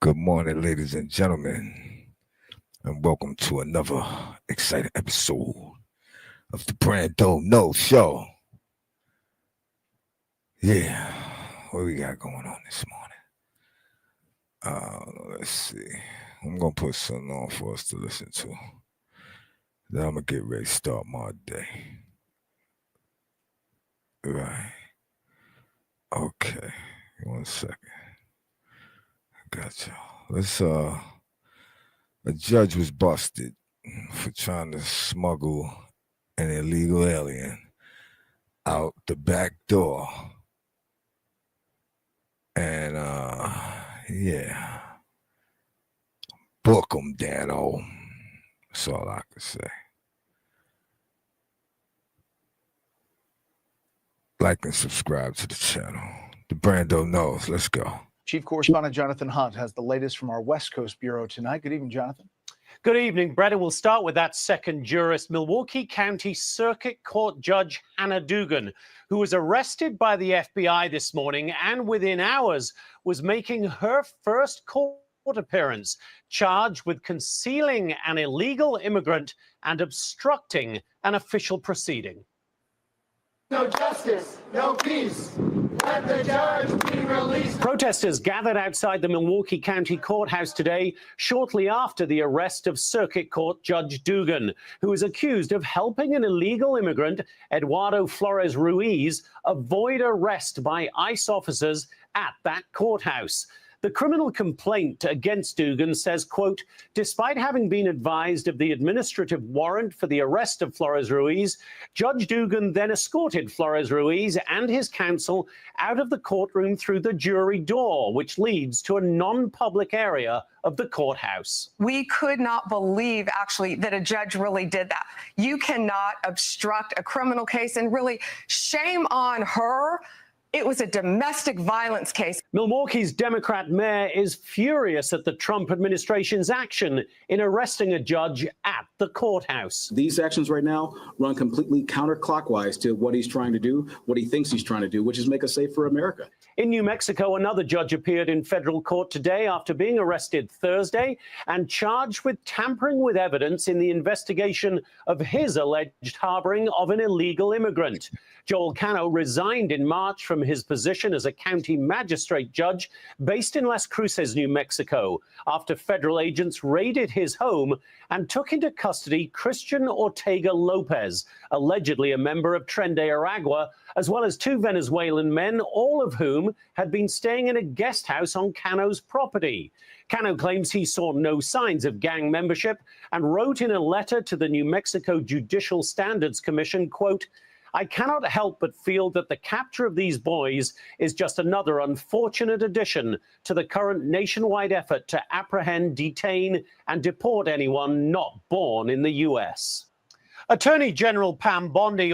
Good morning, ladies and gentlemen, and welcome to another exciting episode of the Dabrand Knows Show. Yeah, what we got going on this morning? Let's see. I'm gonna put something on for us to listen to. Then I'm gonna get ready to start my day. Right. Okay. 1 second. Gotcha. A judge was busted for trying to smuggle an illegal alien out the back door. And, yeah. Book 'em, Dano. That's all I can say. Like and subscribe to the channel. Dabrand knows. Let's go. Chief Correspondent Jonathan Hunt has the latest from our West Coast Bureau tonight. Good evening, Jonathan. Good evening, Brett. We'll start with that second jurist, Milwaukee County Circuit Court Judge Hannah Dugan, who was arrested by the FBI this morning and within hours was making her first court appearance, charged with concealing an illegal immigrant and obstructing an official proceeding. No justice, no peace. Let the judge be released. Protesters gathered outside the Milwaukee County Courthouse today, shortly after the arrest of Circuit Court Judge Dugan, who is accused of helping an illegal immigrant, Eduardo Flores Ruiz, avoid arrest by ICE officers at that courthouse. The criminal complaint against Dugan says, quote, despite having been advised of the administrative warrant for the arrest of Flores Ruiz, Judge Dugan then escorted Flores Ruiz and his counsel out of the courtroom through the jury door, which leads to a non-public area of the courthouse. We could not believe, actually, that a judge really did that. You cannot obstruct a criminal case, and really, shame on her. It was a domestic violence case. Milwaukee's Democrat mayor is furious at the Trump administration's action in arresting a judge at the courthouse. These actions right now run completely counterclockwise to what he's trying to do, what he thinks he's trying to do, which is make a safer America. In New Mexico, another judge appeared in federal court today after being arrested Thursday and charged with tampering with evidence in the investigation of his alleged harboring of an illegal immigrant. Joel Cano resigned in March from his position as a county magistrate judge based in Las Cruces, New Mexico, after federal agents raided his home and took into custody Christian Ortega Lopez, allegedly a member of Tren de Aragua, as well as 2 Venezuelan men, all of whom had been staying in a guest house on Cano's property. Cano claims he saw no signs of gang membership and wrote in a letter to the New Mexico Judicial Standards Commission, quote, I cannot help but feel that the capture of these boys is just another unfortunate addition to the current nationwide effort to apprehend, detain, and deport anyone not born in the U.S. Attorney General Pam Bondi.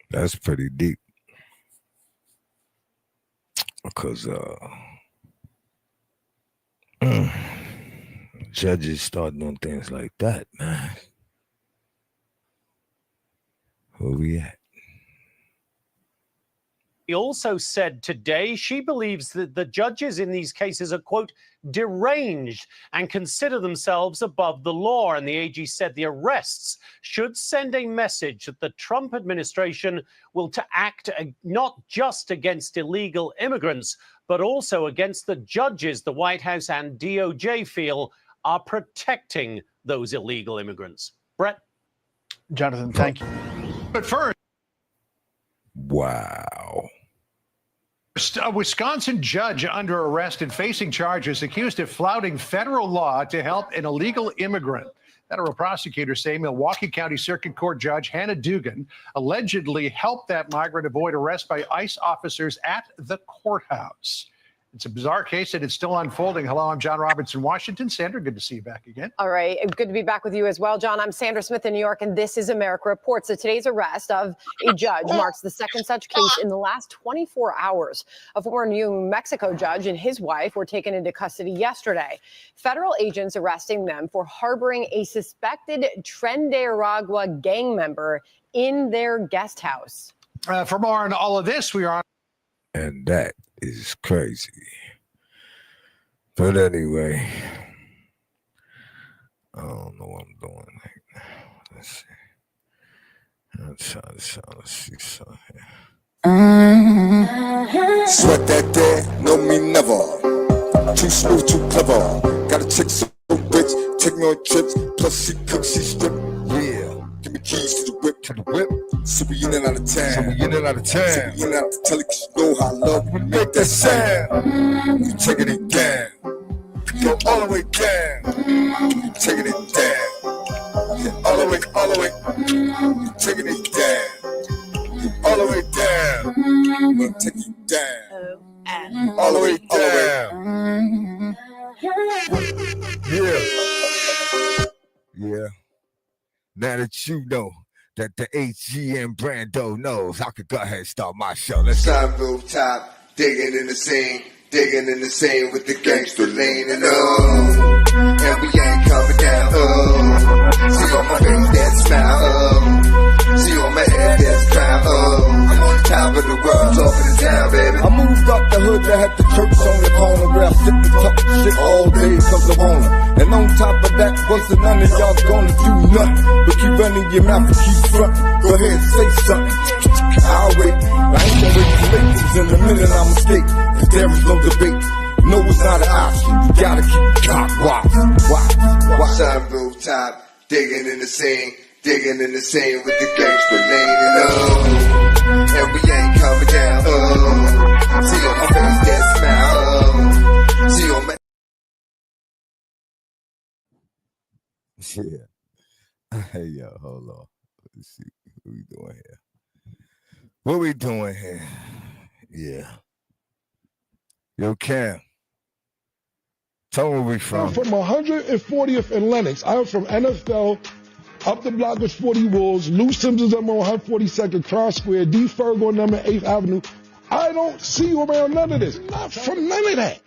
That's pretty deep. Because judges start doing things like that, man. Where we at? He also said today she believes that the judges in these cases are, quote, deranged and consider themselves above the law. And the AG said the arrests should send a message that the Trump administration will to act not just against illegal immigrants, but also against the judges the White House and DOJ feel are protecting those illegal immigrants. Brett? Jonathan, thank you. But first, wow. a Wisconsin judge under arrest and facing charges accused of flouting federal law to help an illegal immigrant. Federal prosecutors say Milwaukee County Circuit Court Judge Hannah Dugan allegedly helped that migrant avoid arrest by ICE officers at the courthouse. It's a bizarre case and it's still unfolding. Hello, I'm John Roberts in Washington. Sandra, good to see you back again. All right. Good to be back with you as well, John. I'm Sandra Smith in New York, and this is America Reports. So today's arrest of a judge marks the second such case in the last 24 hours. A former New Mexico judge and his wife were taken into custody yesterday. Federal agents arresting them for harboring a suspected Tren de Aragua gang member in their guest house. For more on all of this, we are on. And that is crazy. But anyway, I don't know what I'm doing right now. Let's see. Let's see something here. Sweat that there, know me never. Too smooth, too clever. Got a chick so rich, take me on trips. Plus she cooks, she strip. Yeah. Give me keys to the whip. So we in and out of town. So we in and out of So town. we in and out the telly, cause you know how I love We make that sound. you taking it down. Go all the way down. You taking it down. Yeah, all the way. You taking it down. All the way down. I'm gonna take you down. All the way down. Yeah. Now that you know that the HGM Brando knows, I could go ahead and start my show. Let's go. Sun rooftop, digging in the scene with the gangster lean and and we ain't coming down. See on my face that smile. See on my head that crown. I'm on top of the world, top of the town, baby. I moved up the hood that had the church on the corner where I sit and talk shit all day cause I wanna. And on top of that, wasn't none of y'all gonna do nothing but keep running your mouth and keep frontin'. Go ahead and say something. I'll wait. I ain't gonna wait too late, cause in a minute I'm escape. Cause there is no debate. No, it's not an option. You gotta keep the clock watch. Sun rooftop, digging in the scene with the gangster leaning and we ain't coming down. See on my face that smile. See on my Yeah. Hey, yo, hold on. Let's see what we doing here. What we doing here? Yeah. Yo, Cam. Tell me where we from. I'm from 140th and Lenox. I'm from NFL. Up the block is 40 Wolves. Lou Simpsons, I'm on 142nd Cross Square. D. Ferg on number 8th Avenue. I don't see you around none of this. Not from none of that.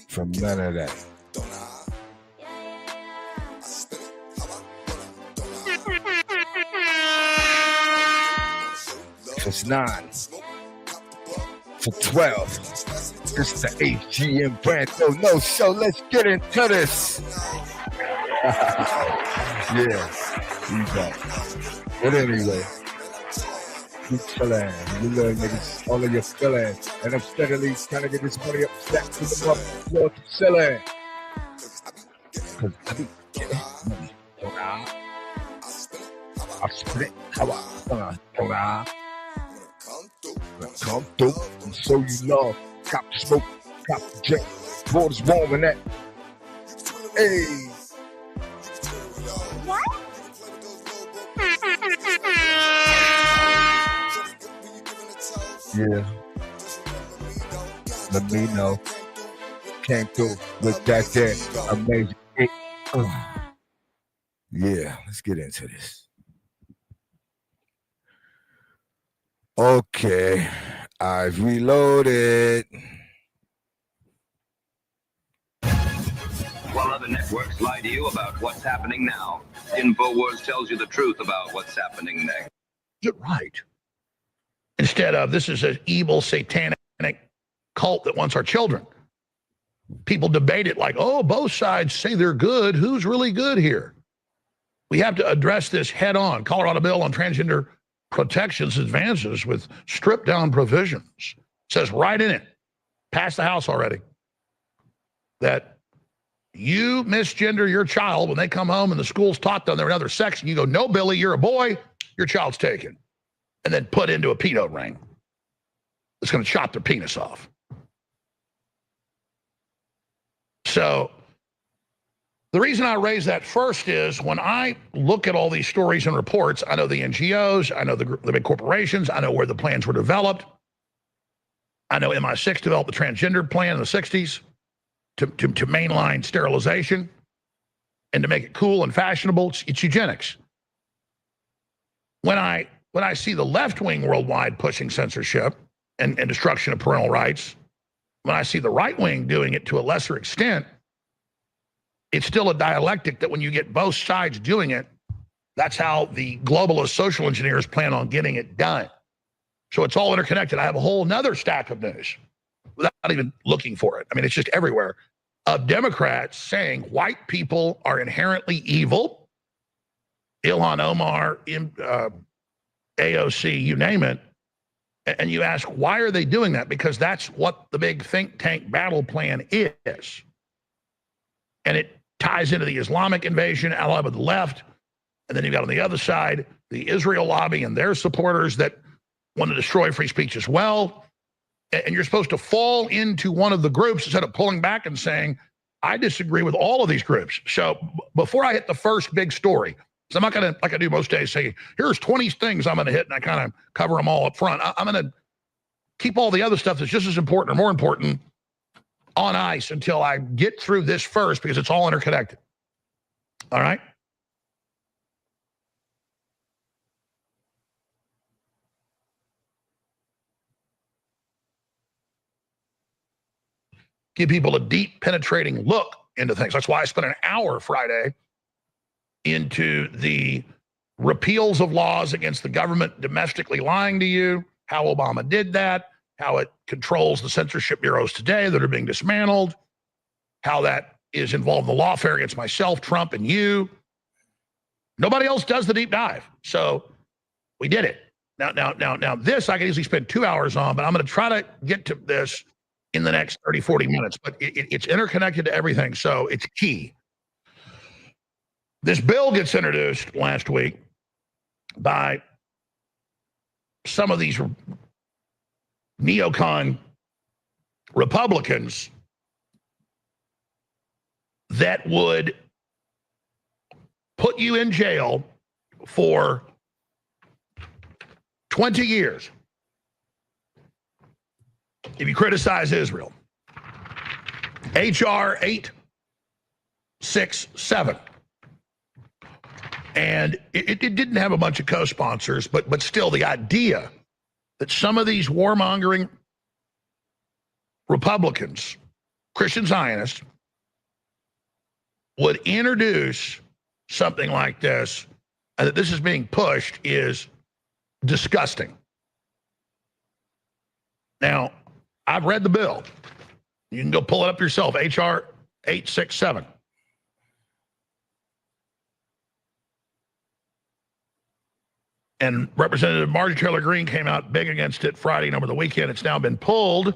From none of that. It's 9 for 12. This is the HGM Brando No Show. Let's get into this. Yeah, we back. But anyway, keep chillin'. You little niggas, all of your feeling. And I'm steadily trying to get this money up, stack to the floor to ceiling. Cause I be getting money. I split how I come through and show you love. Cop the smoke, cop the drink. Water's warm in that. Hey. Yeah. Let me know. Came through with that there amazing. Yeah, let's get into this. Okay, I've reloaded. While other networks lie to you about what's happening now, InfoWars tells you the truth about what's happening next. Get right. Instead of, this is an evil, satanic cult that wants our children. People debate it like, oh, both sides say they're good. Who's really good here? We have to address this head on. Colorado bill on transgender protections advances with stripped down provisions. It says right in it, passed the House already, that you misgender your child when they come home and the school's taught them they're another sex, and you go, no, Billy, you're a boy, your child's taken, and then put into a pedo ring. It's going to chop their penis off. So the reason I raise that first is when I look at all these stories and reports, I know the NGOs, I know the big corporations, I know where the plans were developed. I know MI6 developed the transgender plan in the 60s to mainline sterilization and to make it cool and fashionable. It's eugenics. When I see the left wing worldwide pushing censorship and destruction of parental rights, when I see the right wing doing it to a lesser extent, it's still a dialectic that when you get both sides doing it, that's how the globalist social engineers plan on getting it done. So it's all interconnected. I have a whole nother stack of news without even looking for it. I mean, it's just everywhere, of Democrats saying white people are inherently evil. Ilhan Omar, AOC, you name it. And you ask, why are they doing that? Because that's what the big think tank battle plan is. And it ties into the Islamic invasion, allied with the left. And then you've got on the other side, the Israel lobby and their supporters that want to destroy free speech as well. And you're supposed to fall into one of the groups instead of pulling back and saying, I disagree with all of these groups. So before I hit the first big story, so I'm not going to, like I do most days, say, here's 20 things I'm going to hit, and I kind of cover them all up front. I'm going to keep all the other stuff that's just as important or more important on ice until I get through this first, because it's all interconnected. All right? Give people a deep, penetrating look into things. That's why I spent an hour Friday into the repeals of laws against the government domestically lying to you, how Obama did that, how it controls the censorship bureaus today that are being dismantled, how that is involved in the lawfare against myself, Trump, and you. Nobody else does the deep dive. So we did it. Now, this I could easily spend 2 hours on, but I'm going to try to get to this in the next 30, 40 minutes. But it's interconnected to everything, so it's key. This bill gets introduced last week by some of these neocon Republicans that would put you in jail for 20 years if you criticize Israel. H.R. 867. And it didn't have a bunch of co-sponsors, but still the idea that some of these warmongering Republicans, Christian Zionists, would introduce something like this, and that this is being pushed, is disgusting. Now, I've read the bill. You can go pull it up yourself, H.R. 867. And Representative Marjorie Taylor Greene came out big against it Friday and over the weekend. It's now been pulled.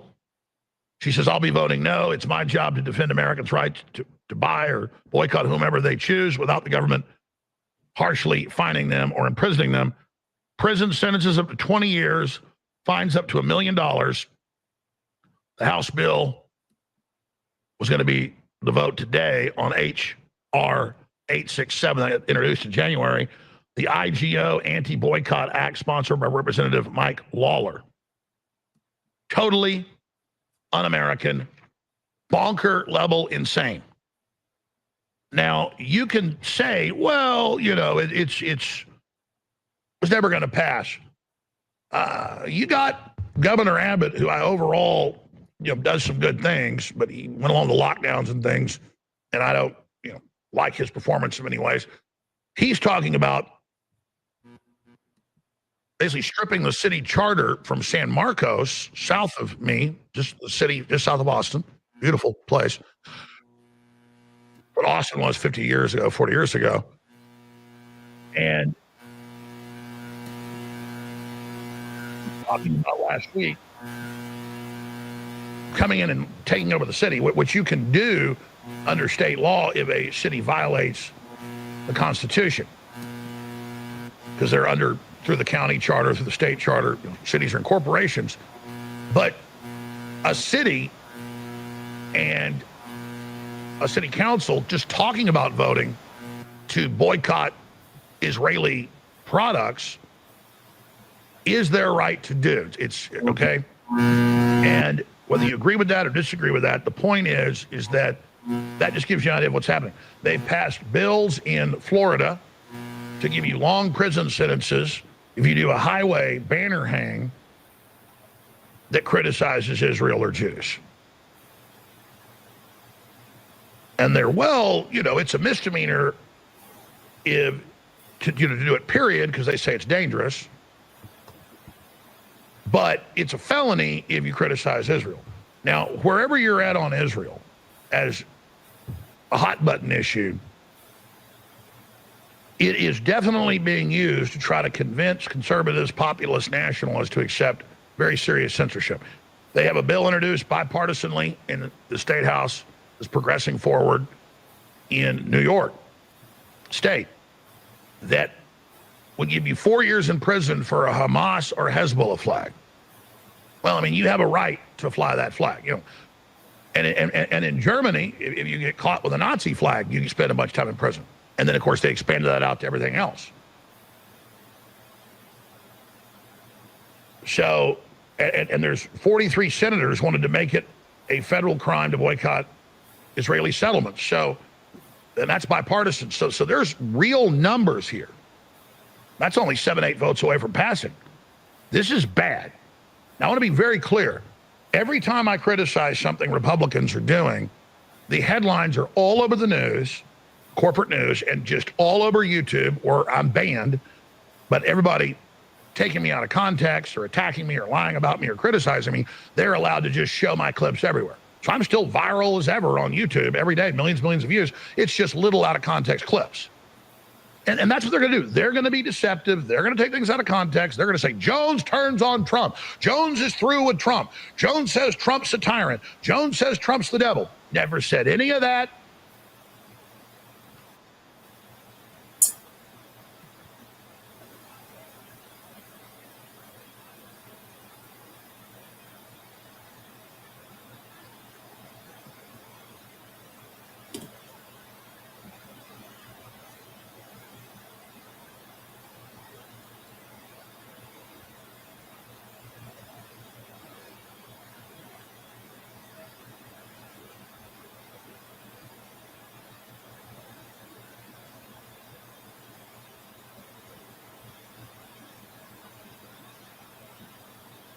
She says, I'll be voting no. It's my job to defend Americans' right to buy or boycott whomever they choose without the government harshly fining them or imprisoning them. Prison sentences up to 20 years, fines up to $1 million. The House bill was going to be the vote today on H.R. 867 that introduced in January. The IGO Anti-Boycott Act, sponsored by Representative Mike Lawler. Totally un-American, bonker level insane. Now, you can say, well, you know, it was never going to pass. You got Governor Abbott, who I overall, does some good things, but he went along the lockdowns and things, and I don't, like his performance in many ways. He's talking about basically stripping the city charter from San Marcos, south of me, just the city just south of Austin, beautiful place. But Austin was 40 years ago. And talking about last week, coming in and taking over the city, which you can do under state law if a city violates the Constitution, because they're under through the county charter, through the state charter. Cities are corporations. But a city and a city council just talking about voting to boycott Israeli products is their right to do. It's okay. And whether you agree with that or disagree with that, the point is that just gives you an idea of what's happening. They've passed bills in Florida to give you long prison sentences if you do a highway banner hang that criticizes Israel or Jews. And they're, it's a misdemeanor to do it, period, because they say it's dangerous. but it's a felony if you criticize Israel. Now, wherever you're at on Israel as a hot button issue, it is definitely being used to try to convince conservatives, populist nationalists to accept very serious censorship. They have a bill introduced bipartisanly in the State House that's progressing forward in New York State that would give you 4 years in prison for a Hamas or Hezbollah flag. Well, I mean, you have a right to fly that flag, you know. And in Germany, if you get caught with a Nazi flag, you can spend a bunch of time in prison. And then, of course, they expanded that out to everything else. So, and there's 43 senators wanted to make it a federal crime to boycott Israeli settlements. So, and that's bipartisan. So there's real numbers here. That's only 7-8 votes away from passing. This is bad. Now, I want to be very clear. Every time I criticize something Republicans are doing, the headlines are all over the news, corporate news, and just all over YouTube, or I'm banned. But everybody taking me out of context or attacking me or lying about me or criticizing me, they're allowed to just show my clips everywhere. So I'm still viral as ever on YouTube every day, millions of views. It's just little out of context clips. And that's what they're going to do. They're going to be deceptive. They're going to take things out of context. They're going to say, Jones turns on Trump. Jones is through with Trump. Jones says Trump's a tyrant. Jones says Trump's the devil. Never said any of that.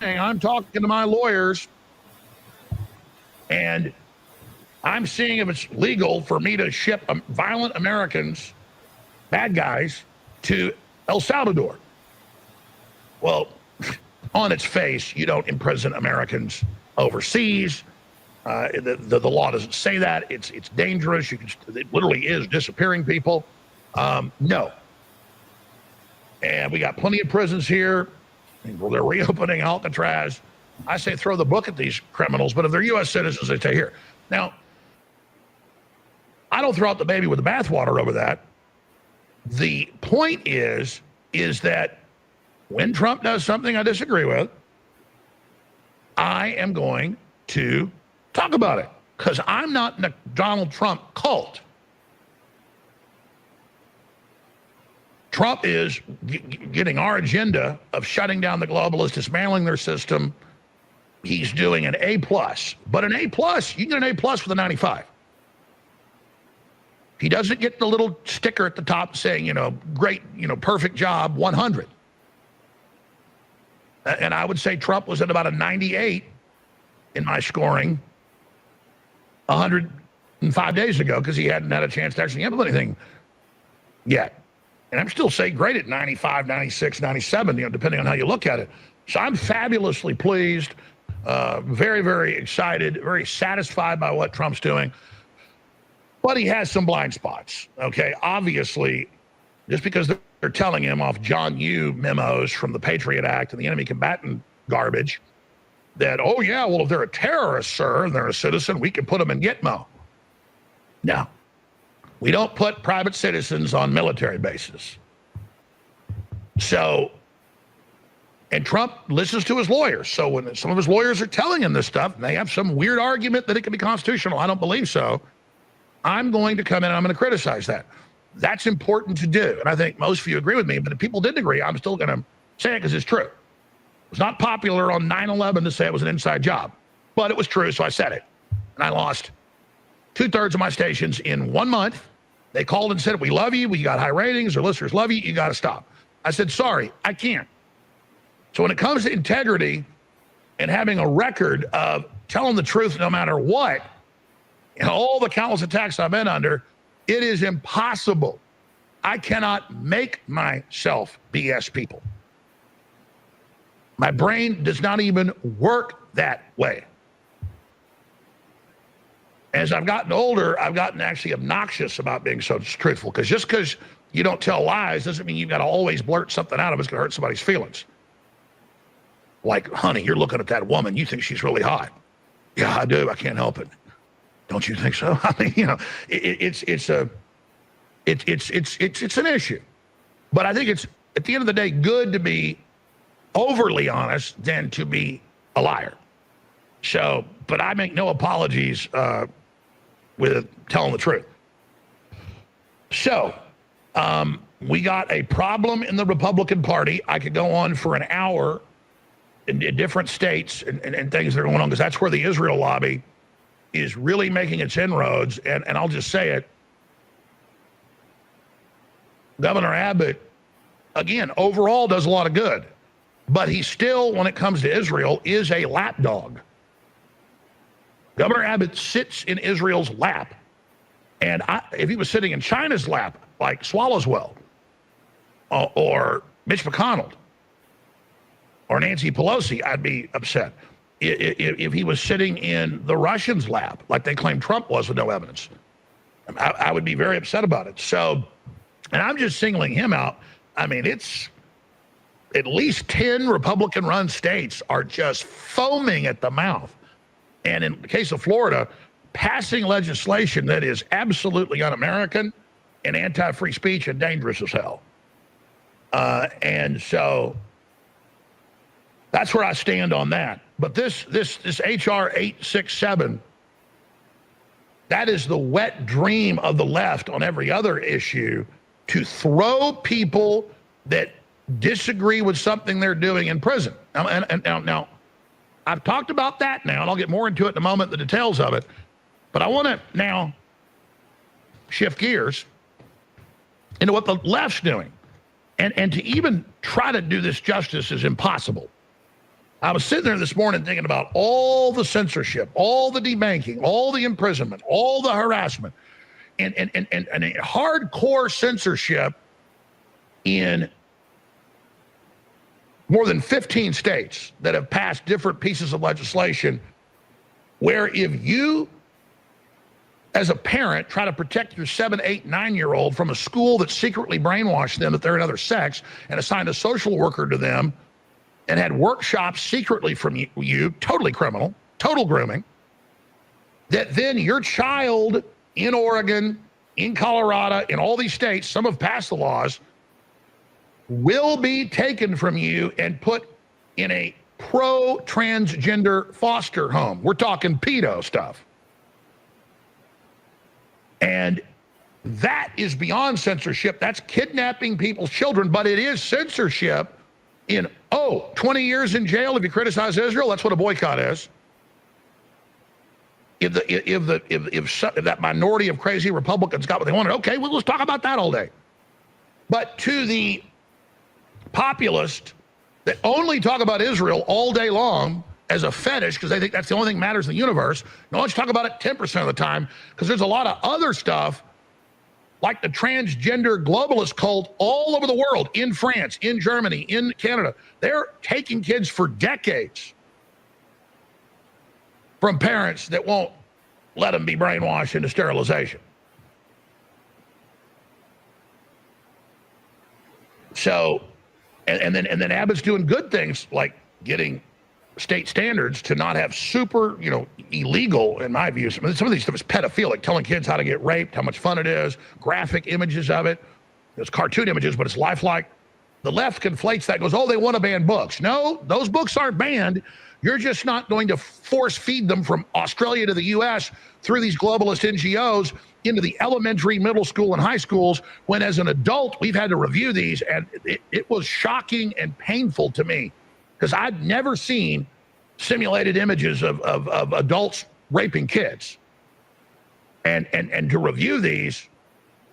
I'm talking to my lawyers, and I'm seeing if it's legal for me to ship violent Americans, bad guys, to El Salvador. Well, on its face, you don't imprison Americans overseas. The law doesn't say that. It's dangerous. It literally is disappearing people. No. And we got plenty of prisons here. They're reopening Alcatraz. I say throw the book at these criminals, but if they're U.S. citizens, they stay here. Now, I don't throw out the baby with the bathwater over that. The point is that when Trump does something I disagree with, I am going to talk about it because I'm not in a Donald Trump cult. Trump is getting our agenda of shutting down the globalists, dismantling their system. He's doing an A+, but an A+, you can get an A+ with a 95. He doesn't get the little sticker at the top saying, great, perfect job, 100. And I would say Trump was at about a 98 in my scoring 105 days ago because he hadn't had a chance to actually implement anything yet. And I'm still saying great at 95, 96, 97, depending on how you look at it. So I'm fabulously pleased, very, very excited, very satisfied by what Trump's doing. But he has some blind spots, okay? Obviously, just because they're telling him off John Yoo memos from the Patriot Act and the enemy combatant garbage that, oh, yeah, well, if they're a terrorist, sir, and they're a citizen, we can put them in Gitmo. No. We don't put private citizens on military bases. So, and Trump listens to his lawyers. So when some of his lawyers are telling him this stuff, and they have some weird argument that it can be constitutional, I don't believe so, I'm going to come in and I'm going to criticize that. That's important to do. And I think most of you agree with me, but if people didn't agree, I'm still going to say it because it's true. It was not popular on 9/11 to say it was an inside job, but it was true, so I said it. And I lost 2/3 of my stations in 1 month. They called and said, we love you. We got high ratings. Our listeners love you. You got to stop. I said, sorry, I can't. So when it comes to integrity and having a record of telling the truth no matter what, and all the countless attacks I've been under, it is impossible. I cannot make myself BS people. My brain does not even work that way. As I've gotten older, I've gotten actually obnoxious about being so truthful, because just because you don't tell lies doesn't mean you've got to always blurt something out if it's going to hurt somebody's feelings. Like, honey, you're looking at that woman, you think she's really hot. Yeah, I do. I can't help it. Don't you think so? I mean, you know, it's an issue. But I think it's, at the end of the day, good to be overly honest than to be a liar. So, but I make no apologies with telling the truth. So, we got a problem in the Republican Party. I could go on for an hour in different states and things that are going on, because that's where the Israel lobby is really making its inroads. And I'll just say it. Governor Abbott, again, overall does a lot of good, but he still, when it comes to Israel, is a lapdog. Governor Abbott sits in Israel's lap. And if he was sitting in China's lap, like Swallowswell, or Mitch McConnell, or Nancy Pelosi, I'd be upset. If he was sitting in the Russians' lap, like they claim Trump was with no evidence, I would be very upset about it. So, and I'm just singling him out. I mean, it's at least 10 Republican-run states are just foaming at the mouth. And in the case of Florida, passing legislation that is absolutely un-American and anti-free speech and dangerous as hell. And so that's where I stand on that. But this HR 867, that is the wet dream of the left on every other issue, to throw people that disagree with something they're doing in prison. Now, I've talked about that now, and I'll get more into it in a moment, the details of it. But I want to now shift gears into what the left's doing. And to even try to do this justice is impossible. I was sitting there this morning thinking about all the censorship, all the debanking, all the imprisonment, all the harassment, and a hardcore censorship in more than 15 states that have passed different pieces of legislation where if you, as a parent, try to protect your 7, 8, 9-year-old from a school that secretly brainwashed them that they're another sex and assigned a social worker to them and had workshops secretly from you, totally criminal, total grooming, that then your child in Oregon, in Colorado, in all these states, some have passed the laws, will be taken from you and put in a pro-transgender foster home. We're talking pedo stuff. And that is beyond censorship. That's kidnapping people's children, but it is censorship in, 20 years in jail if you criticize Israel. That's what a boycott is. If that minority of crazy Republicans got what they wanted, okay, well, let's talk about that all day. But to the populist that only talk about Israel all day long as a fetish because they think that's the only thing that matters in the universe, now let's talk about it 10% of the time, because there's a lot of other stuff like the transgender globalist cult all over the world, in France, in Germany, in Canada. They're taking kids for decades from parents that won't let them be brainwashed into sterilization. So, and then Abbott's doing good things like getting state standards to not have super, illegal, in my view. Some of these stuff is pedophilic, telling kids how to get raped, how much fun it is, graphic images of it. It's cartoon images, but it's lifelike. The left conflates that, goes, they want to ban books. No, those books aren't banned. You're just not going to force feed them from Australia to the U.S. through these globalist NGOs into the elementary, middle school, and high schools, when as an adult, we've had to review these, and it was shocking and painful to me, because I'd never seen simulated images of adults raping kids. And to review these,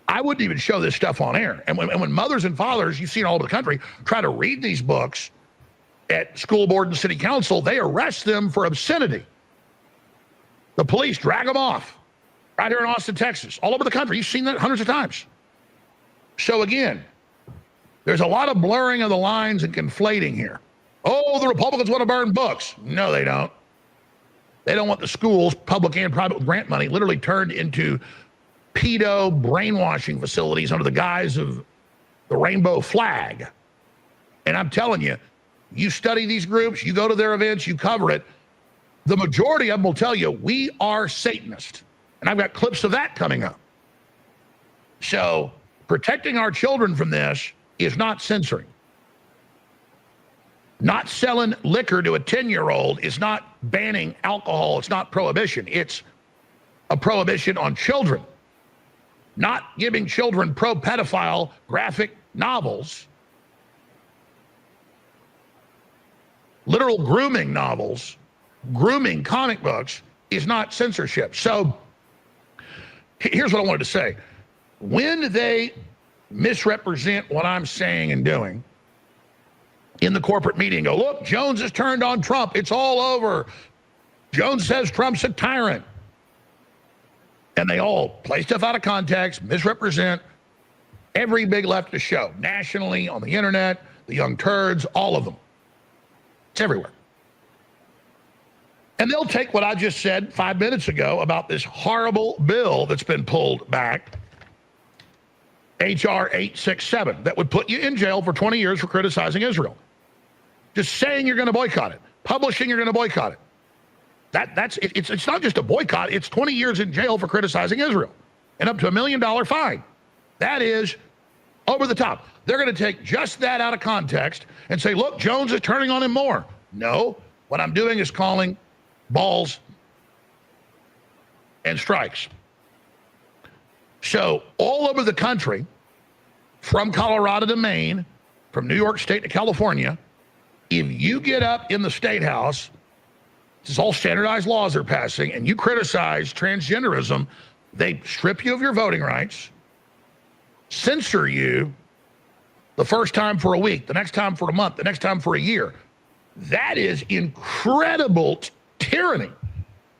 I wouldn't even show this stuff on air. And when mothers and fathers, you've seen all over the country, try to read these books at school board and city council, they arrest them for obscenity. The police drag them off right here in Austin, Texas, all over the country. You've seen that hundreds of times. So again, there's a lot of blurring of the lines and conflating here. Oh, the Republicans want to burn books. No, they don't. They don't want the schools, public and private grant money, literally turned into pedo brainwashing facilities under the guise of the rainbow flag. And I'm telling you, you study these groups, you go to their events, you cover it. The majority of them will tell you, we are Satanist. And I've got clips of that coming up. So protecting our children from this is not censoring. Not selling liquor to a 10-year-old is not banning alcohol. It's not prohibition. It's a prohibition on children. Not giving children pro-pedophile graphic novels, literal grooming novels, grooming comic books is not censorship. So here's what I wanted to say. When they misrepresent what I'm saying and doing in the corporate media and go, look, Jones has turned on Trump. It's all over. Jones says Trump's a tyrant. And they all play stuff out of context, misrepresent every big leftist show, nationally, on the internet, the young turds, all of them. It's everywhere. And they'll take what I just said 5 minutes ago about this horrible bill that's been pulled back, H.R. 867, that would put you in jail for 20 years for criticizing Israel. Just saying you're going to boycott it, publishing you're going to boycott it. It's not just a boycott, it's 20 years in jail for criticizing Israel and up to $1 million fine. That is over the top. They're going to take just that out of context and say, look, Jones is turning on him more. No, what I'm doing is calling balls and strikes. So all over the country, from Colorado to Maine, from New York State to California, if you get up in the State House, this is all standardized laws they're passing, and you criticize transgenderism, they strip you of your voting rights, censor you the first time for a week, the next time for a month, the next time for a year. That is incredible tyranny.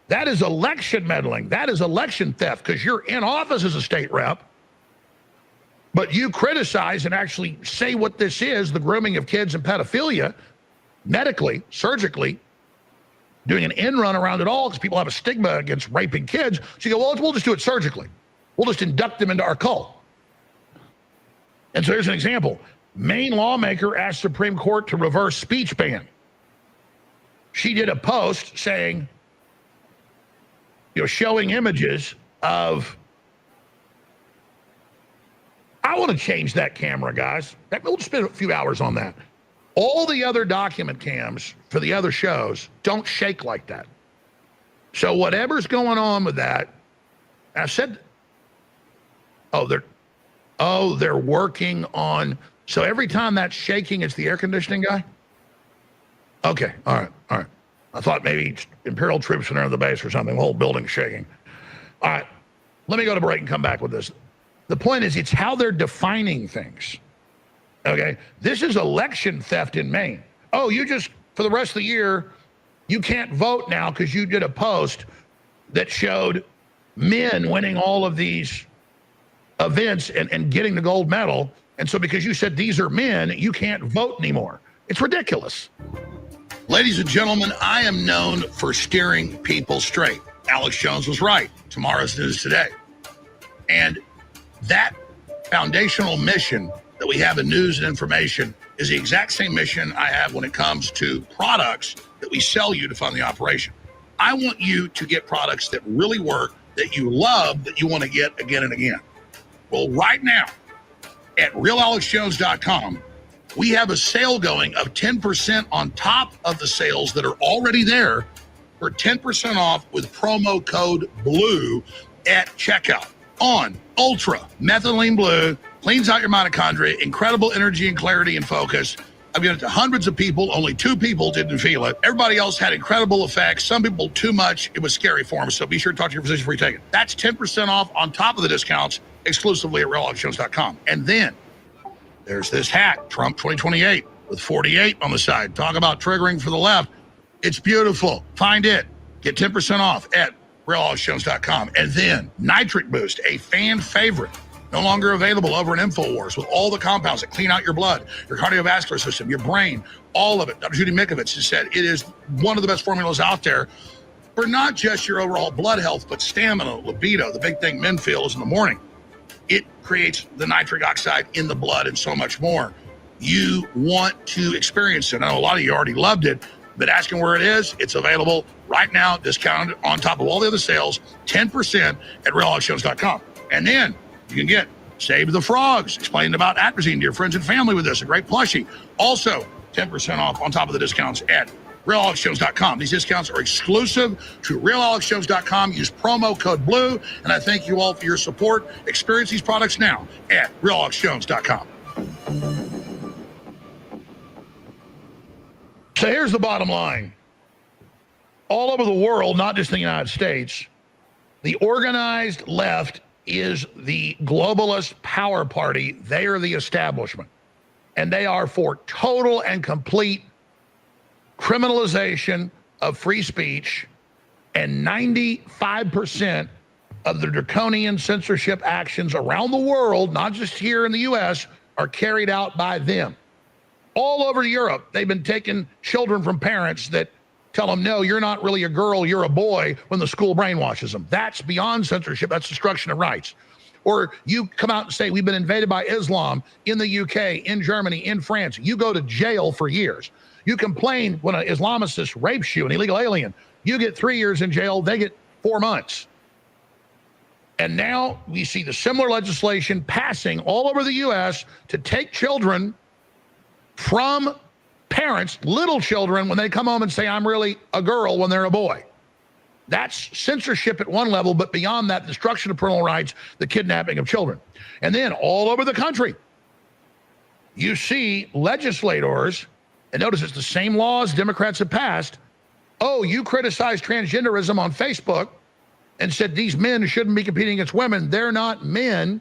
That is election meddling. That is election theft, because you're in office as a state rep, but you criticize and actually say what this is, the grooming of kids and pedophilia, medically, surgically, doing an end run around it all because people have a stigma against raping kids. So you go, well, we'll just do it surgically. We'll just induct them into our cult. And so here's an example. Maine lawmaker asked Supreme Court to reverse speech ban. She did a post saying, showing images of, I want to change that camera, guys. We'll spend a few hours on that. All the other document cams for the other shows don't shake like that. So whatever's going on with that, I said, they're working on, so every time that's shaking, it's the air conditioning guy? Okay, all right. I thought maybe Imperial troops were near the base or something, the whole building's shaking. All right, let me go to break and come back with this. The point is, it's how they're defining things. Okay, this is election theft in Maine. Oh, you just, for the rest of the year, you can't vote now because you did a post that showed men winning all of these events and getting the gold medal. And so because you said these are men, you can't vote anymore. It's ridiculous. Ladies and gentlemen, I am known for steering people straight. Alex Jones was right. Tomorrow's news today. And that foundational mission that we have in news and information is the exact same mission I have when it comes to products that we sell you to fund the operation. I want you to get products that really work, that you love, that you want to get again and again. Well, right now at realalexjones.com, we have a sale going of 10% on top of the sales that are already there for 10% off with promo code BLUE at checkout on Ultra Methylene Blue. Cleans out your mitochondria, incredible energy and clarity and focus. I've given it to hundreds of people. Only 2 people didn't feel it. Everybody else had incredible effects. Some people too much. It was scary for them. So be sure to talk to your physician before you take it. That's 10% off on top of the discounts exclusively at realalexjones.com. And then there's this hat, Trump 2028, with 48 on the side. Talk about triggering for the left. It's beautiful. Find it. Get 10% off at realalexjones.com. And then Nitric Boost, a fan favorite. No longer available over in InfoWars with all the compounds that clean out your blood, your cardiovascular system, your brain, all of it. Dr. Judy Mikovits has said it is one of the best formulas out there for not just your overall blood health, but stamina, libido, the big thing men feel is in the morning. It creates the nitric oxide in the blood and so much more. You want to experience it. I know a lot of you already loved it, but asking where it is, it's available right now, discounted on top of all the other sales, 10% at realhogshows.com. And then you can get Save the Frogs, explaining about atrazine to your friends and family with this, a great plushie. Also, 10% off on top of the discounts at realhogshows.com. These discounts are exclusive to realhogshows.com. Use promo code BLUE, and I thank you all for your support. Experience these products now at realhogshows.com. So here's the bottom line. All over the world, not just in the United States, the organized left is the globalist power party. They are the establishment. And they are for total and complete criminalization of free speech. And 95% of the draconian censorship actions around the world, not just here in the U.S., are carried out by them. All over Europe, they've been taking children from parents that tell them, no, you're not really a girl, you're a boy, when the school brainwashes them. That's beyond censorship. That's destruction of rights. Or you come out and say, we've been invaded by Islam in the UK, in Germany, in France. You go to jail for years. You complain when an Islamist rapes you, an illegal alien. You get 3 years in jail, they get 4 months. And now we see the similar legislation passing all over the U.S. to take children from parents, little children, when they come home and say, I'm really a girl when they're a boy. That's censorship at one level, but beyond that, destruction of parental rights, the kidnapping of children. And then all over the country, you see legislators, and notice it's the same laws Democrats have passed. Oh, you criticize transgenderism on Facebook and said these men shouldn't be competing against women. They're not men,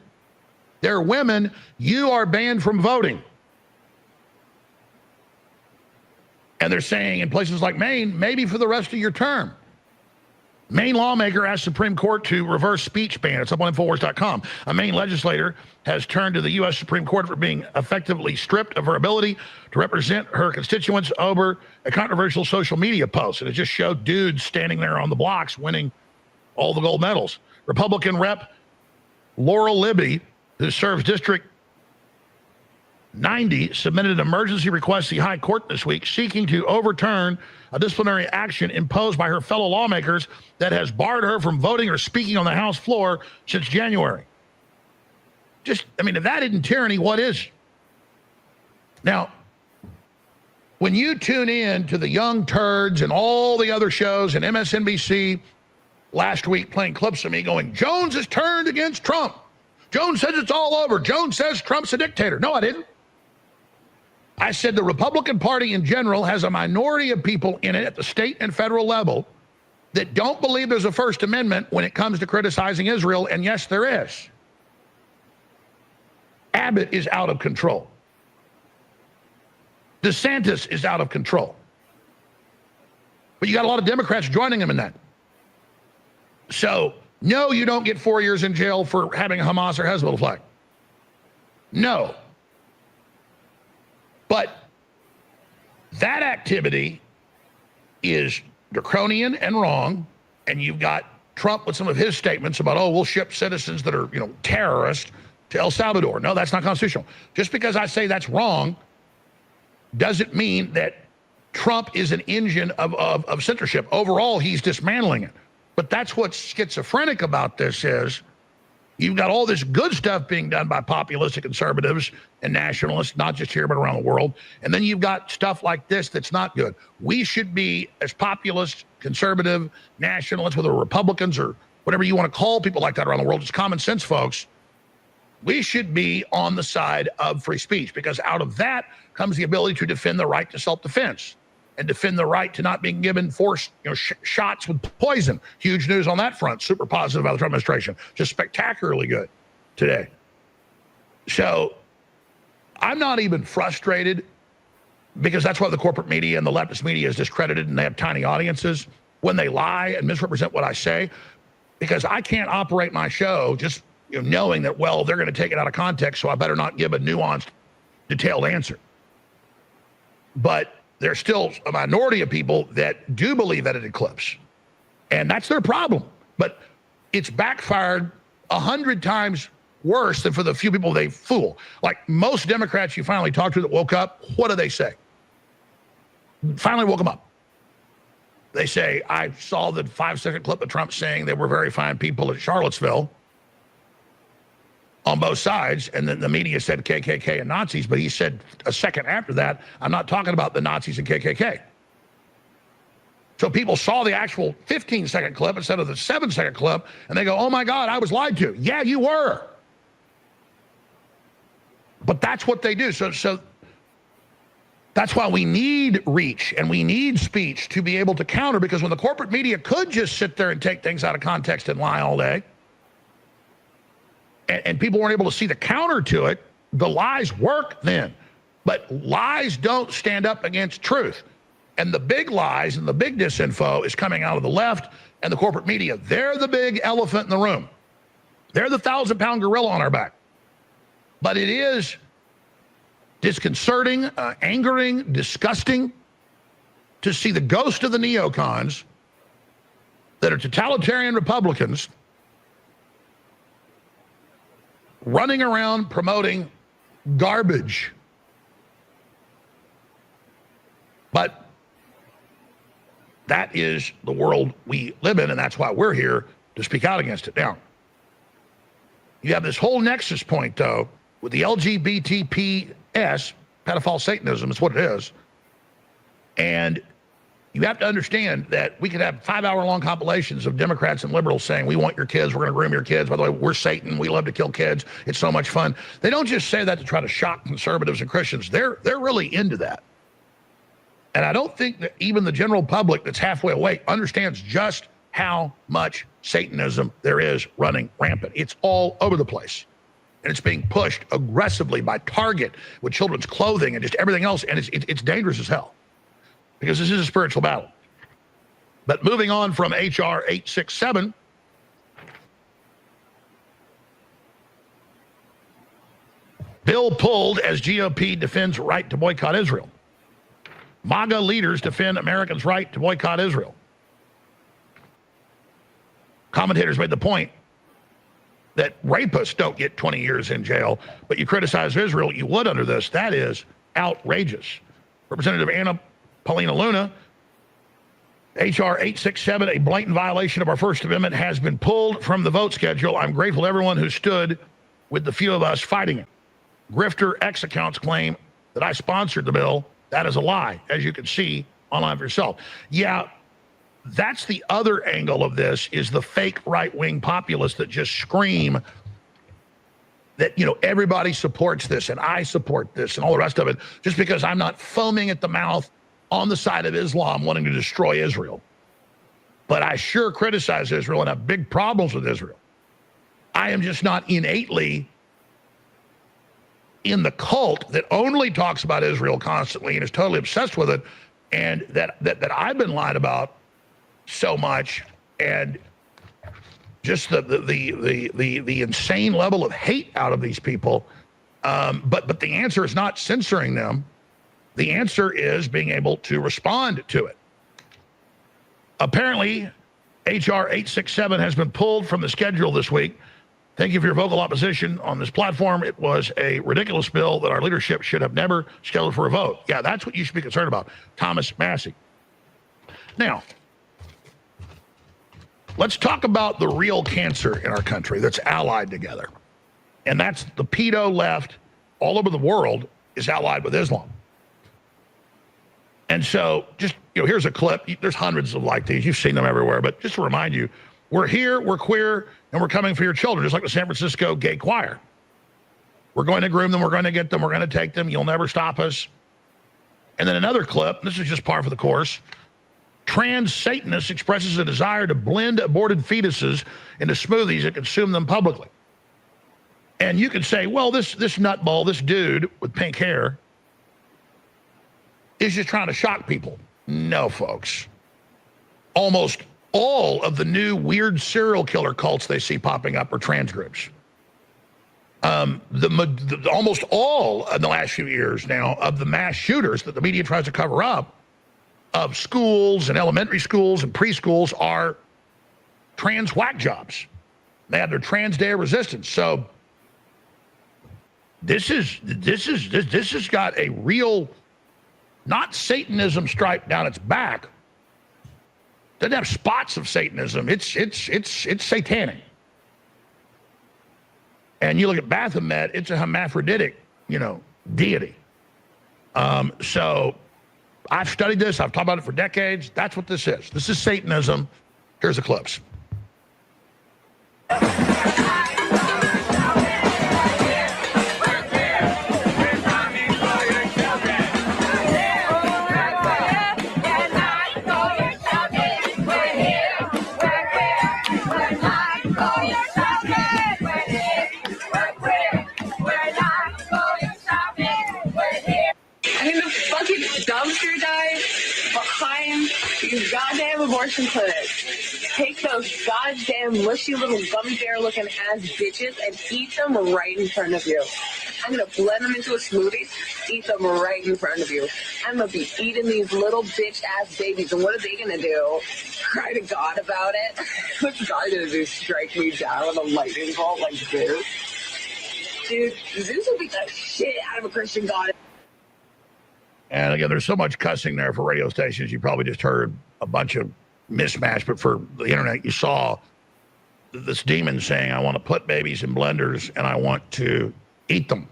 they're women. You are banned from voting. And they're saying in places like Maine, maybe for the rest of your term. Maine lawmaker asked Supreme Court to reverse speech ban. It's up on Infowars.com. A Maine legislator has turned to the U.S. Supreme Court for being effectively stripped of her ability to represent her constituents over a controversial social media post. And it just showed dudes standing there on the blocks winning all the gold medals. Republican Rep Laurel Libby, who serves District 90, submitted an emergency request to the High Court this week seeking to overturn a disciplinary action imposed by her fellow lawmakers that has barred her from voting or speaking on the House floor since January. Just, I mean, if that isn't tyranny, what is? Now, when you tune in to the Young Turds and all the other shows and MSNBC last week playing clips of me going, Jones has turned against Trump. Jones says it's all over. Jones says Trump's a dictator. No, I didn't. I said the Republican Party in general has a minority of people in it at the state and federal level that don't believe there's a First Amendment when it comes to criticizing Israel, and yes, there is. Abbott is out of control. DeSantis is out of control. But you got a lot of Democrats joining him in that. So, no, you don't get 4 years in jail for having a Hamas or Hezbollah flag. No. But that activity is draconian and wrong, and you've got Trump with some of his statements about, oh, we'll ship citizens that are, terrorists to El Salvador. No, that's not constitutional. Just because I say that's wrong doesn't mean that Trump is an engine of censorship. Overall, he's dismantling it. But that's what's schizophrenic about this is you've got all this good stuff being done by populistic conservatives and nationalists, not just here, but around the world. And then you've got stuff like this that's not good. We should be, as populist, conservative, nationalists, whether Republicans or whatever you want to call people like that around the world, it's common sense, folks. We should be on the side of free speech because out of that comes the ability to defend the right to self-defense and defend the right to not being given forced shots with poison. Huge news on that front. Super positive about the Trump administration. Just spectacularly good today. So I'm not even frustrated because that's why the corporate media and the leftist media is discredited and they have tiny audiences when they lie and misrepresent what I say, because I can't operate my show just knowing that, well, they're going to take it out of context, so I better not give a nuanced, detailed answer. But there's still a minority of people that do believe that it eclipsed. And that's their problem. But it's backfired 100 times worse than for the few people they fool. Like most Democrats you finally talk to that woke up, what do they say? Finally woke them up. They say, I saw the 5-second clip of Trump saying they were very fine people at Charlottesville on both sides, and then the media said KKK and Nazis, but he said a second after that, I'm not talking about the Nazis and KKK. So people saw the actual 15-second clip instead of the 7-second clip, and they go, oh my God, I was lied to. Yeah, you were. But that's what they do. So that's why we need reach and we need speech to be able to counter, because when the corporate media could just sit there and take things out of context and lie all day, and people weren't able to see the counter to it, the lies work then. But lies don't stand up against truth. And the big lies and the big disinfo is coming out of the left and the corporate media. They're the big elephant in the room. They're the 1,000-pound gorilla on our back. But it is disconcerting, angering, disgusting to see the ghost of the neocons that are totalitarian Republicans running around promoting garbage. But that is the world we live in, and that's why we're here to speak out against it. Now, you have this whole nexus point, though, with the LGBTPS, pedophile Satanism is what it is. And you have to understand that we could have 5-hour-long compilations of Democrats and liberals saying, we want your kids, we're going to groom your kids. By the way, we're Satan, we love to kill kids. It's so much fun. They don't just say that to try to shock conservatives and Christians. They're really into that. And I don't think that even the general public that's halfway awake understands just how much Satanism there is running rampant. It's all over the place. And it's being pushed aggressively by Target with children's clothing and just everything else. And it's dangerous as hell, because this is a spiritual battle. But moving on from HR 867, bill pulled as GOP defends right to boycott Israel. MAGA leaders defend Americans' right to boycott Israel. Commentators made the point that rapists don't get 20 years in jail, but you criticize Israel, you would under this. That outrageous. Representative Anna Paulina Luna, HR 867, a blatant violation of our First Amendment, has been pulled from the vote schedule. I'm grateful to everyone who stood with the few of us fighting it. Grifter X accounts claim that I sponsored the bill. That is a lie, as you can see online for yourself. Yeah, that's the other angle of this, is the fake right-wing populists that just scream that, everybody supports this and I support this and all the rest of it, just because I'm not foaming at the mouth on the side of Islam wanting to destroy Israel. But I sure criticize Israel and have big problems with Israel. I am just not innately in the cult that only talks about Israel constantly and is totally obsessed with it, and that I've been lied about so much, and just the insane level of hate out of these people. But the answer is not censoring them. The answer is being able to respond to it. Apparently, HR 867 has been pulled from the schedule this week. Thank you for your vocal opposition on this platform. It was a ridiculous bill that our leadership should have never scheduled for a vote. Yeah, that's what you should be concerned about. Thomas Massey. Now, let's talk about the real cancer in our country that's allied together. And that's the pedo left all over the world is allied with Islam. And so just, here's a clip. There's hundreds of like these. You've seen them everywhere. But just to remind you, we're here, we're queer, and we're coming for your children, just like the San Francisco gay choir. We're going to groom them. We're going to get them. We're going to take them. You'll never stop us. And then another clip. This is just par for the course. Trans Satanist expresses a desire to blend aborted fetuses into smoothies and consume them publicly. And you could say, well, this nutball, this dude with pink hair, is just trying to shock people. No, folks. Almost all of the new weird serial killer cults they see popping up are trans groups. Almost all in the last few years now of the mass shooters that the media tries to cover up of schools and elementary schools and preschools are trans whack jobs. They have their trans day of resistance. So this has got a real, not Satanism stripe down its back. Doesn't have spots of Satanism. It's satanic. And you look at Baphomet, it's a hermaphroditic, deity. So I've studied this. I've talked about it for decades. That's what this is. This is Satanism. Here's the clips. Dumpster dive behind these goddamn abortion clinics. Take those goddamn mushy little gummy bear looking ass bitches and eat them right in front of you. I'm gonna blend them into a smoothie, eat them right in front of you. I'm gonna be eating these little bitch ass babies, and what are they gonna do? Cry to God about it? What's God gonna do? Strike me down with a lightning bolt like Zeus? Dude, Zeus would beat the shit out of a Christian God. And again, there's so much cussing there for radio stations. You probably just heard a bunch of mismatch, but for the internet, you saw this demon saying, I want to put babies in blenders and I want to eat them.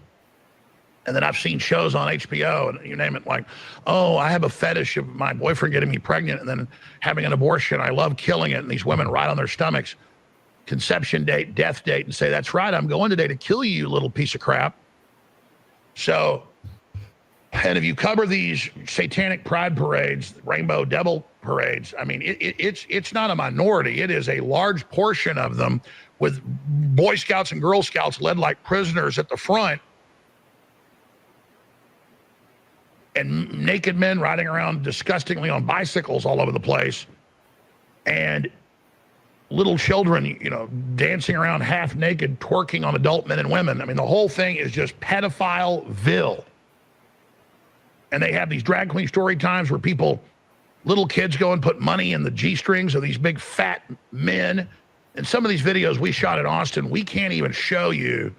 And then I've seen shows on HBO and you name it, like, oh, I have a fetish of my boyfriend getting me pregnant and then having an abortion. I love killing it. And these women ride on their stomachs, conception date, death date, and say, that's right, I'm going today to kill you, you little piece of crap. So, and if you cover these satanic pride parades, rainbow devil parades, I mean, it's not a minority. It is a large portion of them with Boy Scouts and Girl Scouts led like prisoners at the front and naked men riding around disgustingly on bicycles all over the place and little children, dancing around half naked, twerking on adult men and women. I mean, the whole thing is just pedophile-ville. And they have these drag queen story times where little kids go and put money in the G-strings of these big fat men. And some of these videos we shot in Austin, we can't even show you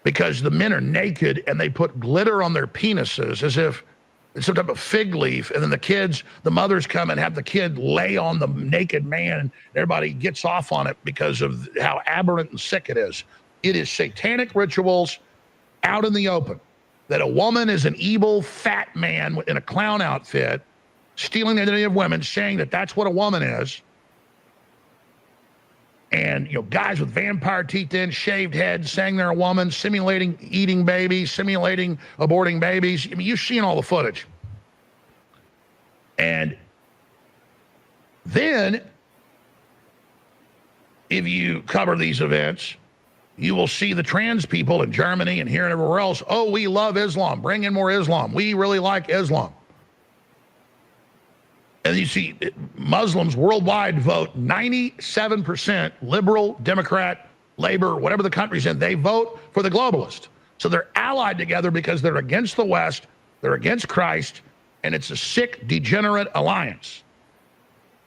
because the men are naked and they put glitter on their penises as if it's some type of fig leaf. And then the mothers come and have the kid lay on the naked man and everybody gets off on it because of how aberrant and sick it is. It is satanic rituals out in the open. That a woman is an evil fat man in a clown outfit, stealing the identity of women, saying that that's what a woman is. And, guys with vampire teeth in, shaved heads, saying they're a woman, simulating eating babies, simulating aborting babies. I mean, you've seen all the footage. And then, if you cover these events, you will see the trans people in Germany and here and everywhere else. Oh, we love Islam. Bring in more Islam. We really like Islam. And you see Muslims worldwide vote 97% liberal, Democrat, Labor, whatever the country's in. They vote for the globalist. So they're allied together because they're against the West. They're against Christ. And it's a sick, degenerate alliance.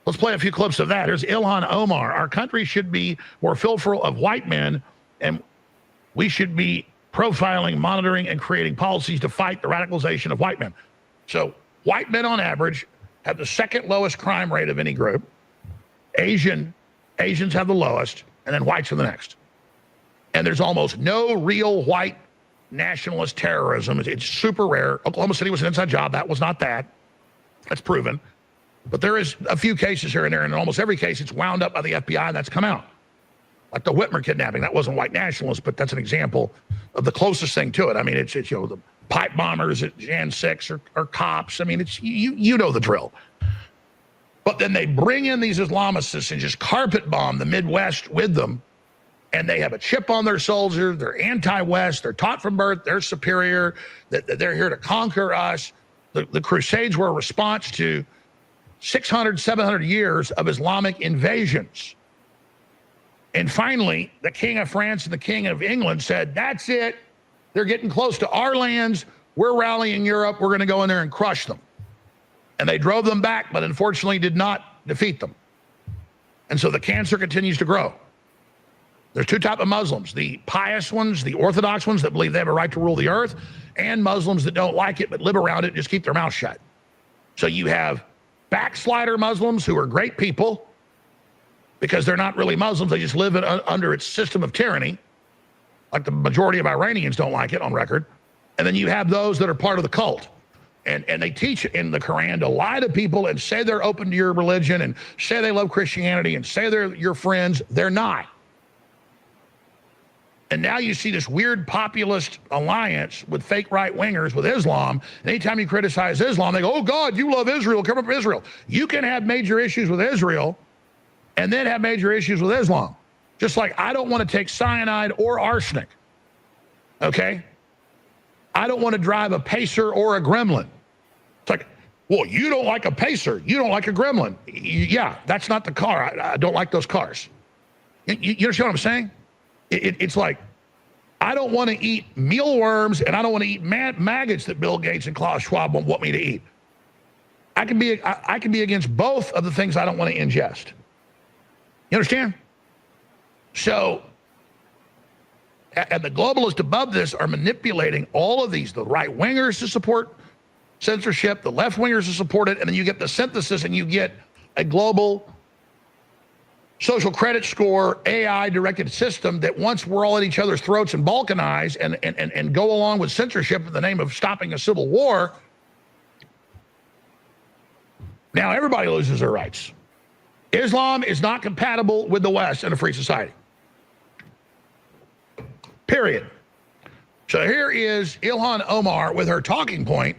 Let's play a few clips of that. Here's Ilhan Omar. Our country should be more full of white men. And we should be profiling, monitoring, and creating policies to fight the radicalization of white men. So white men on average have the second lowest crime rate of any group. Asians have the lowest, and then whites are the next. And there's almost no real white nationalist terrorism. It's super rare. Oklahoma City was an inside job. That was not that. That's proven. But there is a few cases here and there, and in almost every case, it's wound up by the FBI, and that's come out. Like the Whitmer kidnapping, that wasn't white nationalists, but that's an example of the closest thing to it. I mean, it's the pipe bombers at Jan 6 or cops. I mean, it's you know the drill. But then they bring in these Islamicists and just carpet bomb the Midwest with them, and they have a chip on their soldier. They're anti-West. They're taught from birth they're superior. That they're here to conquer us. The Crusades were a response to 600, 700 years of Islamic invasions. And finally, the King of France and the King of England said, that's it. They're getting close to our lands. We're rallying Europe. We're going to go in there and crush them. And they drove them back, but unfortunately did not defeat them. And so the cancer continues to grow. There's two types of Muslims, the pious ones, the orthodox ones that believe they have a right to rule the earth, and Muslims that don't like it but live around it and just keep their mouth shut. So you have backslider Muslims who are great people because they're not really Muslims. They just live under its system of tyranny, like the majority of Iranians don't like it on record. And then you have those that are part of the cult. And they teach in the Quran to lie to people and say they're open to your religion and say they love Christianity and say they're your friends. They're not. And now you see this weird populist alliance with fake right-wingers with Islam. And anytime you criticize Islam, they go, oh, God, you love Israel. Come up with Israel. You can have major issues with Israel and then have major issues with Islam. Just like I don't want to take cyanide or arsenic. Okay? I don't want to drive a Pacer or a Gremlin. It's like, well, you don't like a Pacer. You don't like a Gremlin. Yeah, that's not the car. I don't like those cars. You understand what I'm saying? It's like, I don't want to eat mealworms and I don't want to eat maggots that Bill Gates and Klaus Schwab want me to eat. I can be against both of the things I don't want to ingest. You understand? So, and the globalists above this are manipulating all of these, the right-wingers to support censorship, the left-wingers to support it, and then you get the synthesis and you get a global social credit score, AI-directed system that once we're all at each other's throats and balkanize and go along with censorship in the name of stopping a civil war, now everybody loses their rights. Islam is not compatible with the West in a free society. Period. So here is Ilhan Omar with her talking point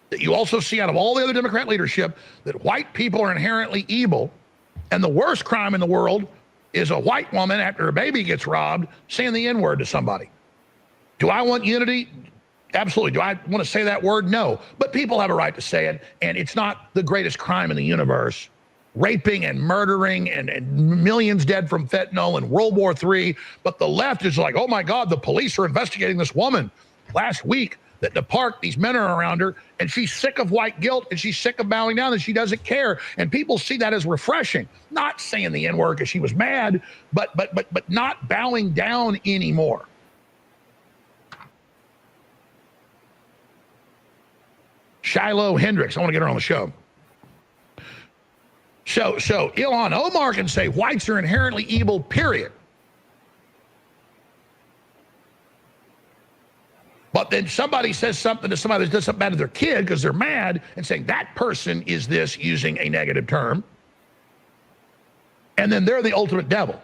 that you also see out of all the other Democrat leadership, that white people are inherently evil. And the worst crime in the world is a white woman after a baby gets robbed saying the N-word to somebody. Do I want unity? Absolutely. Do I want to say that word? No. But people have a right to say it, and it's not the greatest crime in the universe. Raping and murdering and millions dead from fentanyl and World War III. But the left is like, oh my God, the police are investigating this woman last week that in the park, these men are around her, and she's sick of white guilt, and she's sick of bowing down, and she doesn't care. And people see that as refreshing. Not saying the N-word because she was mad, but not bowing down anymore. Shiloh Hendricks, I want to get her on the show. So Ilhan Omar can say whites are inherently evil, period. But then somebody says something to somebody that does something bad to their kid because they're mad and saying that person is this using a negative term. And then they're the ultimate devil.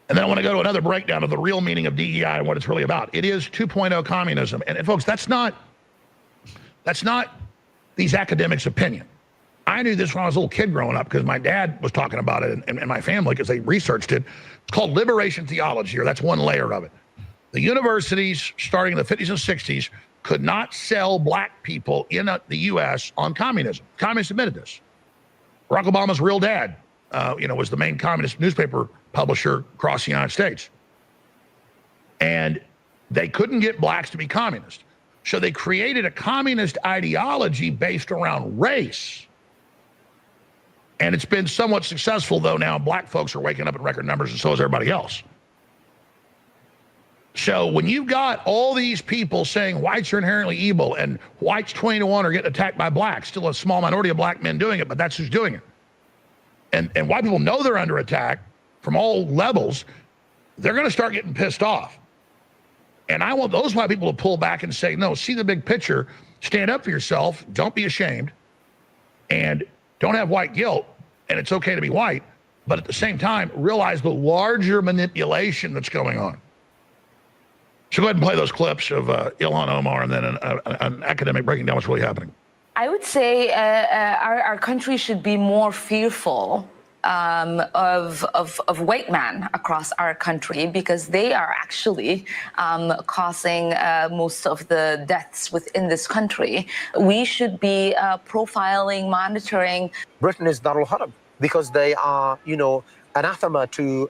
And then I want to go to another breakdown of the real meaning of DEI and what it's really about. It is 2.0 communism. And folks, that's not these academics' opinion. I knew this when I was a little kid growing up because my dad was talking about it and my family because they researched it. It's called liberation theology, or that's one layer of it. The universities, starting in the 50s and 60s, could not sell black people in the U.S. on communism. Communists admitted this. Barack Obama's real dad, was the main communist newspaper publisher across the United States. And they couldn't get blacks to be communist. So they created a communist ideology based around race. And it's been somewhat successful, though now black folks are waking up in record numbers, and so is everybody else. So when you've got all these people saying whites are inherently evil and whites 20 to 1 are getting attacked by blacks, still a small minority of black men doing it, but that's who's doing it. And white people know they're under attack from all levels, they're going to start getting pissed off. And I want those white people to pull back and say, no, see the big picture, stand up for yourself, don't be ashamed, and don't have white guilt, and it's okay to be white, but at the same time, realize the larger manipulation that's going on. So go ahead and play those clips of Ilhan Omar and then an academic breaking down what's really happening. I would say our country should be more fearful of white men across our country because they are actually causing most of the deaths within this country. We should be profiling, monitoring. Britain is Darul Harb. because they are, anathema to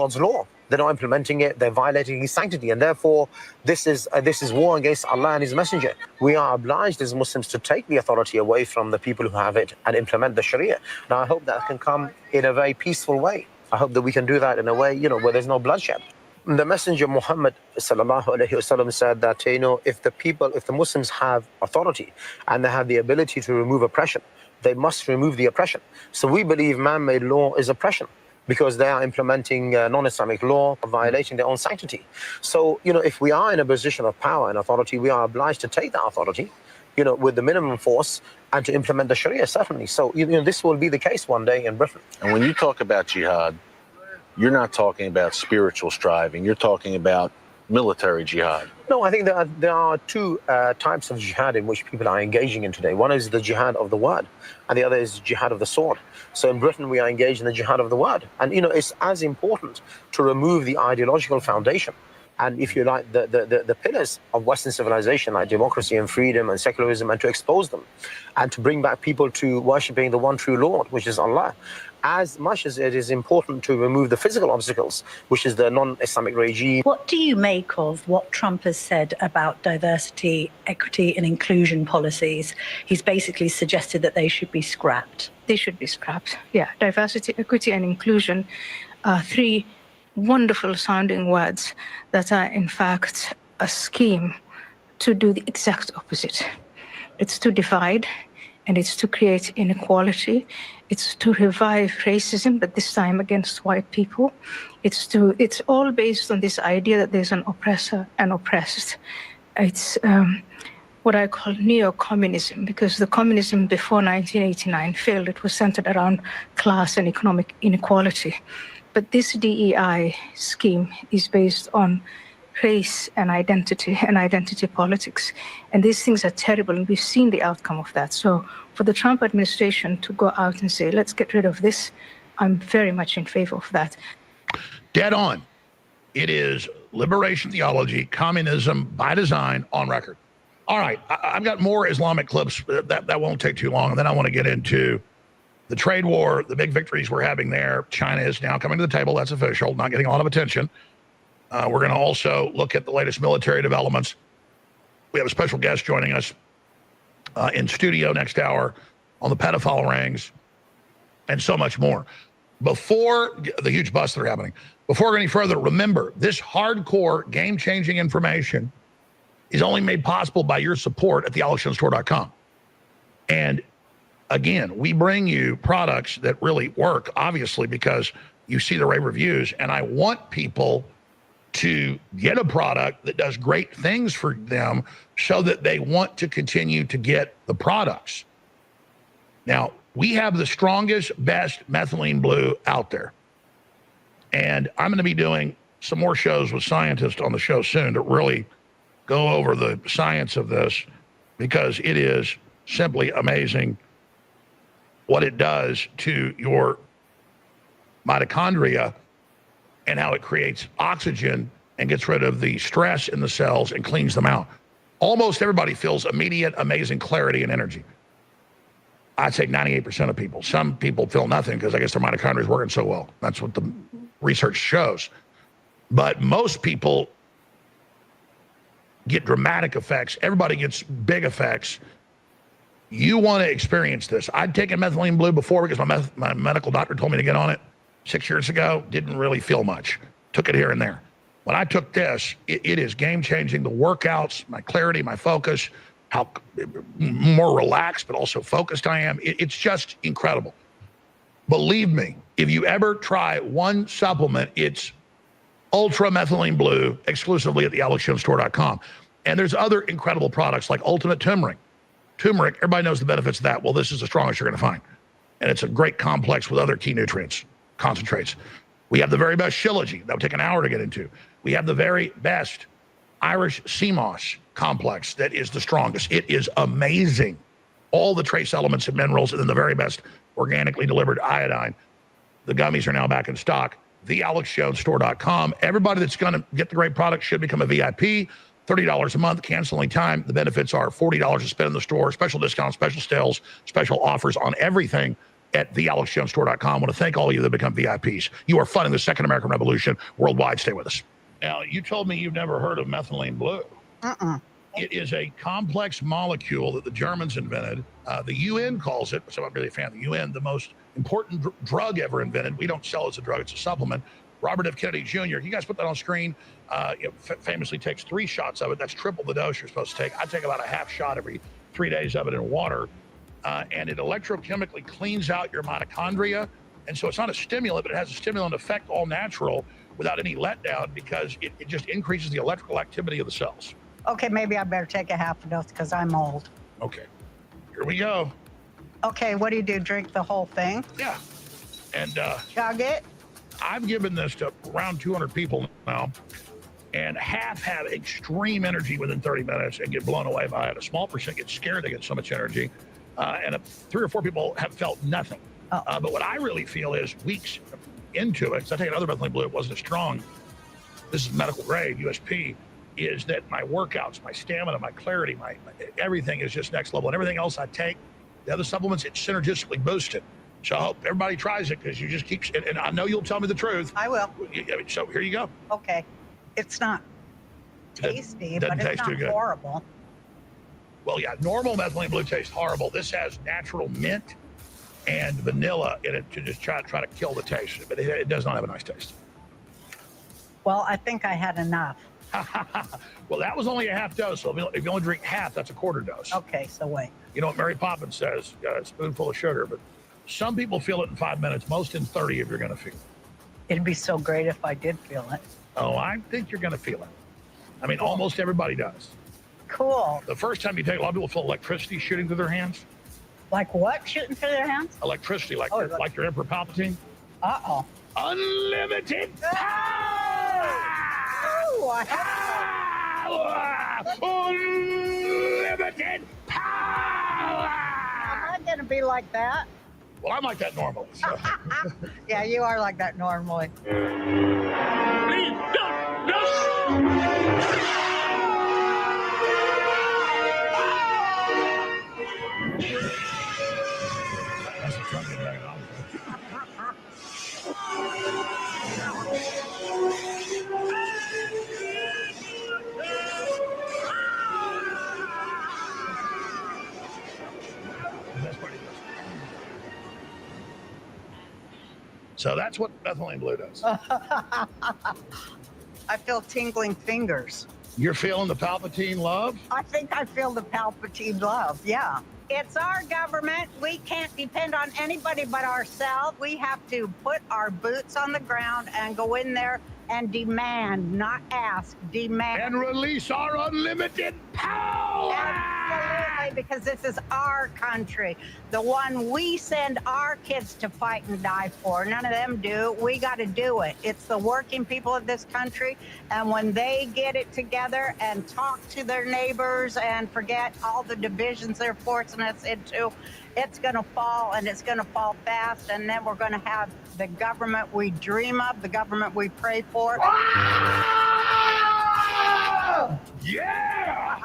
God's law. They're not implementing it. They're violating His sanctity, and therefore, this is war against Allah and His Messenger. We are obliged as Muslims to take the authority away from the people who have it and implement the Sharia. Now, I hope that can come in a very peaceful way. I hope that we can do that in a way, where there's no bloodshed. The Messenger Muhammad sallallahu alaihi wasallam said that if the Muslims have authority and they have the ability to remove oppression, they must remove the oppression. So we believe man-made law is oppression, because they are implementing non-Islamic law, violating their own sanctity. So, if we are in a position of power and authority, we are obliged to take that authority, with the minimum force and to implement the Sharia, certainly. So, this will be the case one day in Britain. And when you talk about jihad, you're not talking about spiritual striving. You're talking about military jihad. No, I think there are two types of jihad in which people are engaging in today. One is the jihad of the word, and the other is jihad of the sword. So in Britain, we are engaged in the jihad of the word. And, it's as important to remove the ideological foundation and, if you like, the pillars of Western civilization, like democracy and freedom and secularism, and to expose them and to bring back people to worshipping the one true Lord, which is Allah, as much as it is important to remove the physical obstacles, which is the non-Islamic regime. What do you make of what Trump has said about diversity, equity and inclusion policies? He's basically suggested that they should be scrapped. They should be scrapped. Yeah, diversity, equity and inclusion are three wonderful sounding words that are in fact a scheme to do the exact opposite. It's to divide, and it's to create inequality. It's to revive racism, but this time against white people. It's all based on this idea that there's an oppressor and oppressed. It's what I call neo-communism, because the communism before 1989 failed. It was centered around class and economic inequality. But this DEI scheme is based on race and identity politics. And these things are terrible, and we've seen the outcome of that. So for the Trump administration to go out and say, let's get rid of this, I'm very much in favor of that. Dead on. It is liberation theology, communism by design, on record. All right, I've got more Islamic clips. That won't take too long. And then I want to get into the trade war, the big victories we're having there. China is now coming to the table. That's official, not getting a lot of attention. We're going to also look at the latest military developments. We have a special guest joining us in studio next hour on the pedophile rings and so much more. Before the huge busts that are happening, before we go any further, remember, this hardcore, game-changing information is only made possible by your support at thealexjonesstore.com. And again, we bring you products that really work, obviously, because you see the rave reviews, and I want people to get a product that does great things for them so that they want to continue to get the products. Now, we have the strongest, best methylene blue out there. And I'm going to be doing some more shows with scientists on the show soon to really go over the science of this, because it is simply amazing what it does to your mitochondria and how it creates oxygen and gets rid of the stress in the cells and cleans them out. Almost everybody feels immediate, amazing clarity and energy. I'd say 98% of people. Some people feel nothing because I guess their mitochondria is working so well. That's what the research shows. But most people get dramatic effects. Everybody gets big effects. You want to experience this. I'd taken methylene blue before because my medical doctor told me to get on it 6 years ago. Didn't really feel much. Took it here and there. When I took this, it is game-changing. The workouts, my clarity, my focus, how more relaxed but also focused I am. It's just incredible. Believe me, if you ever try one supplement, it's Ultra Methylene Blue, exclusively at thealexjonesstore.com. And there's other incredible products like Ultimate Turmeric. Turmeric, everybody knows the benefits of that. Well, this is the strongest you're going to find. And it's a great complex with other key nutrients, concentrates. We have the very best Shilajit. That would take an hour to get into. We have the very best Irish sea moss complex that is the strongest. It is amazing. All the trace elements and minerals, and then the very best organically delivered iodine. The gummies are now back in stock. TheAlexJonesStore.com. Everybody that's going to get the great product should become a VIP. $30 a month, canceling time. The benefits are $40 to spend in the store, special discounts, special sales, special offers on everything. at thealexjonestore.com. I want to thank all of you that become VIPs. You are funding the Second American Revolution worldwide. Stay with us. Now, you told me you've never heard of methylene blue. It is a complex molecule that the Germans invented. The UN calls it, so I'm really a fan of the UN, the most important drug ever invented. We don't sell it as a drug, it's a supplement. Robert F. Kennedy Jr., you guys put that on screen, famously takes 3 shots of it. That's triple the dose you're supposed to take. I take about a half shot every 3 days of it in water, and it electrochemically cleans out your mitochondria. And so it's not a stimulant, but it has a stimulant effect, all natural, without any letdown, because it just increases the electrical activity of the cells. Okay, maybe I better take a half a dose because I'm old. Okay, here we go. Okay, what do you do? Drink the whole thing? Yeah. And chug it? I've given this to around 200 people now, and half have extreme energy within 30 minutes and get blown away by it. A small percent get scared they get so much energy, and 3 or 4 people have felt nothing. But what I really feel is weeks into it, because I take another methylene blue, it wasn't as strong. This is medical grade, USP, is that my workouts, my stamina, my clarity, my everything is just next level. And everything else I take, the other supplements, it's synergistically boosted. So I hope everybody tries it, because you just keep, and I know you'll tell me the truth. I will. So here you go. Okay. It's not tasty, but it's not good. horrible. Well, yeah, normal methylene blue tastes horrible. This has natural mint and vanilla in it to just try to kill the taste, but it does not have a nice taste. Well, I think I had enough. Well, that was only a half dose. So if you only drink half, that's a quarter dose. Okay, so wait. You know what Mary Poppins says? Got a spoonful of sugar, but some people feel it in 5 minutes, most in 30 if you're going to feel it. It'd be so great if I did feel it. Oh, I think you're going to feel it. I mean, almost everybody does. Cool. The first time you take, a lot of people feel electricity shooting through their hands. Like what? Shooting through their hands? Electricity, like your Emperor Palpatine. Uh-oh. Unlimited power! Oh, Unlimited power! Am I going to be like that? Well, I'm like that normally. So. Yeah, you are like that normally. So that's what methylene blue does. I feel tingling fingers. You're feeling the Palpatine love? I think I feel the Palpatine love, yeah. It's our government. We can't depend on anybody but ourselves. We have to put our boots on the ground and go in there and demand, not ask, demand. And release our unlimited power! Absolutely, because this is our country. The one we send our kids to fight and die for. None of them do. We got to do it. It's the working people of this country, and when they get it together and talk to their neighbors and forget all the divisions they're forcing us into, it's going to fall, and it's going to fall fast, and then we're going to have the government we dream of, the government we pray for. Yeah!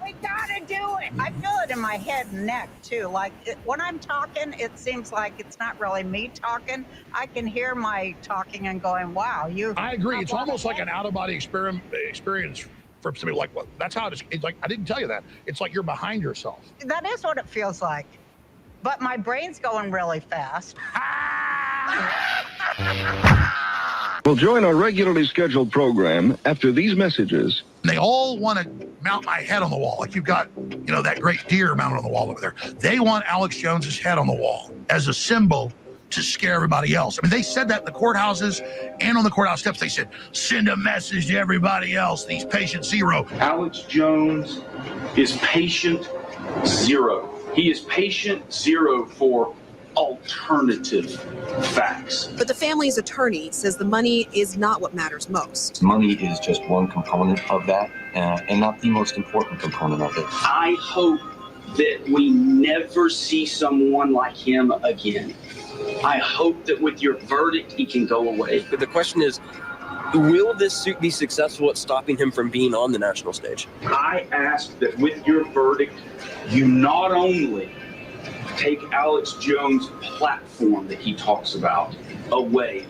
We gotta do it. I feel it in my head and neck too. Like when I'm talking, it seems like it's not really me talking. I can hear my talking and going, wow, you. I agree. It's almost like an out-of-body experience for somebody like, well, that's how it is. It's like, I didn't tell you that. It's like you're behind yourself. That is what it feels like. But my brain's going really fast. We'll join our regularly scheduled program after these messages. They all want to mount my head on the wall. Like you've got, you know, that great deer mounted on the wall over there. They want Alex Jones's head on the wall as a symbol to scare everybody else. I mean, they said that in the courthouses and on the courthouse steps. They said, send a message to everybody else. These patient zero. Alex Jones is patient zero. He is patient zero for alternative facts. But the family's attorney says the money is not what matters most. Money is just one component of that, and not the most important component of it. I hope that we never see someone like him again. I hope that with your verdict, he can go away. But the question is, will this suit be successful at stopping him from being on the national stage? I ask that with your verdict, you not only take Alex Jones' platform that he talks about away.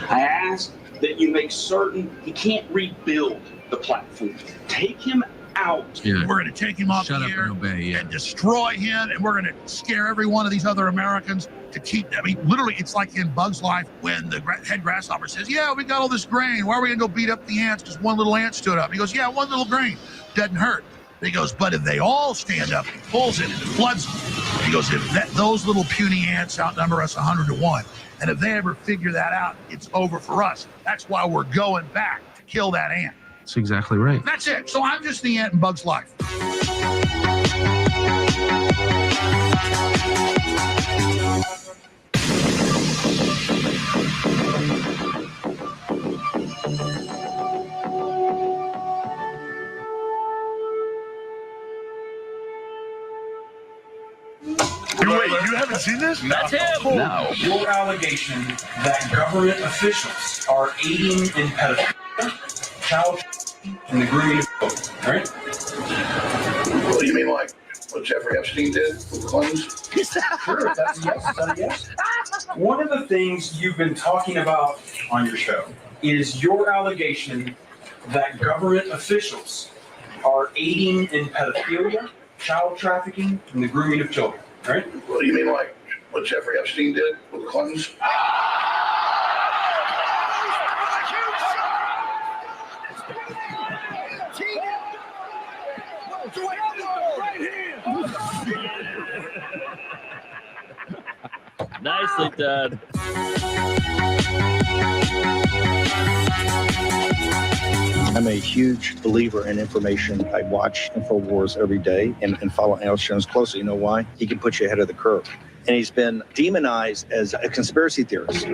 I ask that you make certain he can't rebuild the platform. Take him out. Yeah. We're going to take him off the air and destroy him, and we're going to scare every one of these other Americans to keep. I mean, literally, it's like in Bug's Life when the head grasshopper says, "Yeah, we got all this grain. Why are we going to go beat up the ants because one little ant stood up?" He goes, "Yeah, one little grain doesn't hurt." He goes, "But if they all stand up, he pulls it and it floods them." He goes, "If those little puny ants outnumber us 100 to 1, and if they ever figure that out, it's over for us. That's why we're going back to kill that ant." That's exactly right. That's it. So I'm just the ant in Bug's Life. Wait, you haven't seen this? That's him. No. Your allegation that government officials are aiding in pedophilia, child, and the grooming of children, right? What do you mean, like what Jeffrey Epstein did with clones? Sure, that's a yes. Is that a yes? One of the things you've been talking about on your show is your allegation that government officials are aiding in pedophilia, child trafficking, and the grooming of children, right? What do you mean, like what Jeffrey Epstein did with clones? Nicely done. I'm a huge believer in information. I watch InfoWars every day and follow Alex Jones closely. You know why? He can put you ahead of the curve. And he's been demonized as a conspiracy theorist.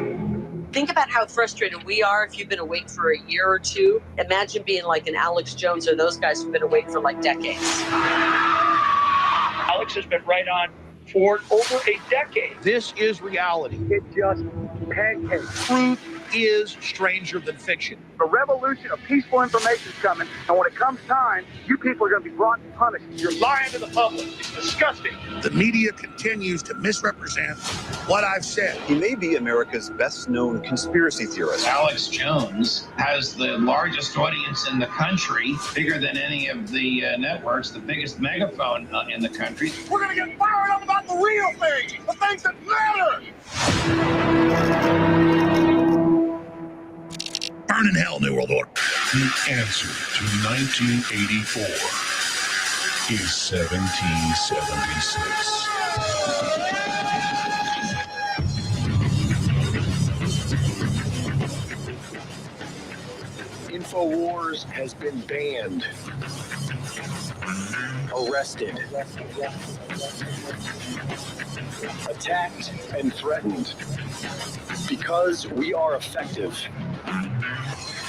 Think about how frustrated we are if you've been awake for a year or two. Imagine being like an Alex Jones or those guys who've been awake for like decades. Alex has been right on for over a decade. This is reality. It just pancakes. Truth is stranger than fiction. The revolution of peaceful information is coming, and when it comes time, you people are going to be brought and punished. You're lying to the public. It's disgusting. The media continues to misrepresent what I've said. He may be America's best-known conspiracy theorist. Alex Jones has the largest audience in the country, bigger than any of the networks, the biggest megaphone in the country. We're going to get fired up about the real things, the things that matter. Burn in hell, New World Order. The answer to 1984 is 1776. InfoWars has been banned, arrested, attacked, and threatened because we are effective.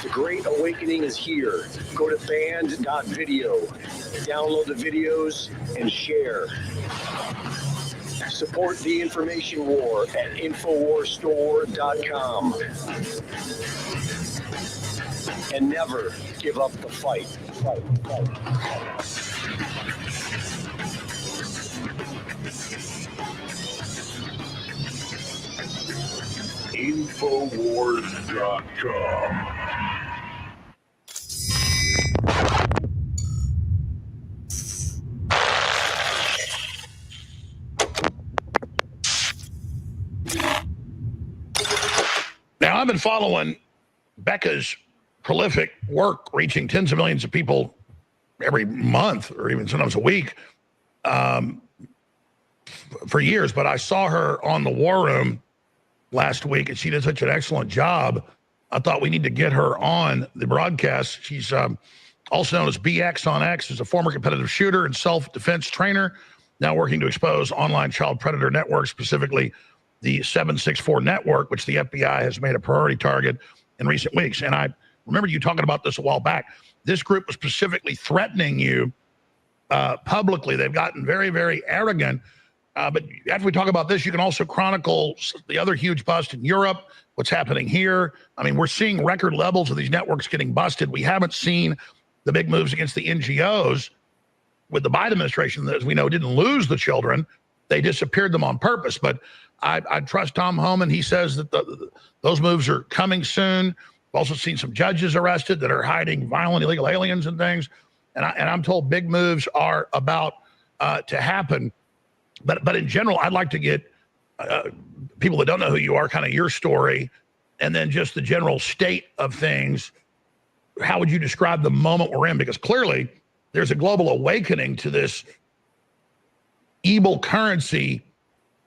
The Great Awakening is here. Go to banned.video, download the videos, and share. Support the information war at InfoWarsStore.com. And never give up the fight. Infowars.com. Now, I've been following Becca's prolific work, reaching tens of millions of people every month or even sometimes a week for years. But I saw her on the War Room last week, and she did such an excellent job. I thought we need to get her on the broadcast. She's also known as BX on X, is a former competitive shooter and self-defense trainer, now working to expose online child predator networks, specifically the 764 network, which the FBI has made a priority target in recent weeks. And I remember you talking about this a while back. This group was specifically threatening you publicly. They've gotten very, very arrogant. But after we talk about this, you can also chronicle the other huge bust in Europe, what's happening here. I mean, we're seeing record levels of these networks getting busted. We haven't seen the big moves against the NGOs with the Biden administration that, as we know, didn't lose the children. they disappeared them on purpose. But I trust Tom Homan. He says that those moves are coming soon. We've also seen some judges arrested that are hiding violent illegal aliens and things. And I'm told big moves are about to happen. But in general, I'd like to get people that don't know who you are, kind of your story, and then just the general state of things. How would you describe the moment we're in? Because clearly there's a global awakening to this evil currency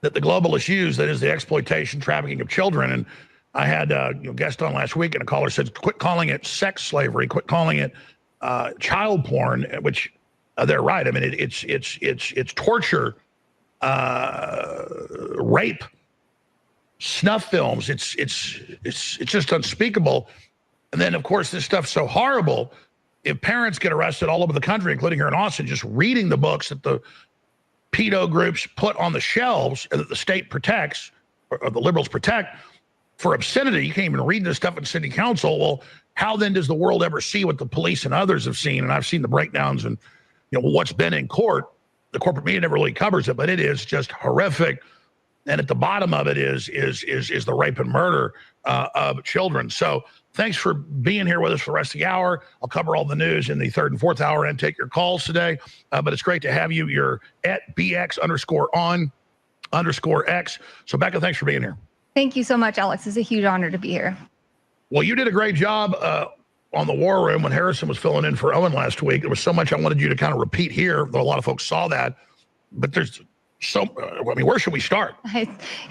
that the globalists use, that is the exploitation, trafficking of children. And I had a guest on last week, and a caller said, quit calling it sex slavery, quit calling it child porn, which they're right. I mean, it's torture, rape, snuff films. It's just unspeakable. And then, of course, this stuff's so horrible. If parents get arrested all over the country, including here in Austin, just reading the books that the pedo groups put on the shelves and that the state protects, or the liberals protect, for obscenity, you can't even read this stuff in city council. Well, how then does the world ever see what the police and others have seen? And I've seen the breakdowns and what's been in court. The corporate media never really covers it, but it is just horrific. And at the bottom of it is the rape and murder of children. So thanks for being here with us for the rest of the hour. I'll cover all the news in the third and fourth hour and take your calls today. But it's great to have you. You're at BX_on_X. So Becca, thanks for being here. Thank you so much, Alex. It's a huge honor to be here. Well, you did a great job on the War Room when Harrison was filling in for Owen last week. There was so much I wanted you to kind of repeat here, though a lot of folks saw that. But there's so, I mean, where should we start?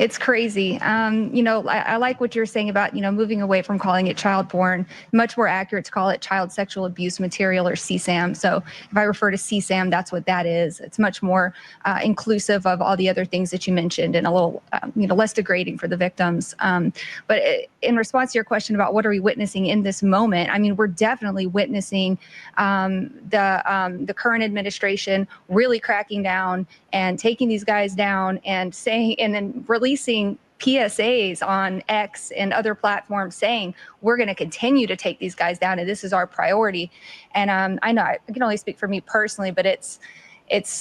It's crazy. I like what you're saying about, moving away from calling it child porn. Much more accurate to call it child sexual abuse material, or CSAM. So if I refer to CSAM, that's what that is. It's much more inclusive of all the other things that you mentioned, and a little, less degrading for the victims. But in response to your question about what are we witnessing in this moment, I mean, we're definitely witnessing the current administration really cracking down and taking these guys down and then releasing PSAs on X and other platforms saying we're going to continue to take these guys down and this is our priority. And I know I can only speak for me personally, but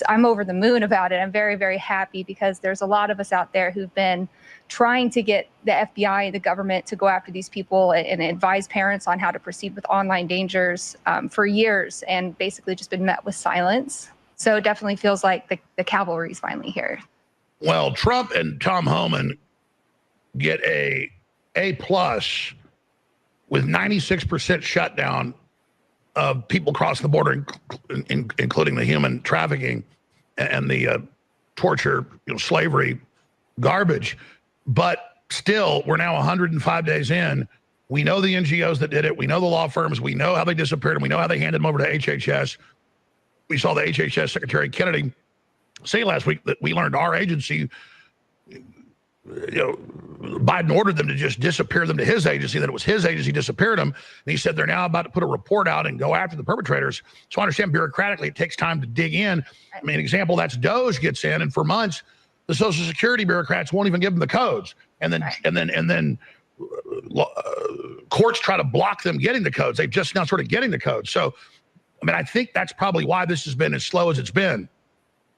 I'm over the moon about it. I'm very, very happy because there's a lot of us out there who've been trying to get the FBI and the government to go after these people and advise parents on how to proceed with online dangers for years, and basically just been met with silence. So it definitely feels like the cavalry is finally here. Well, Trump and Tom Homan get A+ with 96% shutdown of people crossing the border, including the human trafficking and the torture, slavery, garbage. But still, we're now 105 days in. We know the NGOs that did it. We know the law firms. We know how they disappeared, and we know how they handed them over to HHS. We saw the HHS Secretary Kennedy say last week that we learned our agency, Biden ordered them to just disappear them to his agency, that it was his agency disappeared them. And he said they're now about to put a report out and go after the perpetrators. So I understand bureaucratically it takes time to dig in. I mean, an example, that's DOJ gets in, and for months, the Social Security bureaucrats won't even give them the codes. And then courts try to block them getting the codes. They've just now sort of getting the codes. So, I mean, I think that's probably why this has been as slow as it's been.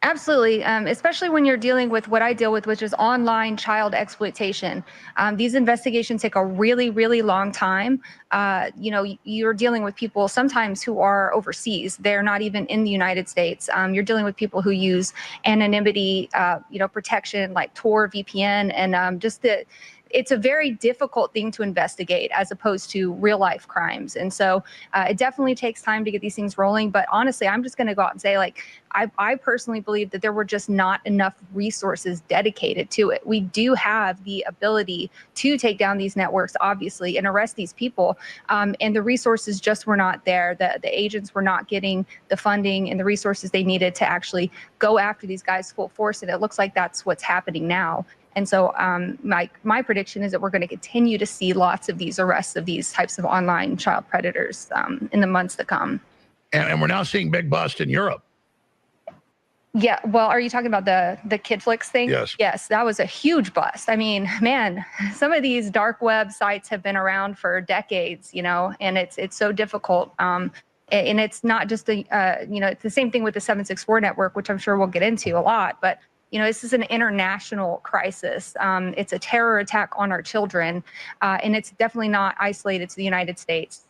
Absolutely, especially when you're dealing with what I deal with, which is online child exploitation. These investigations take a really, really long time. You're dealing with people sometimes who are overseas. They're not even in the United States. You're dealing with people who use anonymity, protection like Tor, VPN, and it's a very difficult thing to investigate as opposed to real life crimes. And so it definitely takes time to get these things rolling. But honestly, I'm just going to go out and say, I personally believe that there were just not enough resources dedicated to it. We do have the ability to take down these networks, obviously, and arrest these people. And the resources just were not there. The agents were not getting the funding and the resources they needed to actually go after these guys full force. And it looks like that's what's happening now. And so my prediction is that we're going to continue to see lots of these arrests of these types of online child predators in the months to come. And we're now seeing big bust in Europe. Yeah. Well, are you talking about the Kid Flicks thing? Yes. Yes, that was a huge bust. I mean, man, some of these dark web sites have been around for decades, and it's so difficult. And it's not just it's the same thing with the 764 network, which I'm sure we'll get into a lot. But This is an international crisis. It's a terror attack on our children, and it's definitely not isolated to the United States.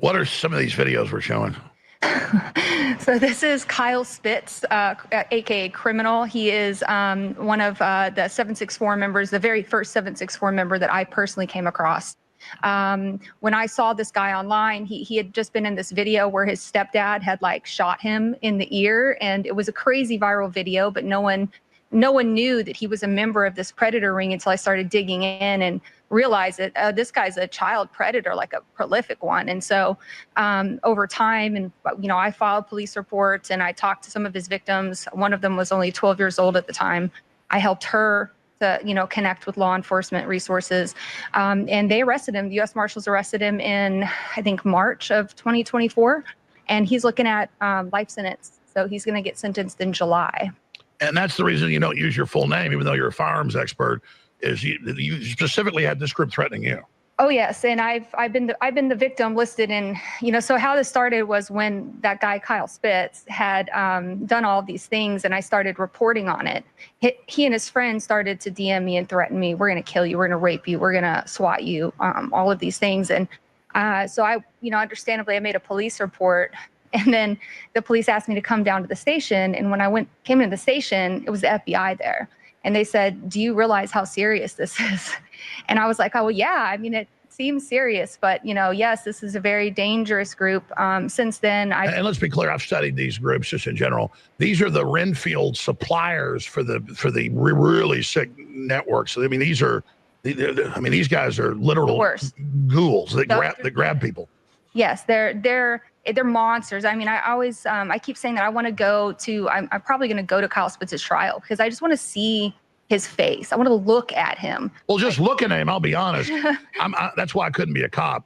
What are some of these videos we're showing? So this is Kyle Spitz, aka Criminal. He is one of the 764 members, the very first 764 member that I personally came across. When I saw this guy online, he had just been in this video where his stepdad had like shot him in the ear, and it was a crazy viral video, but no one knew that he was a member of this predator ring until I started digging in and realized that this guy's a child predator, like a prolific one. And so over time, and I filed police reports and I talked to some of his victims. One of them was only 12 years old at the time. I helped her to connect with law enforcement resources, and they arrested him. The U.S. Marshals arrested him in, I think, March of 2024, and he's looking at life sentence. So he's going to get sentenced in July. And that's the reason you don't use your full name, even though you're a firearms expert, is you specifically had this group threatening you. Oh yes, and I've been the victim listed in, so how this started was when that guy Kyle Spitz had done all of these things, and I started reporting on it. He and his friends started to DM me and threaten me. We're going to kill you. We're going to rape you. We're going to SWAT you. All of these things, and so I, understandably, I made a police report. And then the police asked me to come down to the station. And when I came into the station, it was the FBI there. And they said, "Do you realize how serious this is?" And I was like, "Oh, well, yeah. I mean, it seems serious, but, yes, this is a very dangerous group." Since then, and let's be clear, I've studied these groups just in general. These are the Renfield suppliers for the really sick networks. I mean, these guys are literal ghouls that grab people. Yes, they're monsters. I mean, I always I keep saying that I want to go to. I'm probably going to go to Kyle Spitz's trial because I just want to see his face. I want to look at him. Well, just looking at him, I'll be honest. That's why I couldn't be a cop.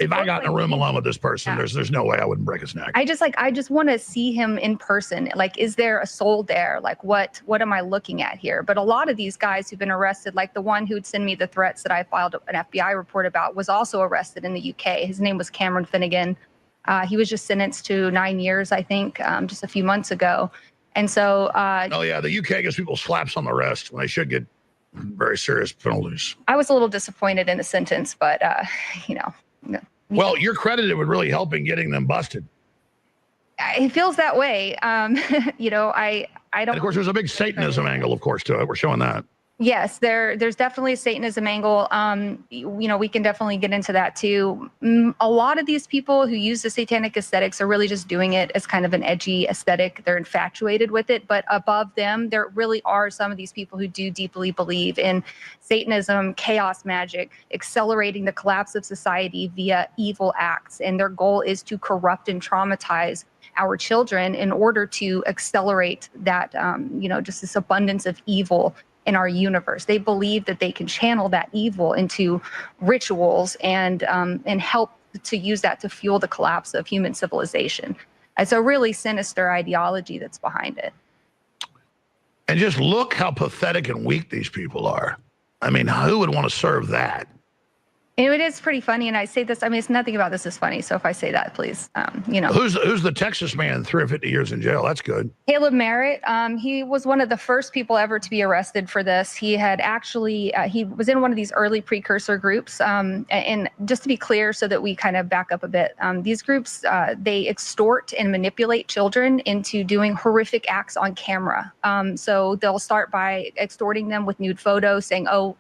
If I got in a room alone with this person, there's no way I wouldn't break his neck. I just want to see him in person. Like, is there a soul there? Like, what am I looking at here? But a lot of these guys who've been arrested, like the one who'd send me the threats that I filed an FBI report about, was also arrested in the UK. His name was Cameron Finnegan. He was just sentenced to 9 years, I think, just a few months ago. And so, oh yeah, the UK gives people slaps on the wrist when they should get very serious penalties. I was a little disappointed in the sentence, but Well, you're credited with really helping getting them busted. It feels that way. I don't. And of course, there's a big Satanism angle, of course, to it. We're showing that. Yes, there's definitely a Satanism angle. We can definitely get into that too. A lot of these people who use the satanic aesthetics are really just doing it as kind of an edgy aesthetic. They're infatuated with it, but above them, there really are some of these people who do deeply believe in Satanism, chaos magic, accelerating the collapse of society via evil acts. And their goal is to corrupt and traumatize our children in order to accelerate that, just this abundance of evil in our universe. They believe that they can channel that evil into rituals and help to use that to fuel the collapse of human civilization. It's a really sinister ideology that's behind it. And just look how pathetic and weak these people are. I mean, who would want to serve that? It is pretty funny, and I say this. I mean, it's nothing about this is funny. So if I say that, please, Who's the Texas man? 350 years in jail. That's good. Caleb Merritt. He was one of the first people ever to be arrested for this. He had actually he was in one of these early precursor groups. And just to be clear, so that we kind of back up a bit, these groups they extort and manipulate children into doing horrific acts on camera. So they'll start by extorting them with nude photos, saying, "Oh,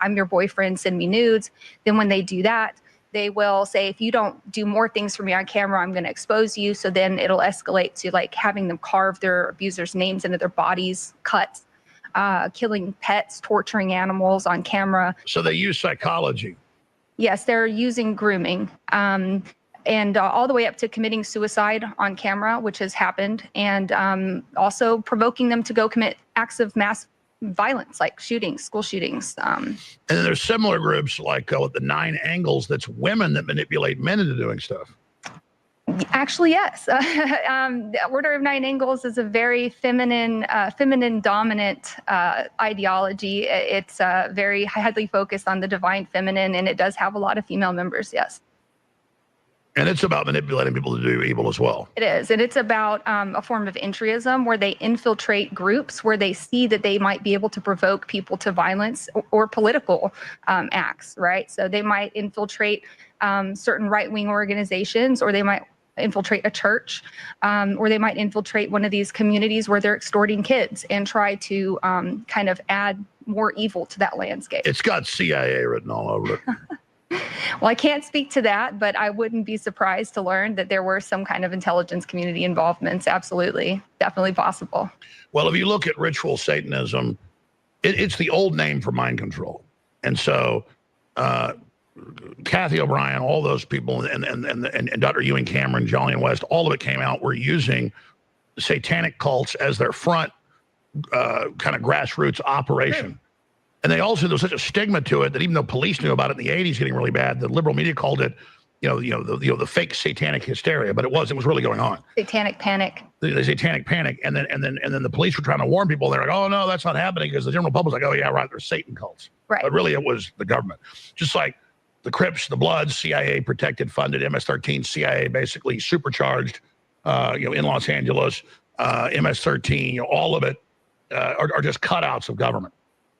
I'm your boyfriend. Send me nudes." Then when they do that, they will say, "If you don't do more things for me on camera, I'm going to expose you." So then it'll escalate to like having them carve their abusers' names into their bodies, cut, killing pets, torturing animals on camera. So they use psychology. Yes, they're using grooming. And all the way up to committing suicide on camera, which has happened, and also provoking them to go commit acts of mass violence, like shootings, school shootings. And then there's similar groups like with the 9 angles, that's women that manipulate men into doing stuff. Actually, yes. The Order of 9 Angles is a very feminine dominant ideology. It's very highly focused on the divine feminine, and it does have a lot of female members, yes. And it's about manipulating people to do evil as well. It is. And it's about a form of entryism where they infiltrate groups where they see that they might be able to provoke people to violence or political acts, right? So they might infiltrate certain right-wing organizations, or they might infiltrate a church, or they might infiltrate one of these communities where they're extorting kids and try to kind of add more evil to that landscape. It's got CIA written all over it. Well, I can't speak to that, but I wouldn't be surprised to learn that there were some kind of intelligence community involvements. Absolutely. Definitely possible. Well, if you look at ritual Satanism, it's the old name for mind control. And so Kathy O'Brien, all those people, and Dr. Ewing Cameron, Jolyon West, all of it came out, were using satanic cults as their front kind of grassroots operation. Sure. And they also, there was such a stigma to it that even though police knew about it in the 80s getting really bad, the liberal media called it, the fake satanic hysteria, but it was really going on. Satanic panic. The satanic panic. And then the police were trying to warn people. They're like, oh no, that's not happening, because the general public's like, oh yeah, right, they're Satan cults. Right. But really it was the government. Just like the Crips, the Bloods, CIA protected, funded, MS-13, CIA basically supercharged, in Los Angeles, MS-13, all of it are just cutouts of government.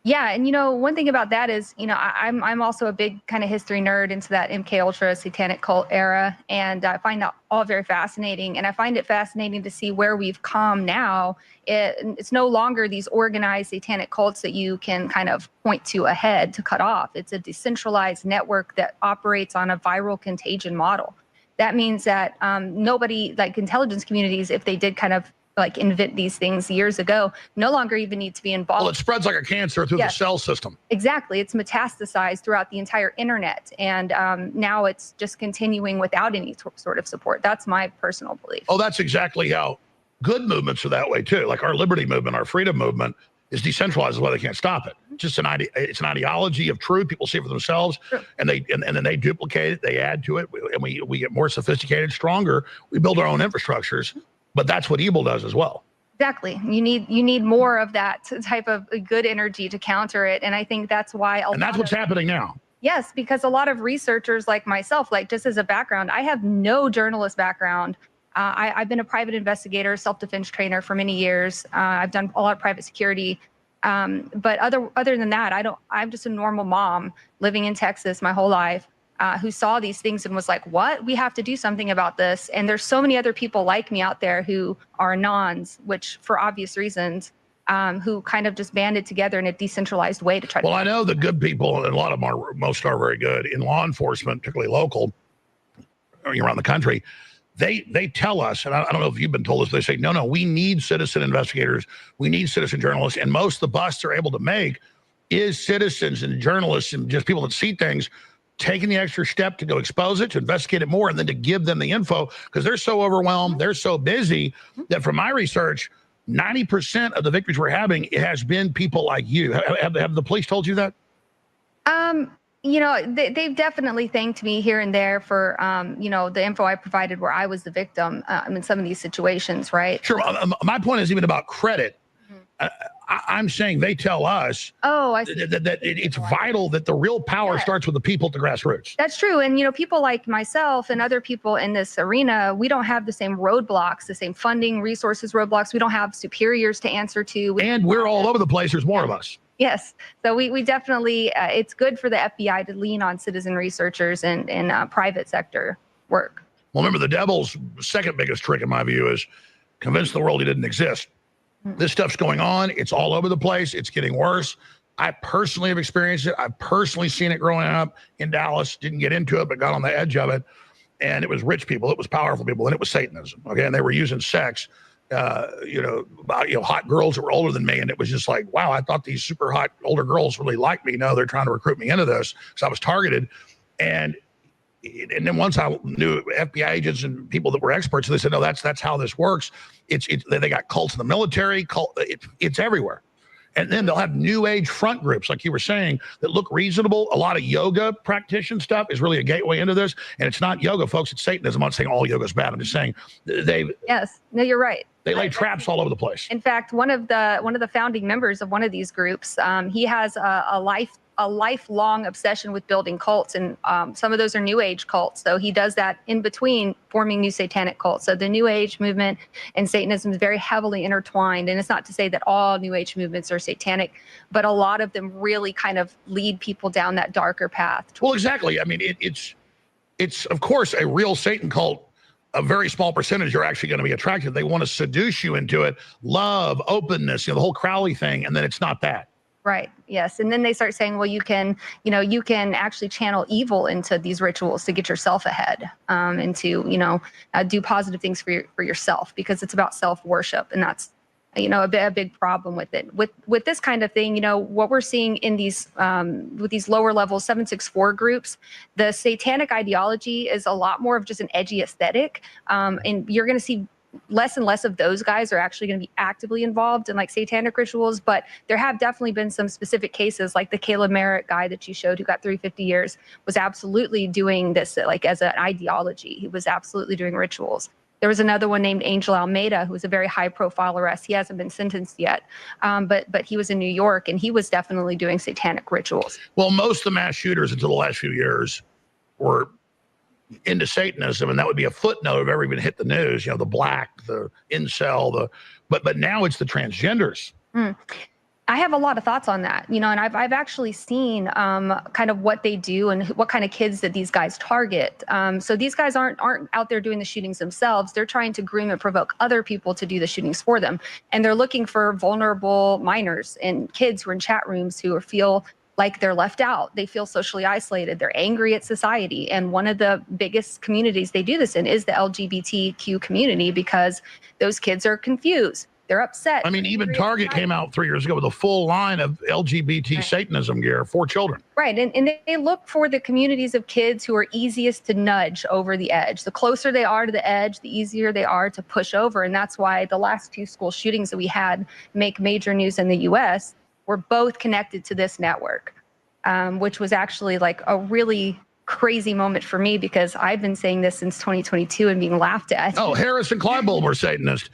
Yeah, and one thing about that is, I'm also a big kind of history nerd into that MK Ultra satanic cult era, and I find that all very fascinating. And I find it fascinating to see where we've come now. It's no longer these organized satanic cults that you can kind of point to ahead to cut off. It's a decentralized network that operates on a viral contagion model. That means that nobody, like intelligence communities, if they did kind of like invent these things years ago, no longer even need to be involved. Well, it spreads like a cancer through the cell system. Exactly. It's metastasized throughout the entire internet. And now it's just continuing without any sort of support. That's my personal belief. Oh, that's exactly how good movements are that way too. Like our liberty movement, our freedom movement is decentralized, is why they can't stop it. Just it's an ideology of truth. People see it for themselves, and then they duplicate it, they add to it, and we get more sophisticated, stronger. We build our own infrastructures. But that's what evil does as well. Exactly. You need more of that type of good energy to counter it. And I think that's why and that's what's happening now. Yes, because a lot of researchers like myself, like just as a background, I have no journalist background. I've been a private investigator, self-defense trainer for many years. I've done a lot of private security. But other than that, I'm just a normal mom living in Texas my whole life. Who saw these things and was like, what? We have to do something about this. And there's so many other people like me out there who are anons, which for obvious reasons, who kind of just banded together in a decentralized way to try to. Well, I know the good people, and a lot of them most are very good in law enforcement, particularly local, around the country. They tell us, and I don't know if you've been told this, they say, no, we need citizen investigators. We need citizen journalists. And most of the busts they're able to make is citizens and journalists and just people that see things taking the extra step to go expose it, to investigate it more, and then to give them the info, because they're so overwhelmed, they're so busy, that from my research, 90% of the victories we're having, it has been people like you. Have the police told you that? They've definitely thanked me here and there for, the info I provided where I was the victim in some of these situations, right? Sure. My point is even about credit. I'm saying they tell us that it's vital that the real power starts with the people at the grassroots. That's true. And, people like myself and other people in this arena, we don't have the same roadblocks, the same funding, resources, roadblocks. We don't have superiors to answer to. And we're all over the place. There's more of us. Yes. So we definitely, it's good for the FBI to lean on citizen researchers and private sector work. Well, remember, the devil's second biggest trick, in my view, is convince the world he didn't exist. This stuff's going on. It's all over the place. It's getting worse. I personally have experienced it. I've personally seen it growing up in Dallas. Didn't get into it, but got on the edge of it. And it was rich people. It was powerful people. And it was Satanism. Okay. And they were using sex, hot girls that were older than me. And it was just like, wow, I thought these super hot older girls really liked me. No, they're trying to recruit me into this because I was targeted. And then once I knew FBI agents and people that were experts, they said, no, that's how this works. They got cults in the military, it's everywhere. And then they'll have new age front groups, like you were saying, that look reasonable. A lot of yoga practitioner stuff is really a gateway into this. And it's not yoga, folks, it's Satanism. I'm not saying all yoga is bad. I'm just saying Yes, no, you're right. They lay traps all over the place. In fact, one of the founding members of one of these groups, he has a life a lifelong obsession with building cults, and some of those are New Age cults. So he does that in between forming new satanic cults. So the New Age movement and Satanism is very heavily intertwined. And it's not to say that all New Age movements are satanic, but a lot of them really kind of lead people down that darker path. Well, exactly. I mean, it's of course a real Satan cult. A very small percentage are actually going to be attracted. They want to seduce you into it. Love, openness, the whole Crowley thing. And then it's not that. Right. Yes. And then they start saying, well, you can actually channel evil into these rituals to get yourself ahead, and to, do positive things for yourself, because it's about self-worship. And that's, a big problem with it. With this kind of thing, what we're seeing in these with these lower level 764 groups, the satanic ideology is a lot more of just an edgy aesthetic. And you're going to see less and less of those guys are actually going to be actively involved in like satanic rituals. But there have definitely been some specific cases, like the Caleb Merritt guy that you showed who got 350 years was absolutely doing this like as an ideology. He was absolutely doing rituals. There was another one named Angel Almeida, who was a very high-profile arrest. He hasn't been sentenced yet, but he was in New York, and he was definitely doing satanic rituals. Well, most of the mass shooters until the last few years were into Satanism, and that would be a footnote if ever even hit the news. The black, the incel, but now it's the transgenders. I have a lot of thoughts on that, and I've actually seen kind of what they do and what kind of kids that these guys target. So these guys aren't out there doing the shootings themselves. They're trying to groom and provoke other people to do the shootings for them. And they're looking for vulnerable minors and kids who are in chat rooms who feel like they're left out. They feel socially isolated. They're angry at society. And one of the biggest communities they do this in is the LGBTQ community, because those kids are confused. They're upset. I mean, even Target came out 3 years ago with a full line of LGBT Satanism gear for children. Right. And they look for the communities of kids who are easiest to nudge over the edge. The closer they are to the edge, the easier they are to push over. And that's why the last 2 school shootings that we had make major news in the U.S. were both connected to this network, which was actually like a really crazy moment for me, because I've been saying this since 2022 and being laughed at. Oh, Harris and Kleinbold were Satanists.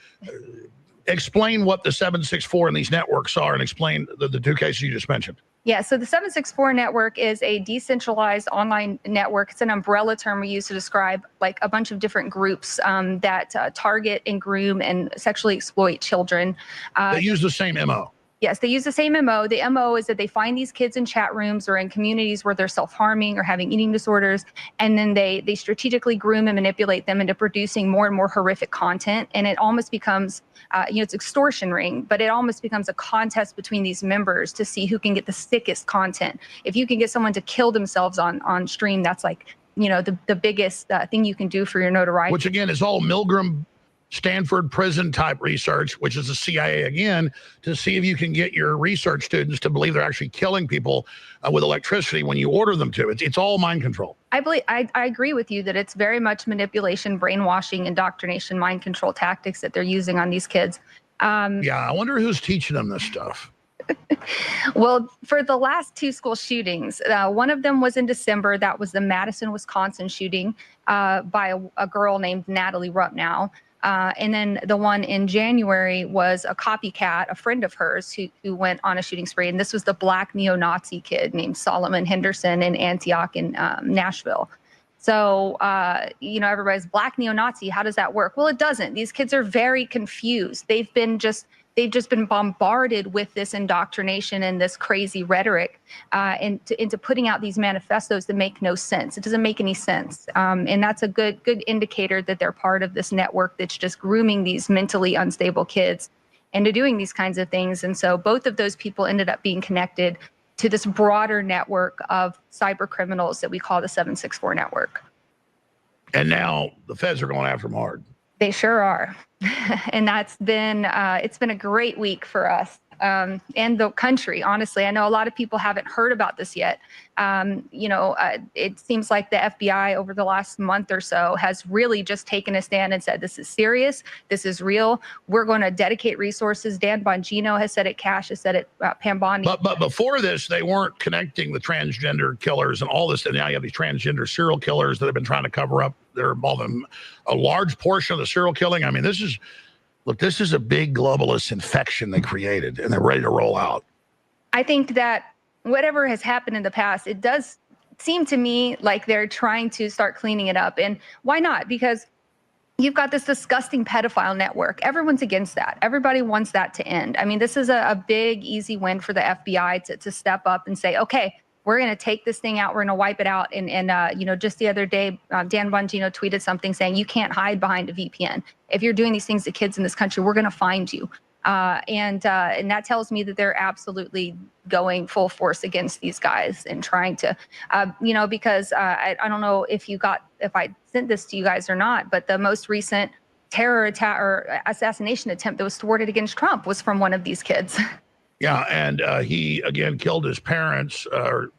Explain what the 764 and these networks are, and explain the 2 cases you just mentioned. Yeah, so the 764 network is a decentralized online network. It's an umbrella term we use to describe like a bunch of different groups that target and groom and sexually exploit children. They use the same MO. Yes, they use the same MO. The MO is that they find these kids in chat rooms or in communities where they're self-harming or having eating disorders, and then they strategically groom and manipulate them into producing more and more horrific content. And it almost becomes, it's extortion ring, but it almost becomes a contest between these members to see who can get the sickest content. If you can get someone to kill themselves on stream, that's like, the biggest thing you can do for your notoriety. Which again is all Milgram Stanford prison type research, which is the CIA again, to see if you can get your research students to believe they're actually killing people with electricity when you order them to. It's all mind control. I agree with you that it's very much manipulation, brainwashing, indoctrination, mind control tactics that they're using on these kids. Yeah, I wonder who's teaching them this stuff. Well, for the last 2 school shootings, one of them was in December. That was the Madison, Wisconsin shooting by a girl named Natalie Rupnow. And then the one in January was a copycat, a friend of hers who went on a shooting spree. And this was the black neo-Nazi kid named Solomon Henderson in Antioch in Nashville. So, everybody's black neo-Nazi. How does that work? Well, it doesn't. These kids are very confused. They've just been bombarded with this indoctrination and this crazy rhetoric into putting out these manifestos that make no sense. It doesn't make any sense. And that's a good indicator that they're part of this network that's just grooming these mentally unstable kids into doing these kinds of things. And so both of those people ended up being connected to this broader network of cyber criminals that we call the 764 network. And now the feds are going after them hard. They sure are. And that's been, it's been a great week for us and the country, honestly. I know a lot of people haven't heard about this yet. It seems like the FBI over the last month or so has really just taken a stand and said, this is serious. This is real. We're going to dedicate resources. Dan Bongino has said it. Cash has said it. Pam Bondi. But before this, they weren't connecting the transgender killers and all this. And now you have these transgender serial killers that have been trying to cover up. They're involved in a large portion of the serial killing. I mean, this is a big globalist infection they created, and they're ready to roll out. I think that whatever has happened in the past, it does seem to me like they're trying to start cleaning it up. And why not? Because you've got this disgusting pedophile network. Everyone's against that. Everybody wants that to end. I mean, this is a big, easy win for the FBI to step up and say, okay, we're going to take this thing out. We're going to wipe it out. And just the other day, Dan Bongino tweeted something saying, you can't hide behind a VPN. If you're doing these things to kids in this country, we're going to find you. And that tells me that they're absolutely going full force against these guys and trying to, because I don't know if I sent this to you guys or not, but the most recent terror attack or assassination attempt that was thwarted against Trump was from one of these kids. Yeah, and he, again, killed his parents or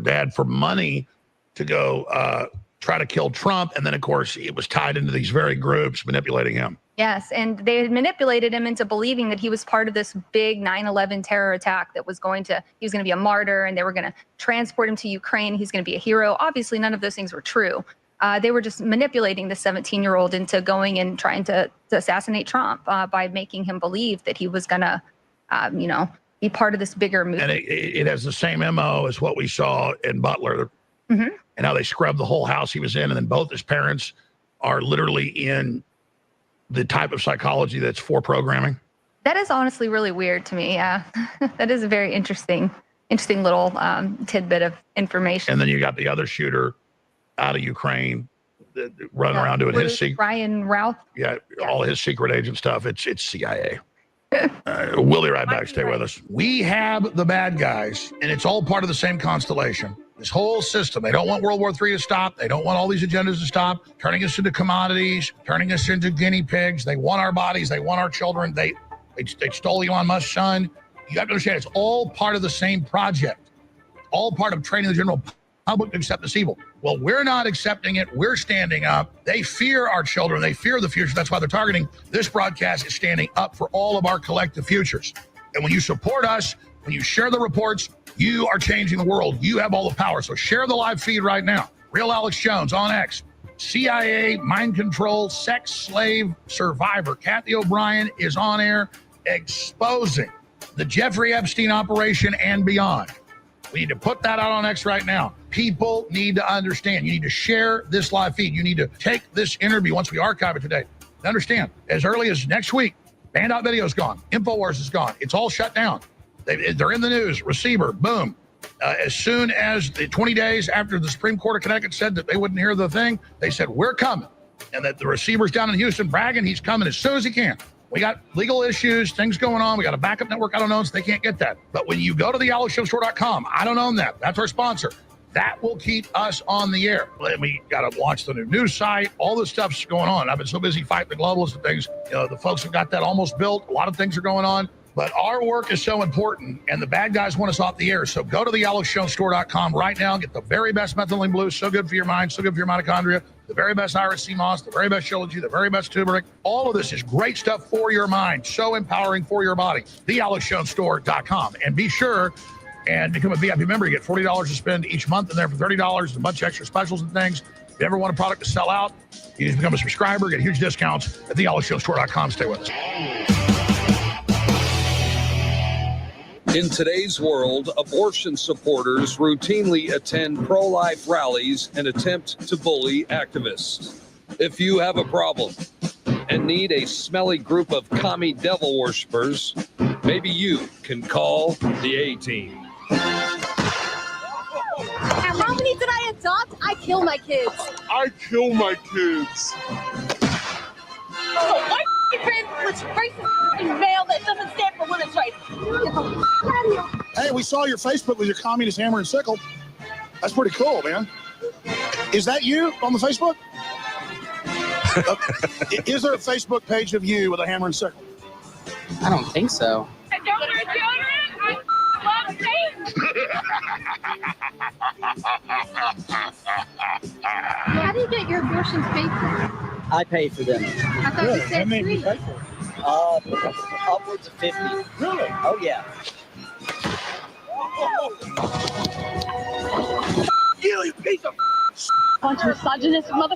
dad for money to go try to kill Trump. And then, of course, it was tied into these very groups manipulating him. Yes, and they had manipulated him into believing that he was part of this big 9/11 terror attack that he was going to be a martyr, and they were going to transport him to Ukraine. He's going to be a hero. Obviously, none of those things were true. They were just manipulating the 17-year-old into going and trying to assassinate Trump by making him believe that he was going to, be part of this bigger movement. And it has the same MO as what we saw in Butler. Mm-hmm. And how they scrubbed the whole house he was in, and then both his parents are literally in the type of psychology that's for programming. That is honestly really weird to me. Yeah, that is a very interesting little tidbit of information. And then you got the other shooter out of Ukraine running around doing his secret. Ryan Routh. Yeah, all his secret agent stuff. It's CIA. We'll be right back. Stay with us. We have the bad guys, and it's all part of the same constellation. This whole system. They don't want World War III to stop. They don't want all these agendas to stop, turning us into commodities, turning us into guinea pigs. They want our bodies. They want our children. They stole Elon Musk's son. You have to understand, it's all part of the same project, all part of training the general public to accept this evil. Well, we're not accepting it. We're standing up. They fear our children. They fear the future. That's why they're targeting. This broadcast is standing up for all of our collective futures. And when you support us, when you share the reports, you are changing the world. You have all the power. So share the live feed right now. Real Alex Jones on X. CIA, mind control, sex slave survivor. Kathy O'Brien is on air exposing the Jeffrey Epstein operation and beyond. We need to put that out on X right now. People need to understand. You need to share this live feed. You need to take this interview once we archive it today. Understand, as early as next week, Band.out Video is gone. InfoWars is gone. It's all shut down. They're in the news. Receiver, boom. As soon as the 20 days after the Supreme Court of Connecticut said that they wouldn't hear the thing, they said, we're coming. And that the receiver's down in Houston bragging he's coming as soon as he can. We got legal issues, things going on. We got a backup network I don't own, so they can't get that. But when you go to thealexshowstore.com, I don't own that. That's our sponsor. That will keep us on the air. And we got to launch the new news site. All this stuff's going on. I've been so busy fighting the globalists and things. The folks have got that almost built. A lot of things are going on. But our work is so important, and the bad guys want us off the air. So go to thealexshowstore.com right now. Get the very best methylene blue. So good for your mind, so good for your mitochondria. The very best Iris sea moss, the very best Shilajit, the very best turmeric. All of this is great stuff for your mind. So empowering for your body. Thealexshowstore.com. And be sure and become a VIP member. You get $40 to spend each month in there for $30. A bunch of extra specials and things. If you ever want a product to sell out, you just become a subscriber. Get huge discounts at thealexshowstore.com. Stay with us. In today's world, abortion supporters routinely attend pro-life rallies and attempt to bully activists. If you have a problem and need a smelly group of commie devil worshippers, maybe you can call the A-Team. How many did I adopt? I kill my kids. I kill my kids. Oh, white which racist male that doesn't stand for women's rights. Hey, we saw your Facebook with your communist hammer and sickle. That's pretty cool, man. Is that you on the Facebook? Is there a Facebook page of you with a hammer and sickle? I don't think so. How do you get your abortions paid for? I pay for them. I thought you said free. Upwards of 50. Really? Oh, yeah. You piece of bunch of misogynist mother.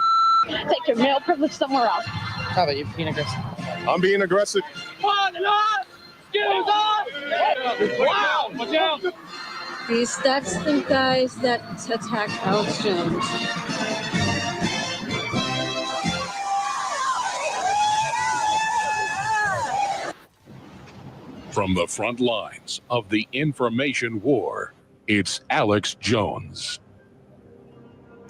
Take your male privilege somewhere else. How about you being aggressive? I'm being aggressive. On and on! Excuse us! Wow! countries. That's the guys that attacked Alex Jones. From the front lines of the information war, it's Alex Jones.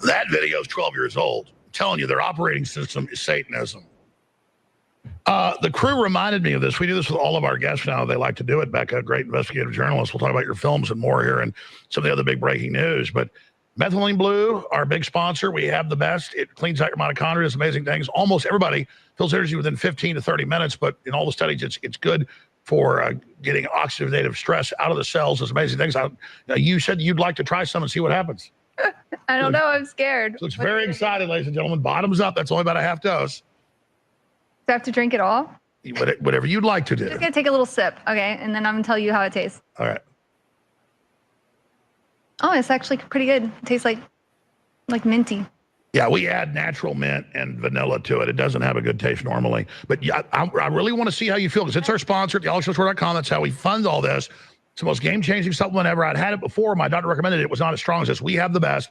That video is 12 years old. I'm telling you, their operating system is Satanism. The crew reminded me of this. We do this with all of our guests now. They like to do it. Becca, great investigative journalist. We'll talk about your films and more here and some of the other big breaking news. But Methylene Blue, our big sponsor, we have the best. It cleans out your mitochondria, does amazing things. Almost everybody feels energy within 15 to 30 minutes, but in all the studies, it's good for getting oxidative stress out of the cells. Does amazing things. You said you'd like to try some and see what happens. I don't know. I'm scared. Looks very excited, ladies and gentlemen. Bottoms up. That's only about a half dose. Do I have to drink it all? Whatever you'd like to do. I'm just going to take a little sip, okay? And then I'm going to tell you how it tastes. All right. Oh, it's actually pretty good. It tastes like minty. Yeah, we add natural mint and vanilla to it. It doesn't have a good taste normally. But yeah, I really want to see how you feel because it's our sponsor at thealexjonesword.com. That's how we fund all this. It's the most game-changing supplement ever. I'd had it before. My doctor recommended it. It was not as strong as this. We have the best.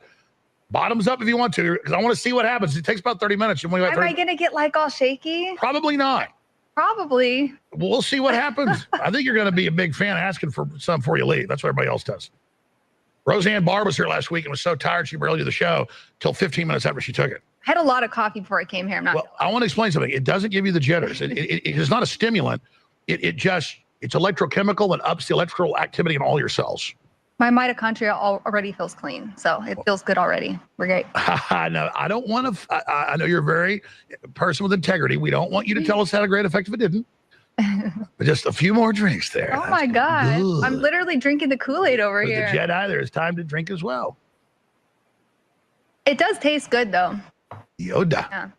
Bottoms up if you want to, because I want to see what happens. It takes about 30 minutes. Am I going to get like all shaky? Probably not. Probably. We'll see what happens. I think you're going to be a big fan asking for some before you leave. That's what everybody else does. Roseanne Barr was here last week and was so tired she barely did the show till 15 minutes after she took it. I had a lot of coffee before I came here. I want to explain something. It doesn't give you the jitters. It is not a stimulant. It's electrochemical and ups the electrical activity in all your cells. My mitochondria already feels clean, so it feels good already. We're great. No, I don't want to. I know you're a very person with integrity. We don't want you to tell us had a great effect if it didn't. But just a few more drinks there. Oh my God. Good. I'm literally drinking the Kool-Aid over here. The Jedi, there's time to drink as well. It does taste good though. Yoda.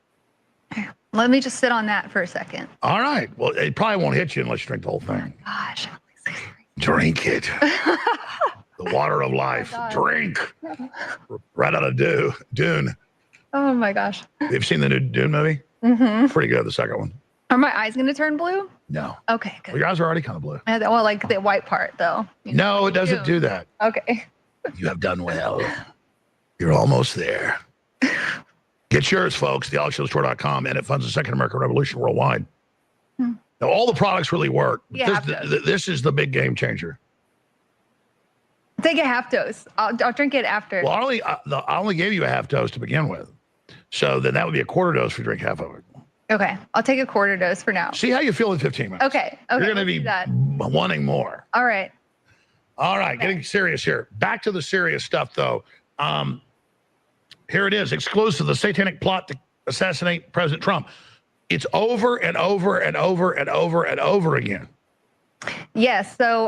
Yeah. Let me just sit on that for a second. All right. Well, it probably won't hit you unless you drink the whole thing. Oh gosh. Drink it. The water of life. Drink. Right out of Dune. Oh my gosh. You've seen the new Dune movie? Mm-hmm. Pretty good, the second one. Are my eyes going to turn blue? No. Okay, good. Well, your eyes are already kind of blue. Well, like the white part, though. No, it doesn't do that. Okay. You have done well. You're almost there. Get yours, folks, thealexjonesword.com, and it funds the Second American Revolution worldwide. Now, all the products really work. Yeah, this is the big game changer. Take a half dose. I'll drink it after. Well, I only gave you a half dose to begin with. So then that would be a quarter dose if you drink half of it. Okay. I'll take a quarter dose for now. See how you feel in 15 minutes. Okay. You're going to be wanting more. All right. All right. Okay. Getting serious here. Back to the serious stuff, though. Here it is. Exclusive. The satanic plot to assassinate President Trump. It's over and over and over and over and over again. Yes. So,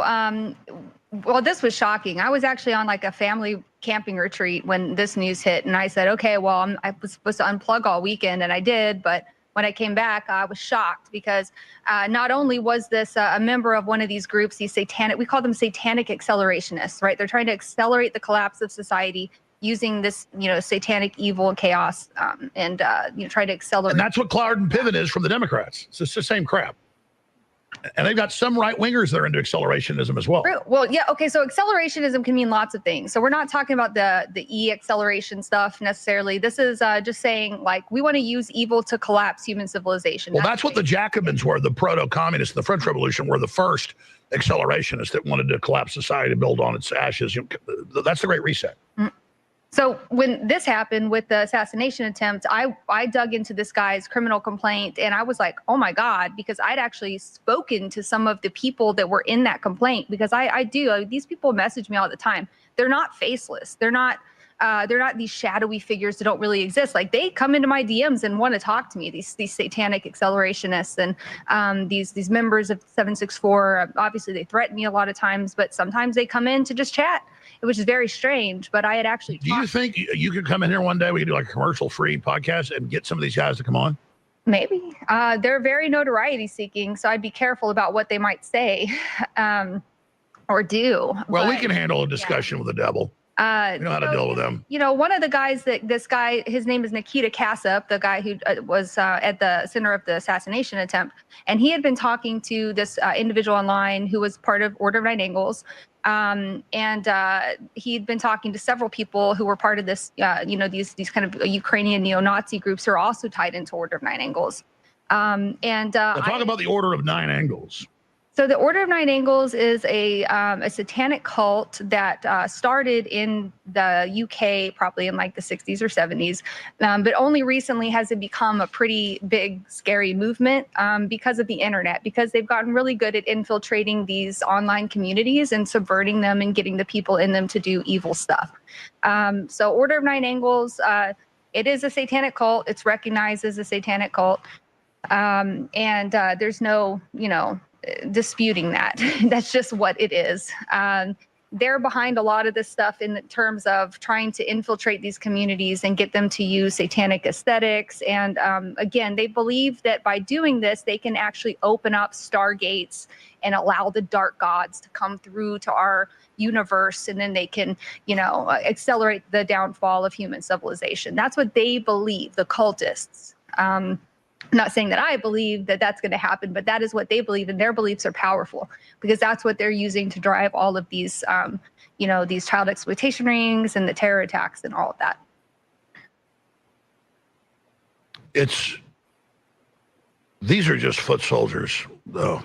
well, this was shocking. I was actually on like a family camping retreat when this news hit. And I said, okay, well, I was supposed to unplug all weekend, and I did. But when I came back, I was shocked because not only was this a member of one of these groups, these satanic, we call them satanic accelerationists, right? They're trying to accelerate the collapse of society using this, satanic evil and chaos and try to accelerate. And that's what Cloward and Piven is from the Democrats. It's the same crap. And they've got some right-wingers that are into accelerationism as well. Well, yeah, okay, so accelerationism can mean lots of things. So we're not talking about the E-acceleration stuff necessarily. This is just saying, like, we want to use evil to collapse human civilization. Well, that's what the Jacobins were, the proto-communists, the French Revolution were the first accelerationists that wanted to collapse society, build on its ashes. That's the Great Reset. So when this happened with the assassination attempt, I dug into this guy's criminal complaint, and I was like, oh my God, because I'd actually spoken to some of the people that were in that complaint, because these people message me all the time. They're not faceless. They're not these shadowy figures that don't really exist. Like, they come into my DMs and want to talk to me, these satanic accelerationists and these members of 764. Obviously they threaten me a lot of times, but sometimes they come in to just chat, which is very strange. But I had actually Do you think you could come in here one day, we could do like a commercial-free podcast and get some of these guys to come on? Maybe. They're very notoriety seeking, so I'd be careful about what they might say or do. Well, we can handle a discussion with the devil. We know how to deal with them. One of the guys his name is Nikita Kassup, the guy who was at the center of the assassination attempt. And he had been talking to this individual online who was part of Order of Nine Angles. He'd been talking to several people who were part of this, these kind of Ukrainian neo-Nazi groups who are also tied into Order of Nine Angles. Talk about the Order of Nine Angles. So the Order of Nine Angles is a satanic cult that started in the UK probably in like the 60s or 70s, but only recently has it become a pretty big, scary movement because of the internet, because they've gotten really good at infiltrating these online communities and subverting them and getting the people in them to do evil stuff. So Order of Nine Angles, it is a satanic cult. It's recognized as a satanic cult. There's no, disputing that. That's just what it is. They're behind a lot of this stuff in terms of trying to infiltrate these communities and get them to use satanic aesthetics. And again, they believe that by doing this, they can actually open up stargates and allow the dark gods to come through to our universe, and then they can, accelerate the downfall of human civilization. That's what they believe, the cultists. I'm not saying that I believe that that's going to happen, but that is what they believe, and their beliefs are powerful because that's what they're using to drive all of these, these child exploitation rings and the terror attacks and all of that. These are just foot soldiers, though.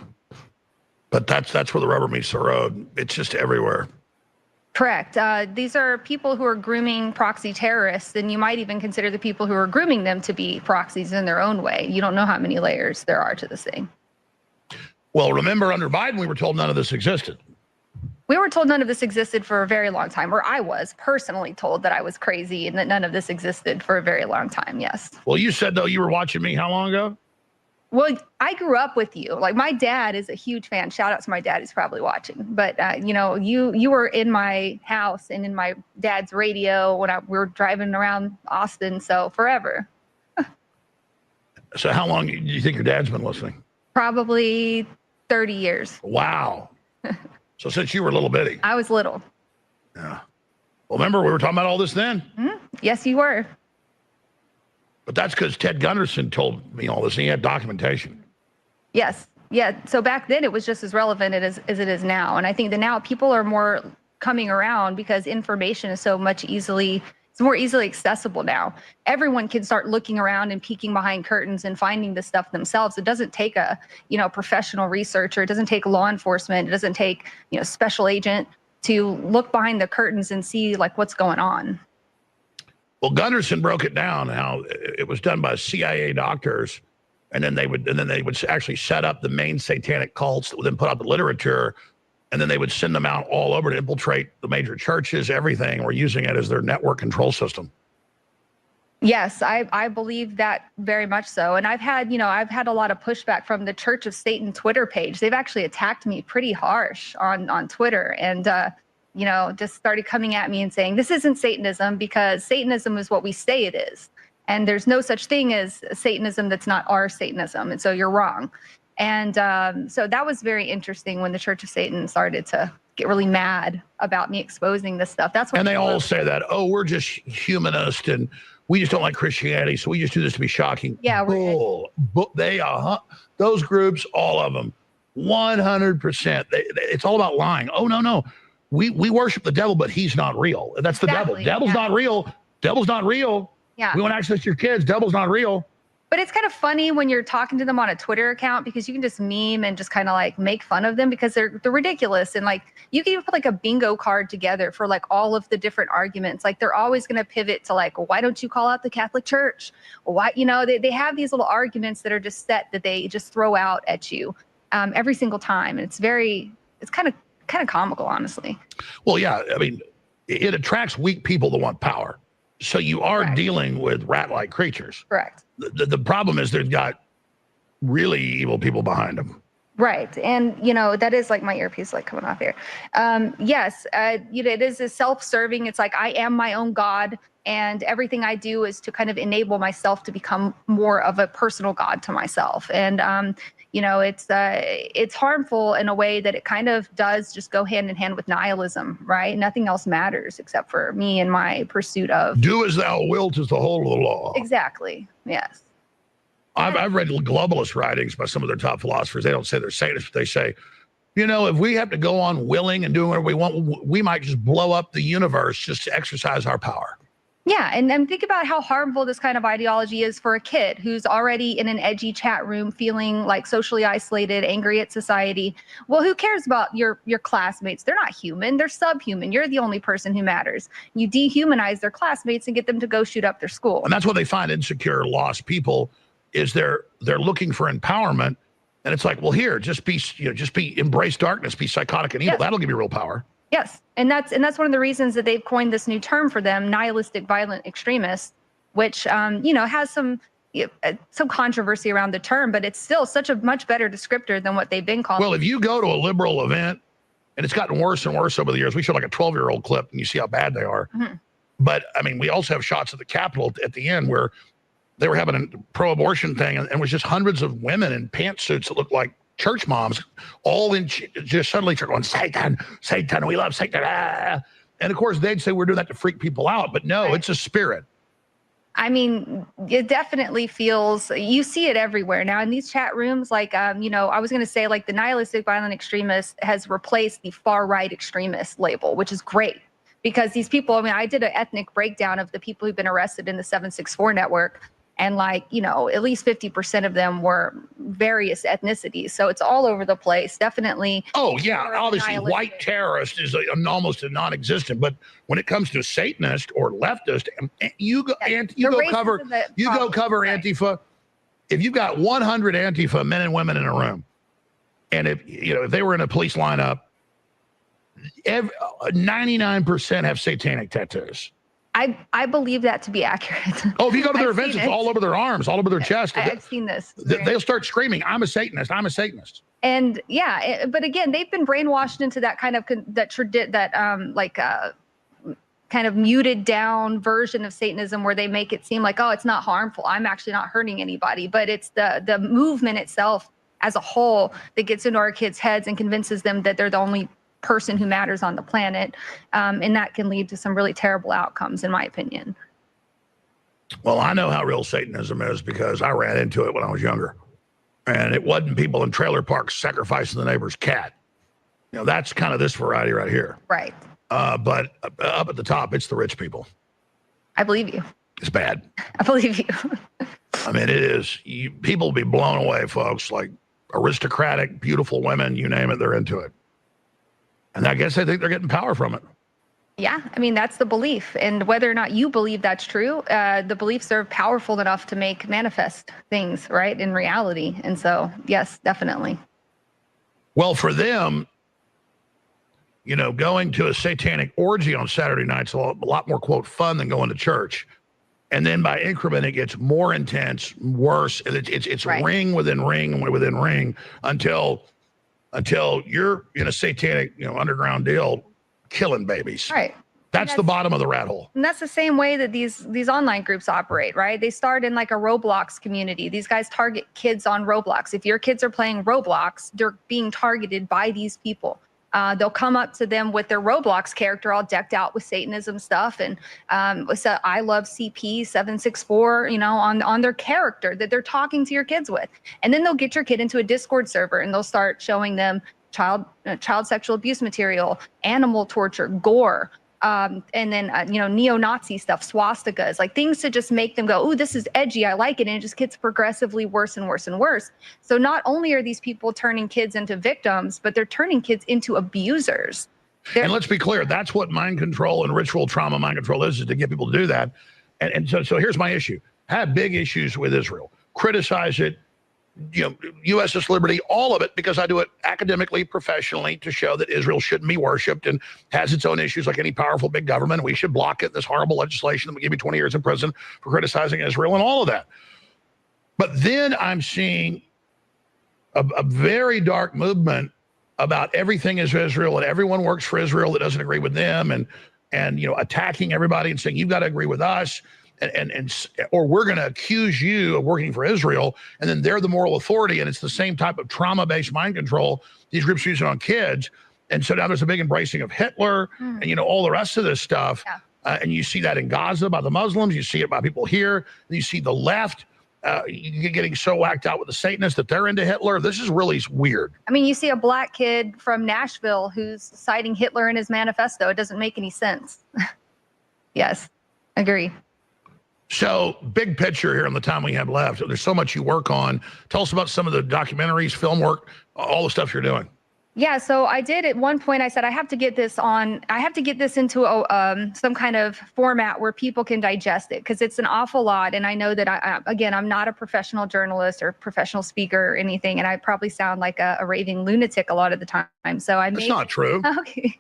But that's where the rubber meets the road. It's just everywhere. Correct. These are people who are grooming proxy terrorists, and you might even consider the people who are grooming them to be proxies in their own way. You don't know how many layers there are to this thing. Well, remember, under Biden, we were told none of this existed. We were told none of this existed for a very long time, or I was personally told that I was crazy and that none of this existed for a very long time, yes. Well, you said, though, you were watching me how long ago? Well, I grew up with you. Like, my dad is a huge fan. Shout out to my dad, he's probably watching. But you were in my house and in my dad's radio when we were driving around Austin. So forever. So how long do you think your dad's been listening? Probably 30 years. Wow. So since you were a little bitty. I was little. Yeah. Well, remember we were talking about all this then? Mm-hmm. Yes, you were. But that's because Ted Gunderson told me all this, and he had documentation. Yes. Yeah. So back then it was just as relevant as it is now. And I think that now people are more coming around because information is it's more easily accessible now. Everyone can start looking around and peeking behind curtains and finding this stuff themselves. It doesn't take a, professional researcher. It doesn't take law enforcement. It doesn't take, special agent to look behind the curtains and see like what's going on. Well, Gunderson broke it down how it was done by CIA doctors, and then they would actually set up the main satanic cults that would then put out the literature, and then they would send them out all over to infiltrate the major churches, everything. We're using it as their network control system. Yes, I believe that very much so. And I've had a lot of pushback from the Church of Satan Twitter page. They've actually attacked me pretty harsh on Twitter, and just started coming at me and saying, this isn't Satanism because Satanism is what we say it is. And there's no such thing as Satanism that's not our Satanism. And so you're wrong. And so that was very interesting when the Church of Satan started to get really mad about me exposing this stuff. That's what. And they all say that, we're just humanist and we just don't like Christianity. So we just do this to be shocking. Yeah. Those groups, all of them, 100%. It's all about lying. Oh, no. We worship the devil, but he's not real. That's the devil. Devil's not real. Devil's not real. Yeah. We want access to your kids. Devil's not real. But it's kind of funny when you're talking to them on a Twitter account because you can just meme and just kind of like make fun of them because they're ridiculous. And like you can even put like a bingo card together for like all of the different arguments. Like they're always going to pivot to like, well, why don't you call out the Catholic Church? Well, why, they have these little arguments that are just set that they just throw out at you every single time. And it's kind of comical, honestly. Well, yeah, I mean, it attracts weak people that want power. So you are dealing with rat-like creatures. Correct. The problem is they've got really evil people behind them. Right. And, that is like my earpiece like coming off here. Yes, it is a self-serving. It's like I am my own God, and everything I do is to kind of enable myself to become more of a personal God to myself. And, it's harmful in a way that it kind of does just go hand in hand with nihilism, right? Nothing else matters except for me and my pursuit of. Do as thou wilt is the whole of the law. Exactly. Yes. I've read globalist writings by some of their top philosophers. They don't say they're Satanists, but they say, You know, if we have to go on willing and doing whatever we want, we might just blow up the universe just to exercise our power. Yeah, and think about how harmful this kind of ideology is for a kid who's already in an edgy chat room feeling like socially isolated, angry at society. Well, who cares about your classmates? They're not human, they're subhuman. You're the only person who matters. You dehumanize their classmates and get them to go shoot up their school. And that's what they find insecure, lost people is they're looking for empowerment. And it's like, well, here, just be embrace darkness, be psychotic and evil. Yes. That'll give you real power. Yes, and that's one of the reasons that they've coined this new term for them, nihilistic violent extremists, which has some controversy around the term, but it's still such a much better descriptor than what they've been calling. Well, if you go to a liberal event, and it's gotten worse and worse over the years, we show like a 12-year-old clip, and you see how bad they are. Mm-hmm. But I mean, we also have shots of the Capitol at the end where they were having a pro-abortion thing, and it was just hundreds of women in pantsuits that looked like church moms, all in just suddenly start going, Satan, Satan, we love Satan. Ah. And of course, they'd say we're doing that to freak people out, but no, it's a spirit. I mean, it definitely feels, you see it everywhere now in these chat rooms. Like, I was going to say, like, the nihilistic violent extremist has replaced the far right extremist label, which is great because these people, I mean, I did an ethnic breakdown of the people who've been arrested in the 764 network. And at least 50% of them were various ethnicities. So it's all over the place. Definitely. Oh, yeah. Obviously, white terrorist is almost a non-existent. But when it comes to Satanist or leftist, you go cover Antifa. If you've got 100 Antifa men and women in a room, and if they were in a police lineup, 99% have satanic tattoos. I believe that to be accurate. Oh, if you go to their events, it's all over their arms, all over their chest. I've seen this. They'll start screaming, I'm a Satanist, I'm a Satanist. And yeah, but again, they've been brainwashed into that kind of kind of muted down version of Satanism where they make it seem like, oh, it's not harmful. I'm actually not hurting anybody. But it's the movement itself as a whole that gets into our kids' heads and convinces them that they're the only person who matters on the planet, and that can lead to some really terrible outcomes, in my opinion. Well, I know how real Satanism is because I ran into it when I was younger, and it wasn't people in trailer parks sacrificing the neighbor's cat. That's kind of this variety right here. Right. But up at the top, it's the rich people. I believe you. It's bad. I believe you. I mean, it is. People will be blown away, folks. Like aristocratic, beautiful women, you name it, they're into it. And I guess they think they're getting power from it. Yeah, I mean, that's the belief. And whether or not you believe that's true, the beliefs are powerful enough to make manifest things, right, in reality. And so, yes, definitely. Well, for them, going to a satanic orgy on Saturday night's a lot more, quote, fun than going to church. And then by increment, it gets more intense, worse. It's right. Ring within ring within ring until you're in a satanic, underground deal, killing babies. Right. That's the bottom of the rat hole. And that's the same way that these online groups operate, right? They start in like a Roblox community. These guys target kids on Roblox. If your kids are playing Roblox, they're being targeted by these people. They'll come up to them with their Roblox character all decked out with Satanism stuff and so I love CP 764, on their character that they're talking to your kids with. And then they'll get your kid into a Discord server and they'll start showing them child sexual abuse material, animal torture, gore, and then neo-Nazi stuff, swastikas, like things to just make them go, "Ooh, this is edgy, I like it," and it just gets progressively worse and worse and worse. So not only are these people turning kids into victims, but they're turning kids into abusers. And let's be clear, that's what mind control and ritual trauma mind control is to get people to do that. And so here's my issue. I have big issues with Israel. Criticize it, U.S.'s liberty, all of it, because I do it academically, professionally, to show that Israel shouldn't be worshipped and has its own issues like any powerful big government. We should block it, this horrible legislation that will give you 20 years in prison for criticizing Israel and all of that. But then I'm seeing a very dark movement about everything is Israel and everyone works for Israel that doesn't agree with them and attacking everybody and saying, you've got to agree with us. Or we're going to accuse you of working for Israel, and then they're the moral authority, and it's the same type of trauma-based mind control these groups use it on kids. And so now there's a big embracing of Hitler and all the rest of this stuff. Yeah. And you see that in Gaza by the Muslims, you see it by people here, and you see the left you're getting so whacked out with the Satanists that they're into Hitler. This is really weird. I mean, you see a black kid from Nashville who's citing Hitler in his manifesto. It doesn't make any sense. Yes, agree. So big picture here in the time we have left. There's so much you work on. Tell us about some of the documentaries, film work, all the stuff you're doing. Yeah, so I did at one point, I said, I have to get this into some kind of format where people can digest it, because it's an awful lot. And I know that, again, I'm not a professional journalist or professional speaker or anything, and I probably sound like a raving lunatic a lot of the time. So I made— That's not true. Okay.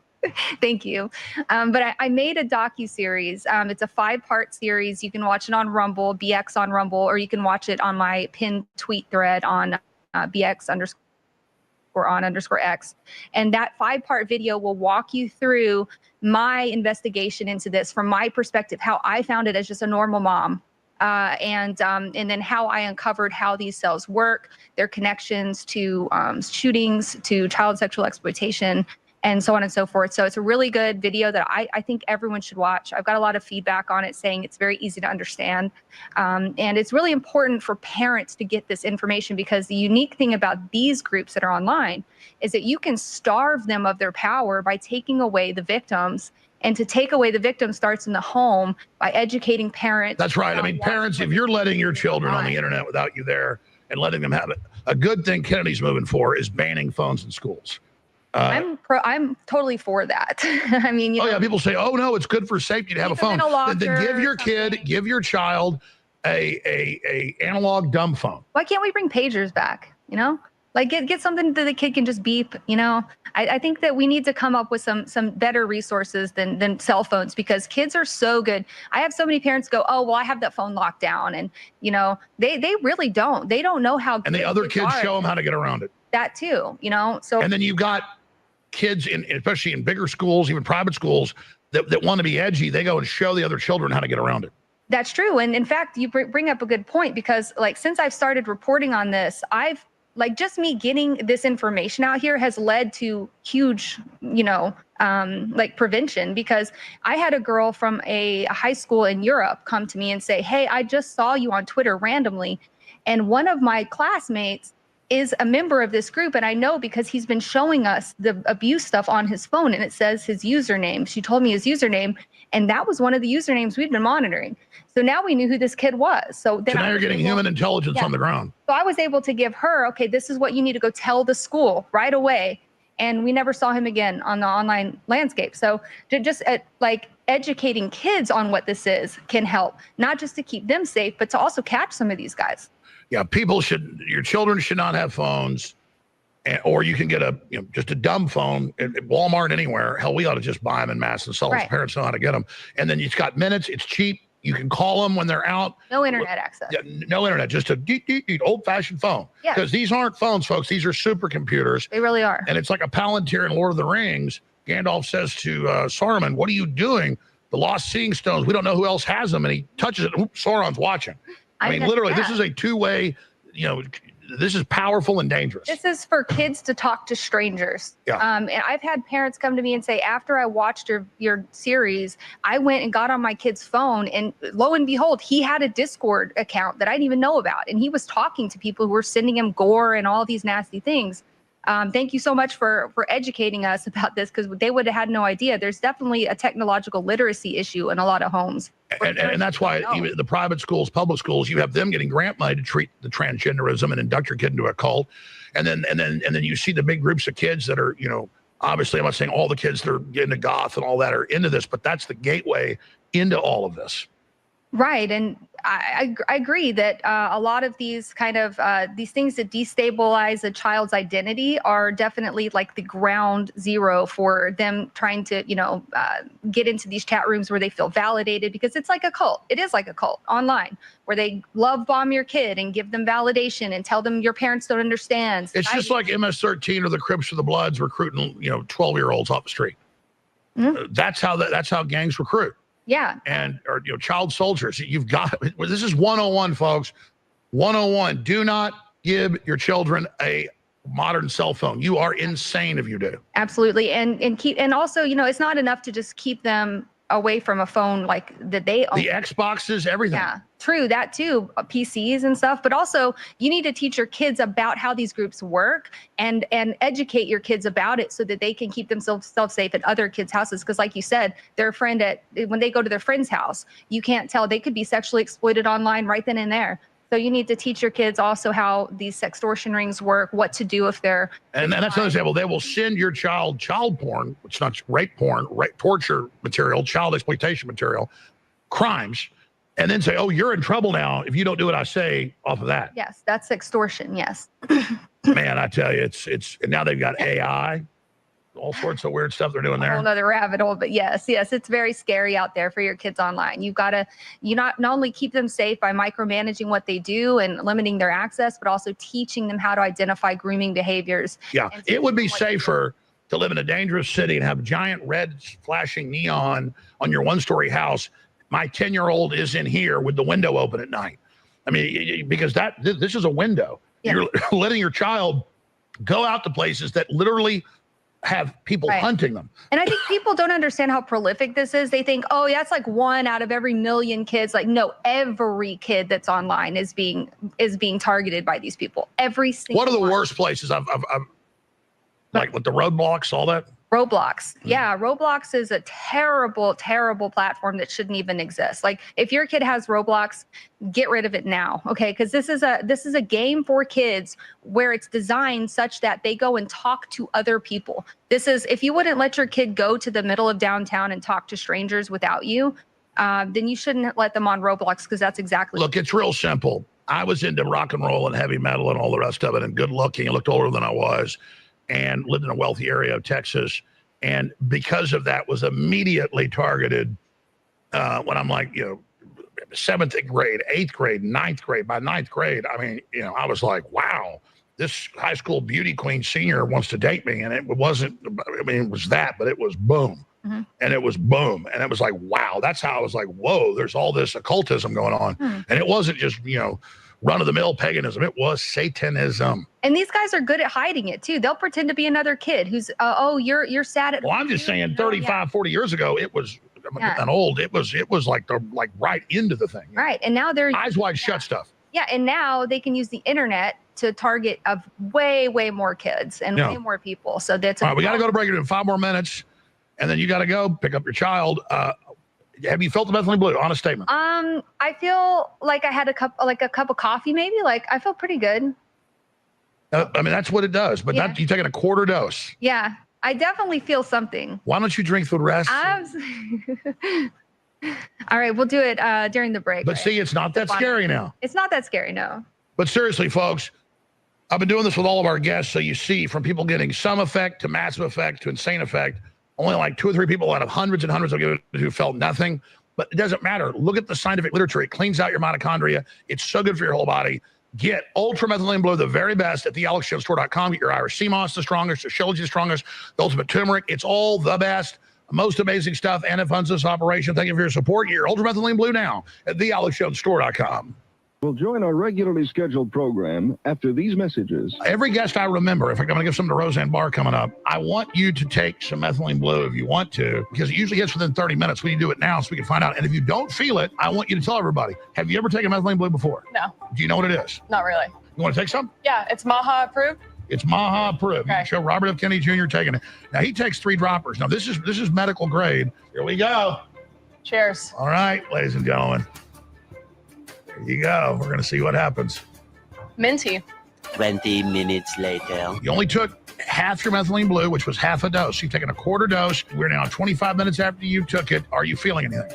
Thank you. But I made a docu-series. It's a 5-part series. You can watch it on Rumble, BX on Rumble, or you can watch it on my pinned tweet thread on BX_on_X. And that 5-part video will walk you through my investigation into this from my perspective, how I found it as just a normal mom. And then how I uncovered how these cells work, their connections to shootings, to child sexual exploitation, and so on and so forth. So it's a really good video that I think everyone should watch. I've got a lot of feedback on it saying it's very easy to understand. And it's really important for parents to get this information, because the unique thing about these groups that are online is that you can starve them of their power by taking away the victims. And to take away the victim starts in the home by educating parents. That's right. I mean, parents, if you're letting your children on the internet without you there and letting them have it, a good thing Kennedy's moving for is banning phones in schools. I'm totally for that. I mean, you know, yeah, people say, oh no, it's good for safety to have a phone. Then give your kid, give your child a analog dumb phone. Why can't we bring pagers back? You know, like get something that the kid can just beep. You know, I think that we need to come up with some better resources than cell phones, because kids are so good. I have so many parents go, oh well, I have that phone locked down, and you know, they really don't. They don't know how. And the other kids show them how to get around it. That too, you know. So and then you've got kids especially in bigger schools, even private schools, that want to be edgy. They go and show the other children how to get around it. That's true. And in fact, you bring up a good point, because like since I've started reporting on this, I've like just me getting this information out here has led to huge, you know, like prevention, because I had a girl from a high school in Europe come to me and say, hey, I just saw you on Twitter randomly, and one of my classmates is a member of this group, and I know because he's been showing us the abuse stuff on his phone, and it says his username. She told me his username, and that was one of the usernames we'd been monitoring. So now we knew who this kid was. So then now you're getting human intelligence on the ground. So I was able to give her, okay, this is what you need to go tell the school right away. And we never saw him again on the online landscape. So just like educating kids on what this is can help, not just to keep them safe, but to also catch some of these guys. Yeah, your children should not have phones, or you can get just a dumb phone at Walmart, anywhere. Hell, we ought to just buy them in mass and sell them. Right. Parents know how to get them. And then it's got minutes. It's cheap. You can call them when they're out. No internet access. Yeah, no internet, just a old-fashioned phone. Yeah. Because these aren't phones, folks. These are supercomputers. They really are. And it's like a Palantir in Lord of the Rings. Gandalf says to Saruman, what are you doing? The lost seeing stones. We don't know who else has them. And he touches it. Oops, Sauron's watching. I mean, literally, this is a two-way, you know, this is powerful and dangerous. This is for kids to talk to strangers. Yeah. And I've had parents come to me and say, after I watched your series, I went and got on my kid's phone, and lo and behold, he had a Discord account that I didn't even know about. And he was talking to people who were sending him gore and all these nasty things. Thank you so much for educating us about this, because they would have had no idea. There's definitely a technological literacy issue in a lot of homes. And that's why even the private schools, public schools, you have them getting grant money to treat the transgenderism and induct your kid into a cult. And then you see the big groups of kids that are, you know, obviously I'm not saying all the kids that are into goth and all that are into this, but that's the gateway into all of this. Right. And I agree that a lot of these kind of these things that destabilize a child's identity are definitely like the ground zero for them trying to, you know, get into these chat rooms where they feel validated, because it's like a cult. It is like a cult online where they love bomb your kid and give them validation and tell them your parents don't understand. It's just like MS-13 or the Crips or the Bloods recruiting, you know, 12-year-olds off the street. Mm-hmm. That's how gangs recruit. Yeah. Or you know, child soldiers. You've got, this is 101, folks. 101. Do not give your children a modern cell phone. You are insane if you do. Absolutely. And also, you know, it's not enough to just keep them away from a phone like that they own. The Xboxes, everything. Yeah, true, that too, PCs and stuff. But also, you need to teach your kids about how these groups work and educate your kids about it so that they can keep themselves safe at other kids' houses. Because, like you said, their friend when they go to their friend's house, you can't tell, they could be sexually exploited online right then and there. So you need to teach your kids also how these sextortion rings work, what to do if they're. And that's another example. They will send your child porn, which is not rape porn, torture material, child exploitation material, crimes, and then say, oh, you're in trouble now if you don't do what I say off of that. Yes, that's extortion. Yes. Man, I tell you, it's and now they've got AI, all sorts of weird stuff they're doing there. A whole nother rabbit hole, but yes, it's very scary out there for your kids online. You've got to, not only keep them safe by micromanaging what they do and limiting their access, but also teaching them how to identify grooming behaviors. Yeah, it would be safer to live in a dangerous city and have giant red flashing neon on your one-story house. My 10-year-old is in here with the window open at night. I mean, because this is a window. Yeah. You're letting your child go out to places that literally have people hunting them. And I think people don't understand how prolific this is. They think, oh, that's like 1 out of every million kids. Like, no, every kid that's online is being targeted by these people. Every single one. What are the worst places? I've like with the roadblocks, all that. Roblox. Yeah, Roblox is a terrible, terrible platform that shouldn't even exist. Like, if your kid has Roblox, get rid of it now, okay? Because this is a game for kids where it's designed such that they go and talk to other people. This is, if you wouldn't let your kid go to the middle of downtown and talk to strangers without you, then you shouldn't let them on Roblox, because that's exactly. Look, it's real simple. I was into rock and roll and heavy metal and all the rest of it, and good looking. I looked older than I was, and lived in a wealthy area of Texas. And because of that, was immediately targeted when I'm like, 7th grade, 8th grade, 9th grade. By 9th grade, I mean, I was like, wow, this high school beauty queen senior wants to date me. And it wasn't, I mean, it was that, but it was boom. Mm-hmm. And it was boom. And it was like, wow, that's how I was like, whoa, there's all this occultism going on. Mm. And it wasn't just, run-of-the-mill paganism. It was Satanism. And these guys are good at hiding it too. They'll pretend to be another kid who's, you're sad at. Well, I'm just saying 35, 40 years ago, it was old. It was like right into the thing. Right. And now they're eyes wide shut stuff. Yeah. And now they can use the internet to target of way, way more kids and way more people. So that's all right. We got to go to break in 5 more minutes, and then you got to go pick up your child. Have you felt the methylene blue? Honest statement. I feel like I had a cup of coffee, maybe. Like, I felt pretty good. I mean, that's what it does. But you taking a quarter dose. Yeah, I definitely feel something. Why don't you drink the rest? All right, we'll do it during the break. But see, it's not that scary now. It's not that scary, no. But seriously, folks, I've been doing this with all of our guests, so you see, from people getting some effect to massive effect to insane effect. Only like 2 or 3 people out of hundreds and hundreds of you who felt nothing. But it doesn't matter. Look at the scientific literature. It cleans out your mitochondria. It's so good for your whole body. Get Ultra Methylene Blue, the very best, at thealexjonesstore.com. Get your Irish sea moss, the strongest, the Shilajit, the strongest, the ultimate turmeric. It's all the best. Most amazing stuff. And it funds this operation. Thank you for your support. Get your Ultra Methylene Blue now at thealexjonesstore.com. We'll join our regularly scheduled program after these messages. Every guest I remember, if I'm going to give some to Roseanne Barr coming up, I want you to take some methylene blue if you want to, because it usually hits within 30 minutes. We can do it now so we can find out. And if you don't feel it, I want you to tell everybody. Have you ever taken methylene blue before? No. Do you know what it is? Not really. You want to take some? Yeah, it's MAHA approved. It's MAHA approved. Okay. Show Robert F. Kennedy Jr. taking it. Now, he takes 3 droppers. Now, this is medical grade. Here we go. Cheers. All right, ladies and gentlemen. Here you go. We're going to see what happens. Minty. 20 minutes later. You only took half your methylene blue, which was half a dose. You've taken a quarter dose. We're now 25 minutes after you took it. Are you feeling anything?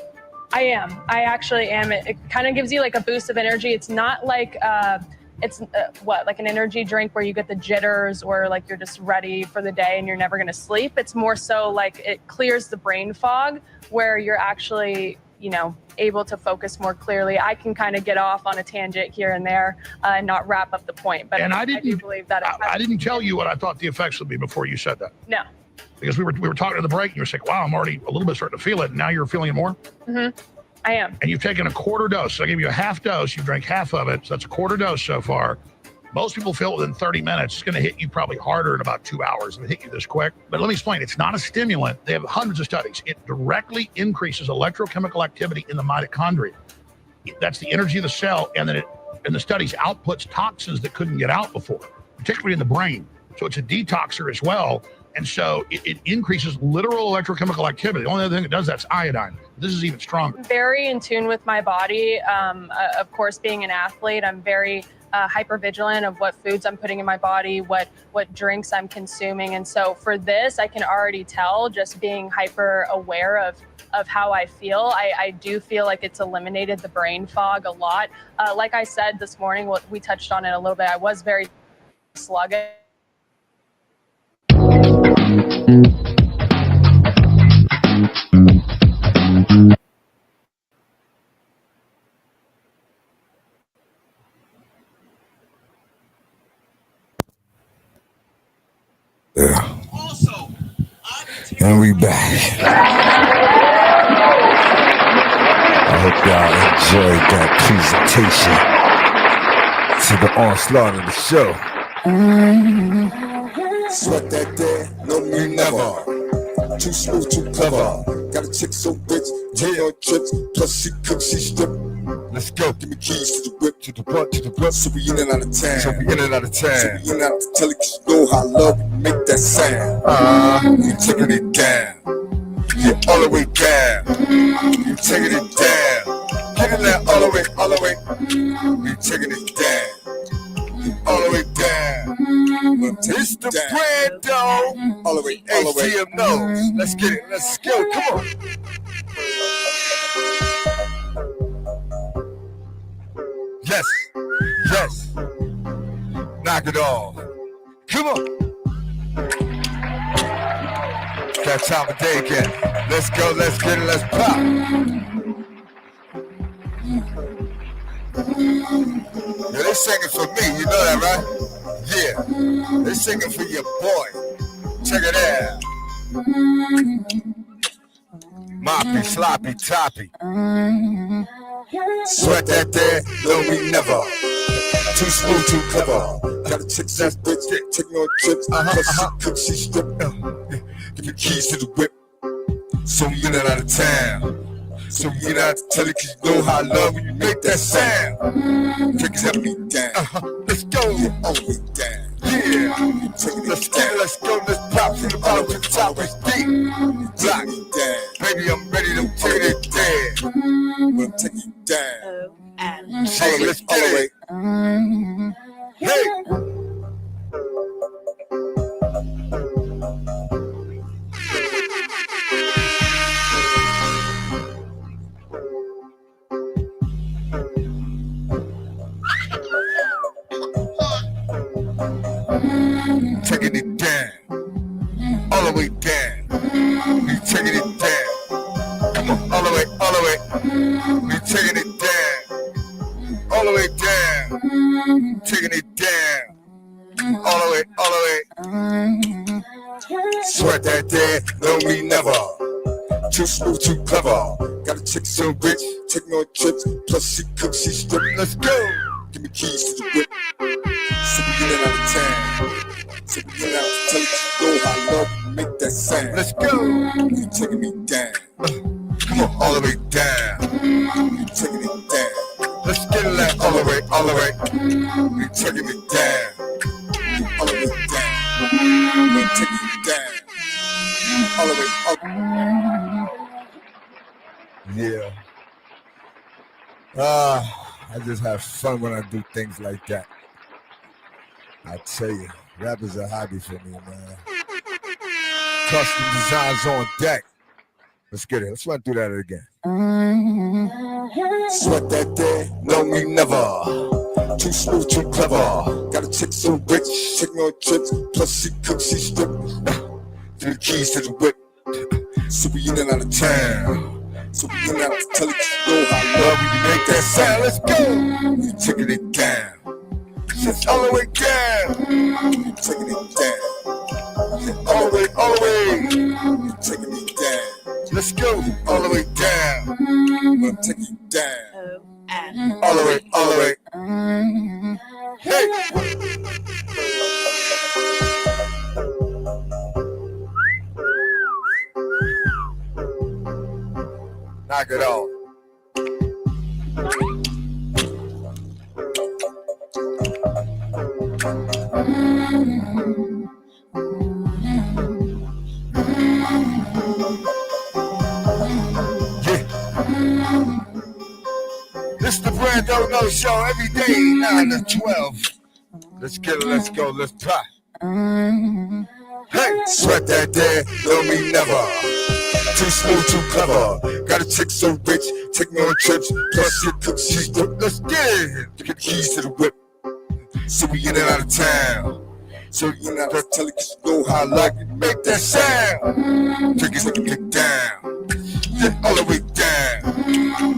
I am. I actually am. It kind of gives you like a boost of energy. It's not like like an energy drink where you get the jitters or like you're just ready for the day and you're never going to sleep. It's more so like it clears the brain fog where you're actually able to focus more clearly. I can kind of get off on a tangent here and there and not wrap up the point. But I do believe that I didn't tell you what I thought the effects would be before you said that. No. Because we were talking to the break and you were saying, wow, I'm already a little bit starting to feel it. And now you're feeling it more? Mm-hmm. I am. And you've taken a quarter dose. So I gave you a half dose. You drank half of it. So that's a quarter dose so far. Most people feel it within 30 minutes. It's going to hit you probably harder in about 2 hours if it hit you this quick. But let me explain. It's not a stimulant. They have hundreds of studies. It directly increases electrochemical activity in the mitochondria. That's the energy of the cell, and then in the studies outputs toxins that couldn't get out before, particularly in the brain. So it's a detoxer as well. And so it increases literal electrochemical activity. The only other thing that does that's iodine. This is even stronger. Very in tune with my body. Of course, being an athlete, I'm very hyper vigilant of what foods I'm putting in my body, what drinks I'm consuming. And so for this, I can already tell, just being hyper aware of how I feel. I do feel like it's eliminated the brain fog a lot. Like I said this morning, we touched on it a little bit. I was very sluggish. Yeah. And we back. I hope y'all enjoyed that presentation to the onslaught of the show. Sweat that day, no me never. Too smooth, too clever. Got a chick so rich, take on trips. Plus she cooks, she strip. Let's go. Give me keys to the whip, to the front, to the front. So we in and out of town. So we in and out of town. So we in and out of telly, 'cause you know how I love when you make that sound. You taking it down. Yeah, all the way down. You taking it down. Get in there all the way, all the way. You taking it down. All the way down. It's the brand, though. All the way, all the way. knnows. Let's get it. Let's go. Come on. Yes. Yes. Knock it off. Come on. Got time of day again. Let's go. Let's get it. Let's pop. Yeah, they singing for me, you know that, right? Yeah, they singing for your boy. Check it out. Moppy, sloppy, toppy. Sweat that day, no me never. Too smooth, too clever. Got a chick that's bitch, taking on trips. Plus she cooks, she strip. Give me keys to the whip. So we in and out of town. So we in and out to tell you, 'cause you know how I love when you make that sound. Take it me down. Let's go. All the way down. Yeah. Let's get it, let's go. Let's pop from the bottom to the top. It's deep. Block me down. Baby, I'm ready to take it down. We'll take you down. Hey, let's get it. Hey. Taking it down, all the way down. We taking it down. Come on, all the way, all the way. We taking it down, all the way down. Taking it down, all the way, all the way. Sweat that day, no me never. Too smooth, too clever. Got a chick so rich, taking on trips. Plus she cooks, she strip. Let's go. Give me keys to the whip. So we in and out of town. So we in and out to tell you, 'cause you know how I love when you make that sound. Let's go. You taking me down. Come on, all the way down. You taking it down. Let's get it all the way, all the way. We taking it down. All the way down. We'll take you down. All the way up. Yeah. I just have fun when I do things like that. I tell you, rap is a hobby for me, man. Custom designs on deck. Let's get it. Let's run through that again. Sweat that day, no me never. Too smooth, too clever. Got a chick so rich, taking on trips. Plus she cooks, she strip. Give me keys to the whip. So we in and out of town. So we in and out to tell you, 'cause you know how I love when you make that sound. Let's go. You taking it down. Just all the way down. You taking it down. All the way, all the way. You taking me down. Let's go. All the way down. We'll take you down. All the way, all the way. Hey. Knock it off. This is the Brand Don't Know Show every day, 9 to 12. Let's get it, let's go, let's try. Hey, sweat that there, don't mean never. Too smooth, too clever. Got a chick so rich, take me on trips. Plus she cooks, she's dope. Let's get it. Get the keys to the whip. So we in and out of town. So you know that tell it, you know how I like it. Make that sound. Take it down. Then all the way down.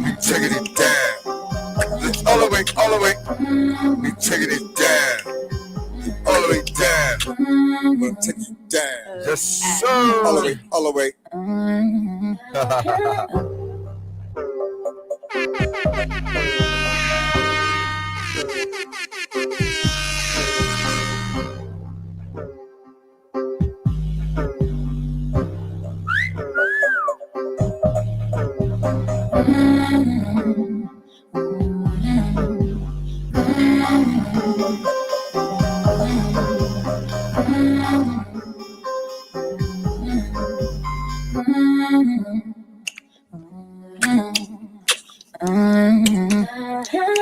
We taking it down. Let's all the way. We taking it down. All the way down. I'm gonna take you down. Yes, sir. All the way, all the way.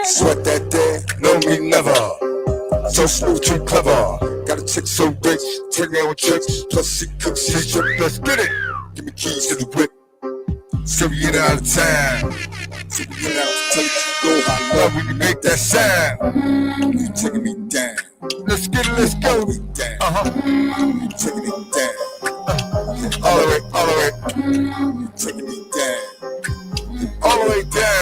Sweat that day, no me never. So smooth, too clever. Got a chick so rich, take me on trips. Plus she cooks, she drip. Let's get it. Give me keys to the whip. So we get out of town. So we get out to tell you go how love we can make that sound. You taking me down. Let's get it, let's go. Down. You taking it down. All the way, all the way. You taking me down. All the way down.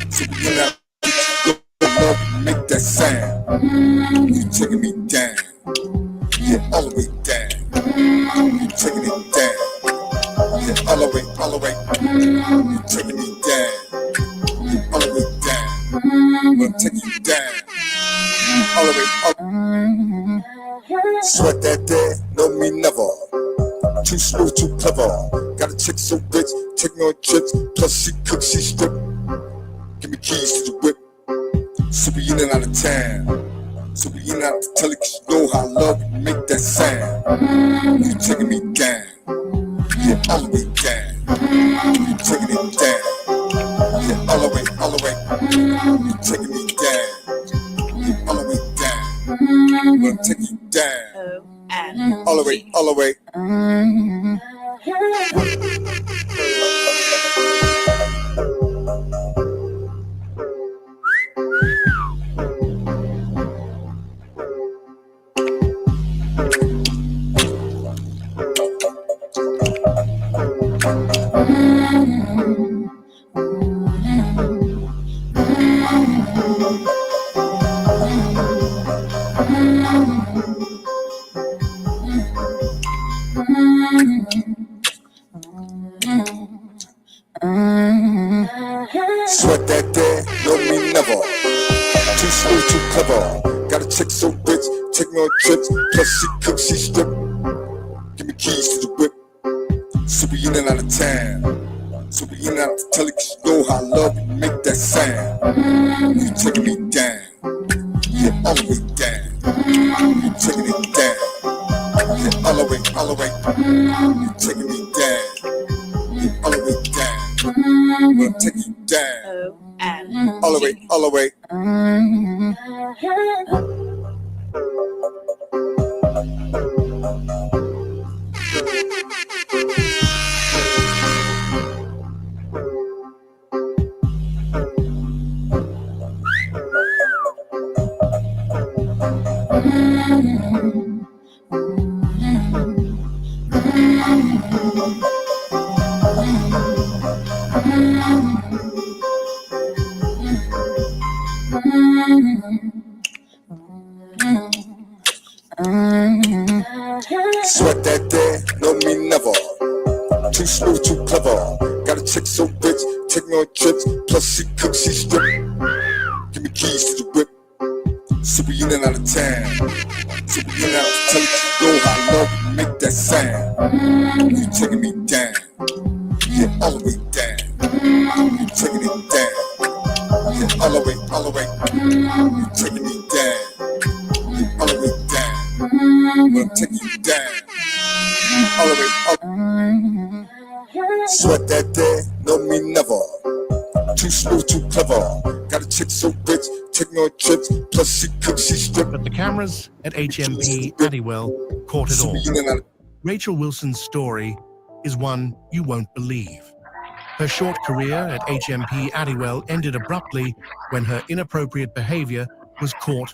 So we in out, love, make that sound. You taking me down, yeah, all the way down. You taking it down, yeah, all the way, all the way. You taking me down, yeah, all the way down. I'm gonna take you down, all the way up. Sweat that there, know me never. Too smooth, too clever. Got a chick so rich, take me on trips. Plus she cooks, she strip. Give me keys to the whip. So we in and out of town. So we in and out to tell it, 'cause you know how I love you make that sound. You taking me down, yeah, all the way down. You taking it down, yeah, all the way, all the way. You taking me down, yeah, all the way down. I'm gonna take you down, all the way, all the way. Sweat that there, know me never. Too smooth, too clever. Got a chick so rich, take me on trips. Plus she cooks, she strip. Give me keys to the whip. So we in and out of town. So we in and out to tell it, 'cause you know how I love you make that sound. You taking me down, yeah, all the way down. You taking it down, yeah, all the way, all the way. You taking me down, yeah, all the way down. I'm gonna take you down, all the way, all the way. Sweat that there, know me never. Too smooth, too clever. Got a chick so rich, take me on trips. Plus she cooks, she strip. Give me keys to the whip. So we in and out of town. So we in and out to tell it, 'cause you know how I love you make that sound. You taking me down, yeah, all the way down. You taking it down, yeah, all the way, all the way. You taking me down, yeah, all the way down. I'm gonna take you down, all the way up. Sweat that there, know me never. Too smooth, too clever. Got a chick so rich, take me on trips. Plus she cooks, she strip. But the cameras at HMP Addywell caught it all. Rachel Wilson's story is one you won't believe. Her short career at HMP Addywell ended abruptly when her inappropriate behavior was caught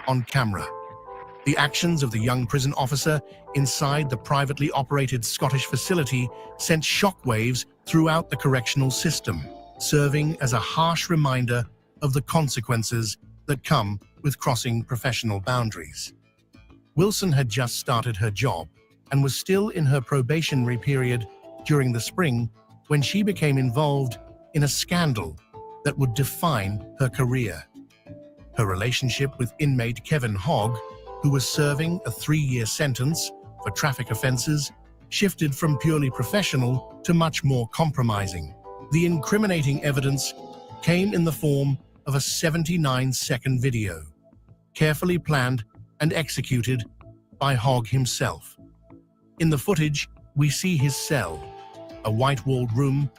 on camera. The actions of the young prison officer inside the privately operated Scottish facility sent shockwaves throughout the correctional system, serving as a harsh reminder of the consequences that come with crossing professional boundaries. Wilson had just started her job and was still in her probationary period during the spring when she became involved in a scandal that would define her career. Her relationship with inmate Kevin Hogg, who was serving a 3-year sentence for traffic offenses, shifted from purely professional to much more compromising. The incriminating evidence came in the form of a 79-second video, carefully planned and executed by Hogg himself. In the footage, we see his cell, a white-walled room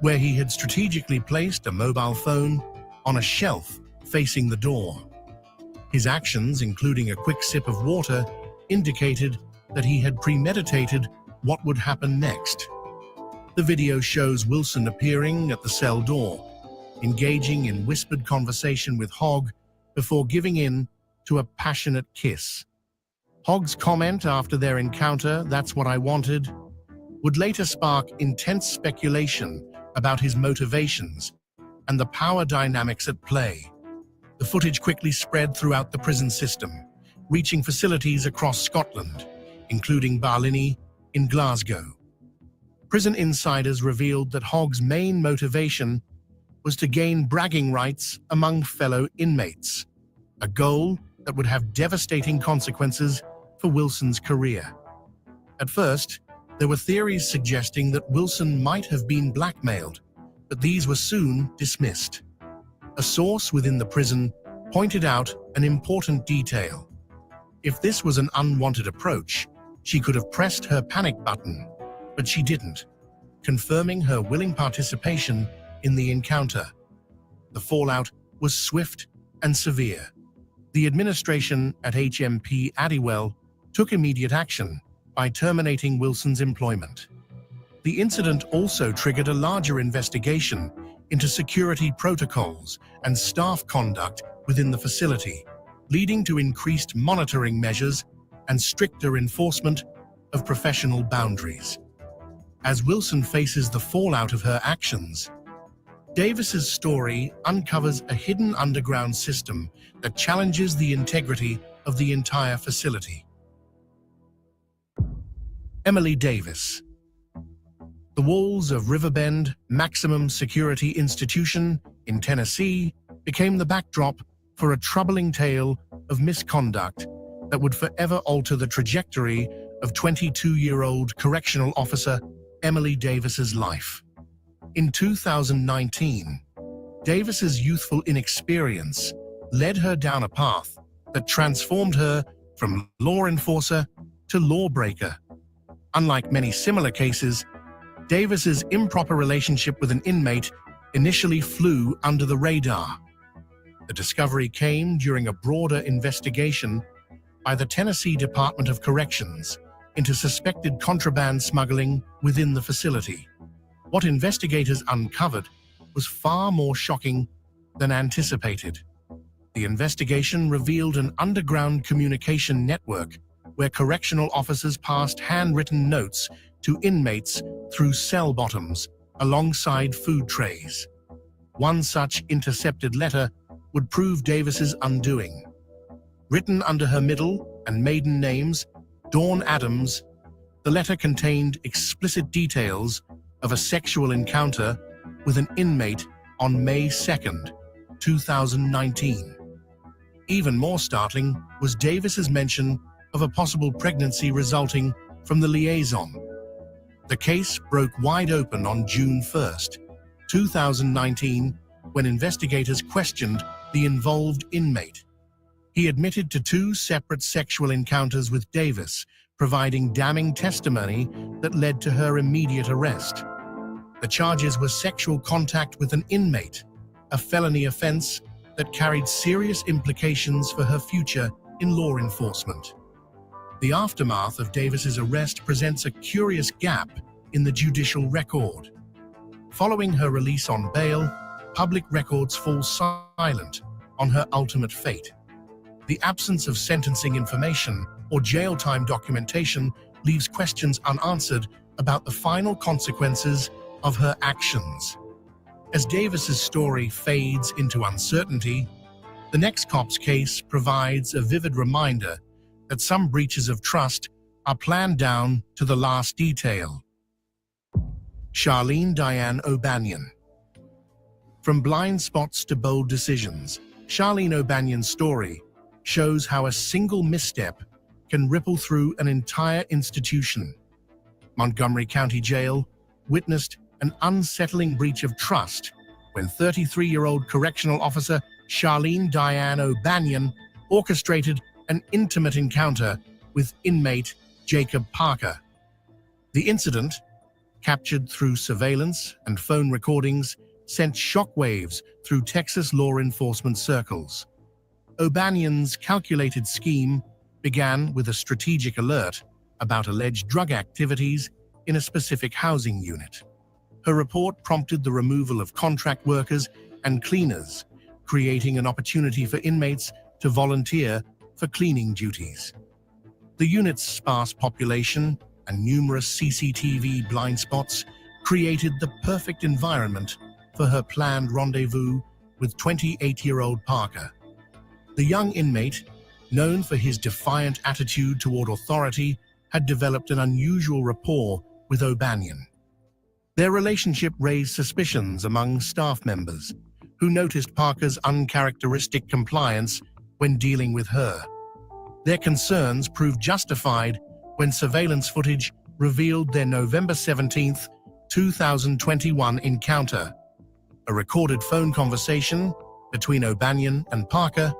where he had strategically placed a mobile phone on a shelf facing the door. His actions, including a quick sip of water, indicated that he had premeditated what would happen next. The video shows Wilson appearing at the cell door, engaging in whispered conversation with Hogg before giving in to a passionate kiss. Hogg's comment after their encounter, "That's what I wanted," would later spark intense speculation about his motivations and the power dynamics at play. The footage quickly spread throughout the prison system, reaching facilities across Scotland, including Barlinnie in Glasgow. Prison insiders revealed that Hogg's main motivation was to gain bragging rights among fellow inmates, a goal that would have devastating consequences for Wilson's career. At first, there were theories suggesting that Wilson might have been blackmailed, but these were soon dismissed. A source within the prison pointed out an important detail. If this was an unwanted approach, she could have pressed her panic button, but she didn't, confirming her willing participation in the encounter. The fallout was swift and severe. The administration at HMP Addiewell took immediate action by terminating Wilson's employment. The incident also triggered a larger investigation into security protocols and staff conduct within the facility, leading to increased monitoring measures and stricter enforcement of professional boundaries. As Wilson faces the fallout of her actions, Davis's story uncovers a hidden underground system that challenges the integrity of the entire facility. Emily Davis. The walls of Riverbend Maximum Security Institution in Tennessee became the backdrop for a troubling tale of misconduct that would forever alter the trajectory of 22-year-old correctional officer Emily Davis's life. In 2019, Davis's youthful inexperience led her down a path that transformed her from law enforcer to lawbreaker. Unlike many similar cases, Davis's improper relationship with an inmate initially flew under the radar. The discovery came during a broader investigation by the Tennessee Department of Corrections into suspected contraband smuggling within the facility. What investigators uncovered was far more shocking than anticipated. The investigation revealed an underground communication network where correctional officers passed handwritten notes to inmates through cell bottoms alongside food trays. One such intercepted letter would prove Davis's undoing. Written under her middle and maiden names, Dawn Adams, the letter contained explicit details of a sexual encounter with an inmate on May 2nd, 2019. Even more startling was Davis's mention of a possible pregnancy resulting from the liaison. The case broke wide open on June 1st, 2019, when investigators questioned the involved inmate. He admitted to 2 separate sexual encounters with Davis, providing damning testimony that led to her immediate arrest. The charges were sexual contact with an inmate, a felony offense that carried serious implications for her future in law enforcement. The aftermath of Davis's arrest presents a curious gap in the judicial record. Following her release on bail, public records fall silent on her ultimate fate. The absence of sentencing information or jail time documentation leaves questions unanswered about the final consequences of her actions. As Davis's story fades into uncertainty, the Next Cops case provides a vivid reminder that some breaches of trust are planned down to the last detail. Charlene Diane O'Banion. From blind spots to bold decisions, Charlene O'Banion's story shows how a single misstep can ripple through an entire institution. Montgomery County Jail witnessed an unsettling breach of trust when 33-year-old correctional officer Charlene Diane O'Banion orchestrated an intimate encounter with inmate Jacob Parker. The incident, captured through surveillance and phone recordings, sent shockwaves through Texas law enforcement circles. O'Banion's calculated scheme began with a strategic alert about alleged drug activities in a specific housing unit. Her report prompted the removal of contract workers and cleaners, creating an opportunity for inmates to volunteer for cleaning duties. The unit's sparse population and numerous CCTV blind spots created the perfect environment for her planned rendezvous with 28-year-old Parker. The young inmate, known for his defiant attitude toward authority, had developed an unusual rapport with O'Banion. Their relationship raised suspicions among staff members, who noticed Parker's uncharacteristic compliance when dealing with her. Their concerns proved justified when surveillance footage revealed their November 17, 2021 encounter. A recorded phone conversation between O'Banion and Parker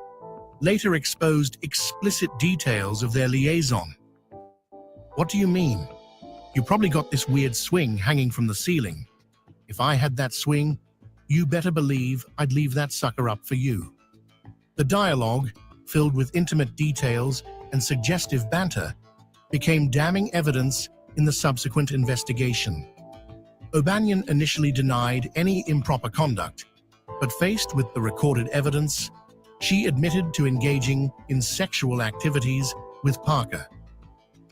later exposed explicit details of their liaison. What do you mean? You probably got this weird swing hanging from the ceiling. If I had that swing, you better believe I'd leave that sucker up for you. The dialogue, filled with intimate details and suggestive banter, became damning evidence in the subsequent investigation. O'Banion initially denied any improper conduct, but faced with the recorded evidence, she admitted to engaging in sexual activities with Parker.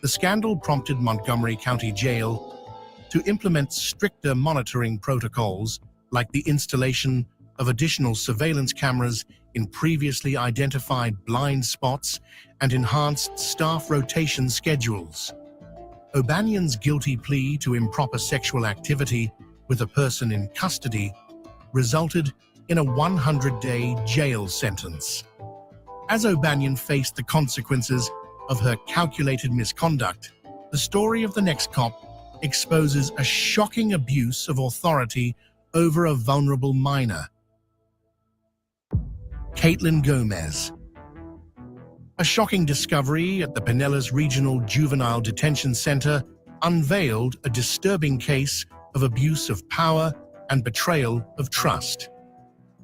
The scandal prompted Montgomery County Jail to implement stricter monitoring protocols, like the installation of additional surveillance cameras in previously identified blind spots and enhanced staff rotation schedules. O'Banion's guilty plea to improper sexual activity with a person in custody resulted in a 100-day jail sentence. As O'Banion faced the consequences of her calculated misconduct, the story of the next cop exposes a shocking abuse of authority over a vulnerable minor. Caitlin Gomez. A shocking discovery at the Pinellas Regional Juvenile Detention Center unveiled a disturbing case of abuse of power and betrayal of trust.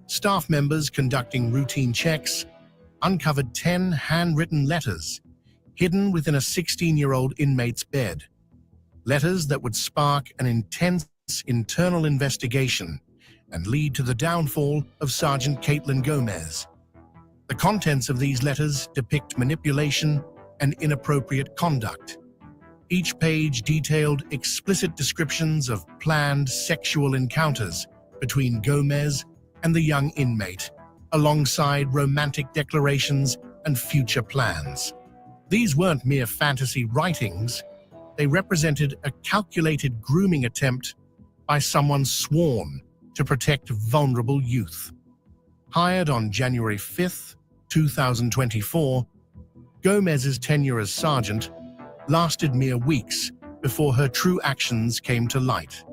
Staff members conducting routine checks uncovered 10 handwritten letters hidden within a 16-year-old inmate's bed. Letters that would spark an intense internal investigation and lead to the downfall of Sergeant Caitlin Gomez. The contents of these letters depict manipulation and inappropriate conduct. Each page detailed explicit descriptions of planned sexual encounters between Gomez and the young inmate, alongside romantic declarations and future plans. These weren't mere fantasy writings. They represented a calculated grooming attempt by someone sworn to protect vulnerable youth. Hired on January 5, 2024, Gomez's tenure as sergeant lasted mere weeks before her true actions came to light.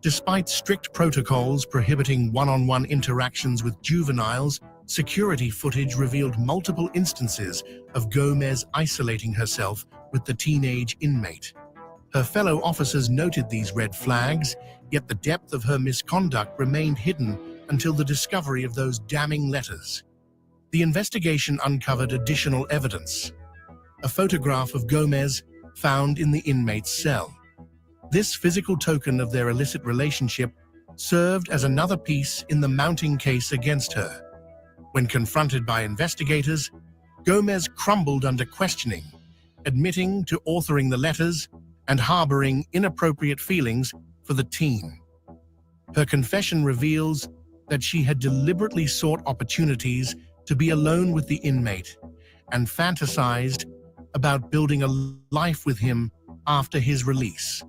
Despite strict protocols prohibiting one-on-one interactions with juveniles, security footage revealed multiple instances of Gomez isolating herself with the teenage inmate. Her fellow officers noted these red flags, yet the depth of her misconduct remained hidden until the discovery of those damning letters. The investigation uncovered additional evidence: a photograph of Gomez found in the inmate's cell. This physical token of their illicit relationship served as another piece in the mounting case against her. When confronted by investigators, Gomez crumbled under questioning, admitting to authoring the letters and harboring inappropriate feelings for the teen. Her confession reveals that she had deliberately sought opportunities to be alone with the inmate and fantasized about building a life with him after his release.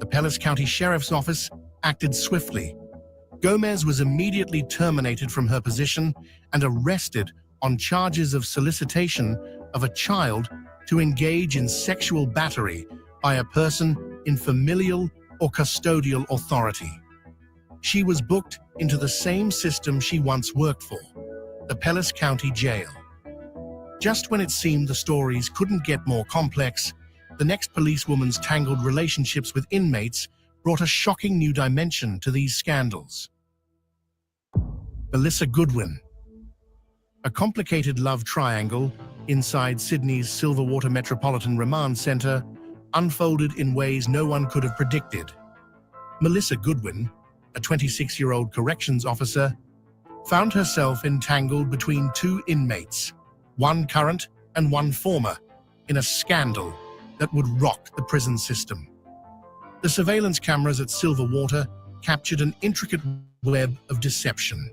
The Pinellas County Sheriff's Office acted swiftly. Gomez was immediately terminated from her position and arrested on charges of solicitation of a child to engage in sexual battery by a person in familial or custodial authority. She was booked into the same system she once worked for, the Pinellas County Jail. Just when it seemed the stories couldn't get more complex, the next policewoman's tangled relationships with inmates brought a shocking new dimension to these scandals. Melissa Goodwin. A complicated love triangle inside Sydney's Silverwater Metropolitan Remand Center unfolded in ways no one could have predicted. Melissa Goodwin, a 26-year-old corrections officer, found herself entangled between two inmates, one current and one former, in a scandal that would rock the prison system. The surveillance cameras at Silverwater captured an intricate web of deception.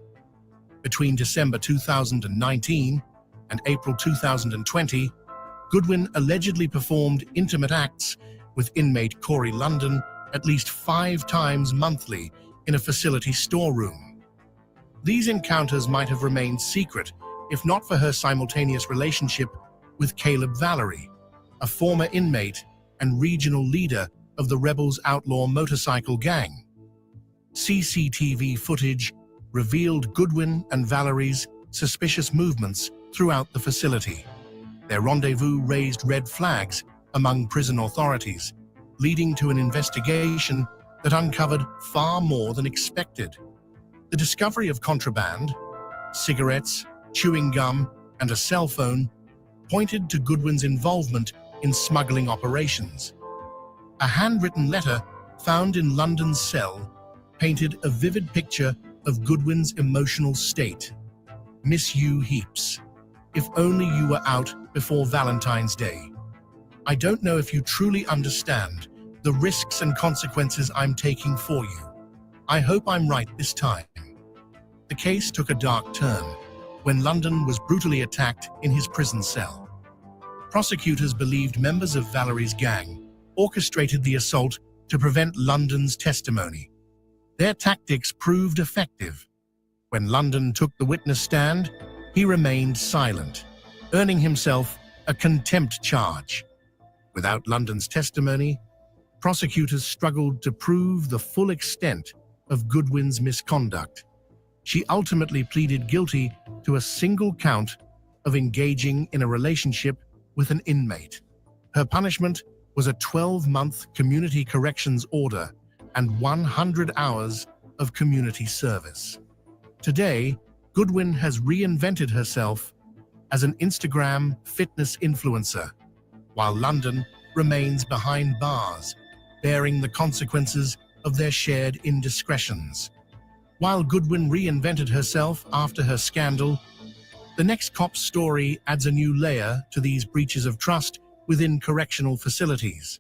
Between December 2019 and April 2020, Goodwin allegedly performed intimate acts with inmate Corey London at least 5 times monthly in a facility storeroom. These encounters might have remained secret if not for her simultaneous relationship with Caleb Valerie, a former inmate and regional leader of the Rebels Outlaw motorcycle gang. CCTV footage revealed Goodwin and Valerie's suspicious movements throughout the facility. Their rendezvous raised red flags among prison authorities, leading to an investigation that uncovered far more than expected. The discovery of contraband, cigarettes, chewing gum, and a cell phone pointed to Goodwin's involvement in smuggling operations. A handwritten letter found in London's cell painted a vivid picture of Goodwin's emotional state. "Miss you heaps. If only you were out before Valentine's Day. I don't know if you truly understand the risks and consequences I'm taking for you. I hope I'm right this time." The case took a dark turn when London was brutally attacked in his prison cell. Prosecutors believed members of Valerie's gang orchestrated the assault to prevent London's testimony. Their tactics proved effective. When London took the witness stand, he remained silent, earning himself a contempt charge. Without London's testimony, prosecutors struggled to prove the full extent of Goodwin's misconduct. She ultimately pleaded guilty to a single count of engaging in a relationship with an inmate. Her punishment was a 12-month community corrections order and 100 hours of community service. Today, Goodwin has reinvented herself as an Instagram fitness influencer, while London remains behind bars, bearing the consequences of their shared indiscretions. While Goodwin reinvented herself after her scandal, the next cop's story adds a new layer to these breaches of trust within correctional facilities.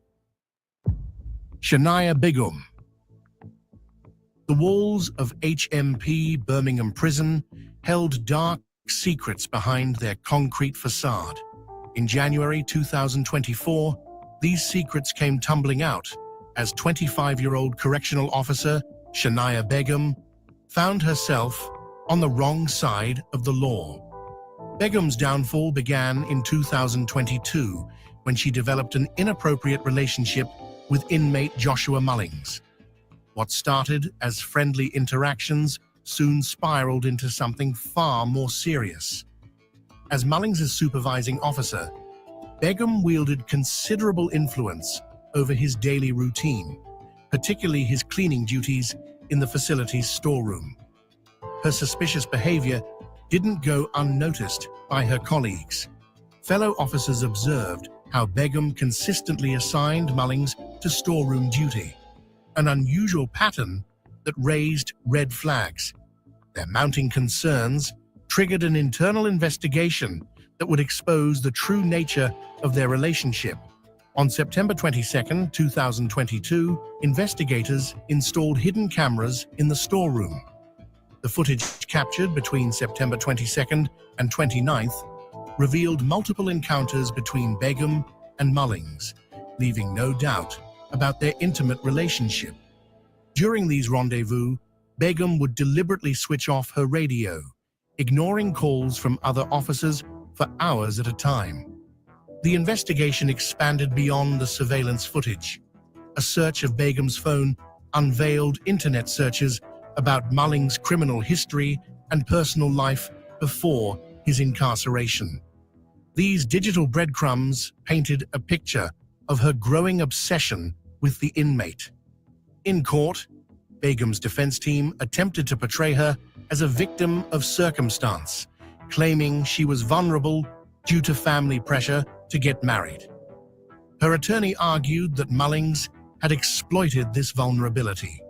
Shania Begum. The walls of HMP Birmingham Prison held dark secrets behind their concrete facade. In January 2024, these secrets came tumbling out as 25-year-old correctional officer Shania Begum found herself on the wrong side of the law. Begum's downfall began in 2022 when she developed an inappropriate relationship with inmate Joshua Mullings. What started as friendly interactions soon spiraled into something far more serious. As Mullings' supervising officer, Begum wielded considerable influence over his daily routine, particularly his cleaning duties in the facility's storeroom. Her suspicious behavior didn't go unnoticed by her colleagues. Fellow officers observed how Begum consistently assigned Mullings to storeroom duty, an unusual pattern that raised red flags. Their mounting concerns triggered an internal investigation that would expose the true nature of their relationship. On September 22, 2022, investigators installed hidden cameras in the storeroom. The footage captured between September 22nd and 29th revealed multiple encounters between Begum and Mullings, leaving no doubt about their intimate relationship. During these rendezvous, Begum would deliberately switch off her radio, ignoring calls from other officers for hours at a time. The investigation expanded beyond the surveillance footage. A search of Begum's phone unveiled internet searches about Mullings' criminal history and personal life before his incarceration. These digital breadcrumbs painted a picture of her growing obsession with the inmate. In court, Begum's defense team attempted to portray her as a victim of circumstance, claiming she was vulnerable due to family pressure to get married. Her attorney argued that Mullings had exploited this vulnerability.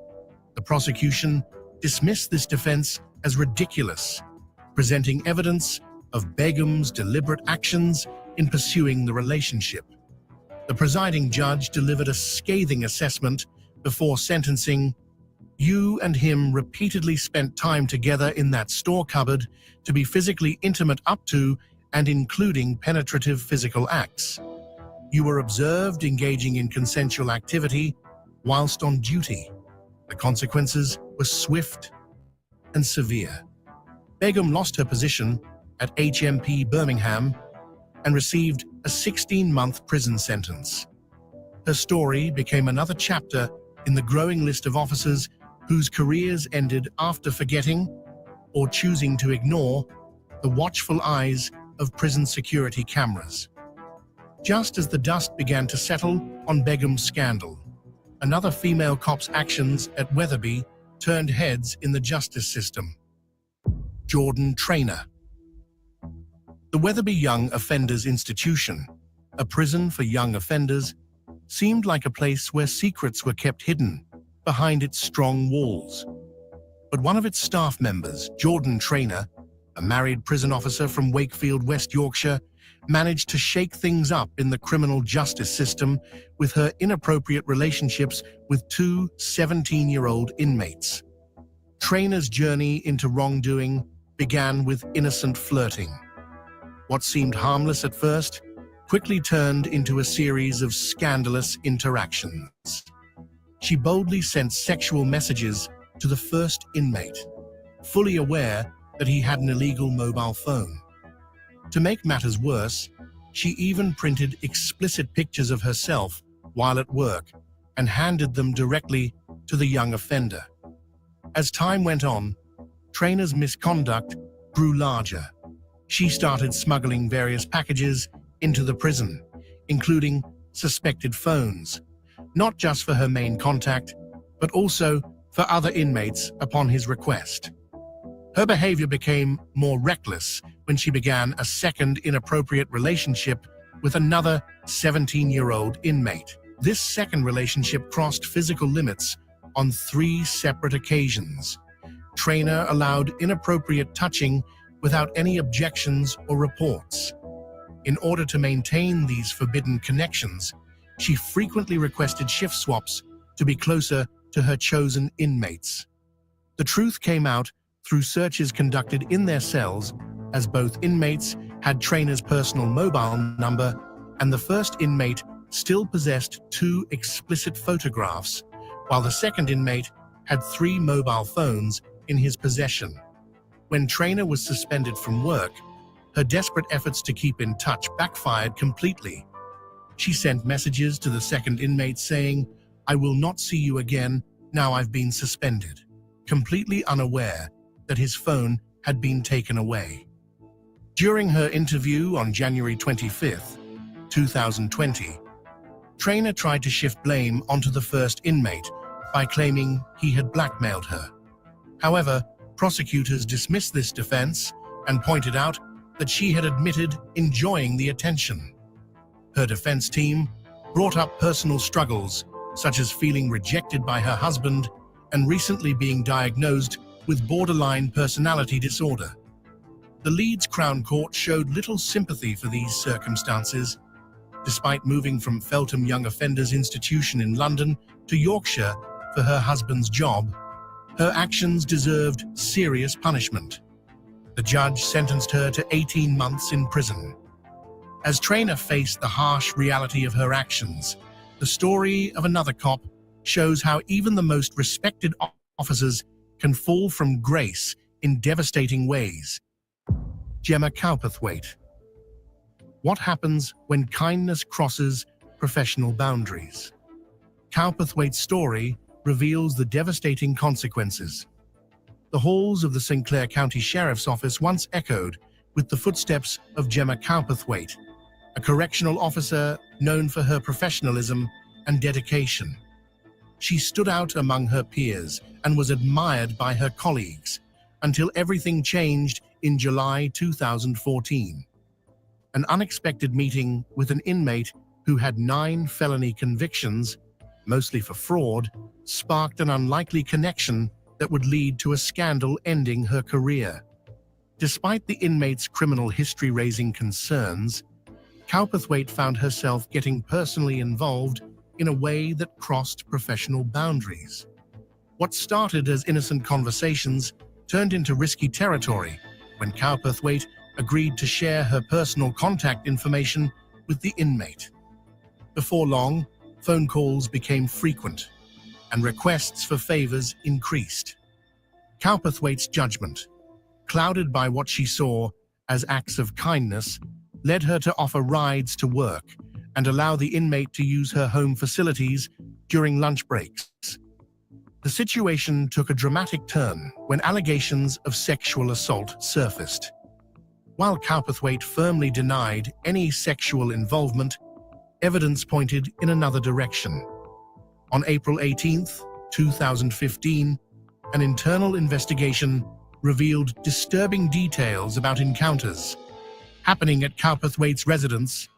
The prosecution dismissed this defense as ridiculous, presenting evidence of Begum's deliberate actions in pursuing the relationship. The presiding judge delivered a scathing assessment before sentencing, You and him repeatedly spent time together in that store cupboard to be physically intimate up to and including penetrative physical acts. You were observed engaging in consensual activity whilst on duty. The consequences were swift and severe. Begum lost her position at HMP Birmingham and received a 16-month prison sentence. Her story became another chapter in the growing list of officers whose careers ended after forgetting or choosing to ignore the watchful eyes of prison security cameras. Just as the dust began to settle on Begum's scandal, another female cop's actions at Weatherby turned heads in the justice system. Jordan Traynor. The Weatherby Young Offenders Institution, a prison for young offenders, seemed like a place where secrets were kept hidden behind its strong walls. But one of its staff members, Jordan Traynor, a married prison officer from Wakefield, West Yorkshire, managed to shake things up in the criminal justice system with her inappropriate relationships with two 17-year-old inmates. Traynor's journey into wrongdoing began with innocent flirting. What seemed harmless at first quickly turned into a series of scandalous interactions. She boldly sent sexual messages to the first inmate, fully aware that he had an illegal mobile phone. To make matters worse, she even printed explicit pictures of herself while at work and handed them directly to the young offender. As time went on, Traynor's misconduct grew larger. She started smuggling various packages into the prison, including suspected phones, not just for her main contact, but also for other inmates upon his request. Her behavior became more reckless when she began a second inappropriate relationship with another 17-year-old inmate. This second relationship crossed physical limits on 3 separate occasions. Traynor allowed inappropriate touching without any objections or reports. In order to maintain these forbidden connections, she frequently requested shift swaps to be closer to her chosen inmates. The truth came out through searches conducted in their cells, as both inmates had Traynor's personal mobile number, and the first inmate still possessed 2 explicit photographs, while the second inmate had 3 mobile phones in his possession. When Traynor was suspended from work, her desperate efforts to keep in touch backfired completely. She sent messages to the second inmate saying, "I will not see you again now I've been suspended," completely unaware that his phone had been taken away. During her interview on January 25, 2020, Traynor tried to shift blame onto the first inmate by claiming he had blackmailed her. However, prosecutors dismissed this defense and pointed out that she had admitted enjoying the attention. Her defense team brought up personal struggles, such as feeling rejected by her husband and recently being diagnosed with borderline personality disorder. The Leeds Crown Court showed little sympathy for these circumstances. Despite moving from Feltham Young Offenders Institution in London to Yorkshire for her husband's job, her actions deserved serious punishment. The judge sentenced her to 18 months in prison. As Traynor faced the harsh reality of her actions, the story of another cop shows how even the most respected officers can fall from grace in devastating ways. Gemma Cowperthwaite. What happens when kindness crosses professional boundaries? Cowperthwaite's story reveals the devastating consequences. The halls of the St. Clair County Sheriff's Office once echoed with the footsteps of Gemma Cowperthwaite, a correctional officer known for her professionalism and dedication. She stood out among her peers and was admired by her colleagues until everything changed in July 2014. An unexpected meeting with an inmate who had 9 felony convictions, mostly for fraud, sparked an unlikely connection that would lead to a scandal ending her career. Despite the inmate's criminal history raising concerns, Cowperthwaite found herself getting personally involved in a way that crossed professional boundaries. What started as innocent conversations turned into risky territory when Cowperthwaite agreed to share her personal contact information with the inmate. Before long, phone calls became frequent, and requests for favors increased. Cowperthwaite's judgment, clouded by what she saw as acts of kindness, led her to offer rides to work and allow the inmate to use her home facilities during lunch breaks. The situation took a dramatic turn when allegations of sexual assault surfaced. While Cowperthwaite firmly denied any sexual involvement, evidence pointed in another direction. On April 18, 2015, an internal investigation revealed disturbing details about encounters happening at Cowperthwaite's residence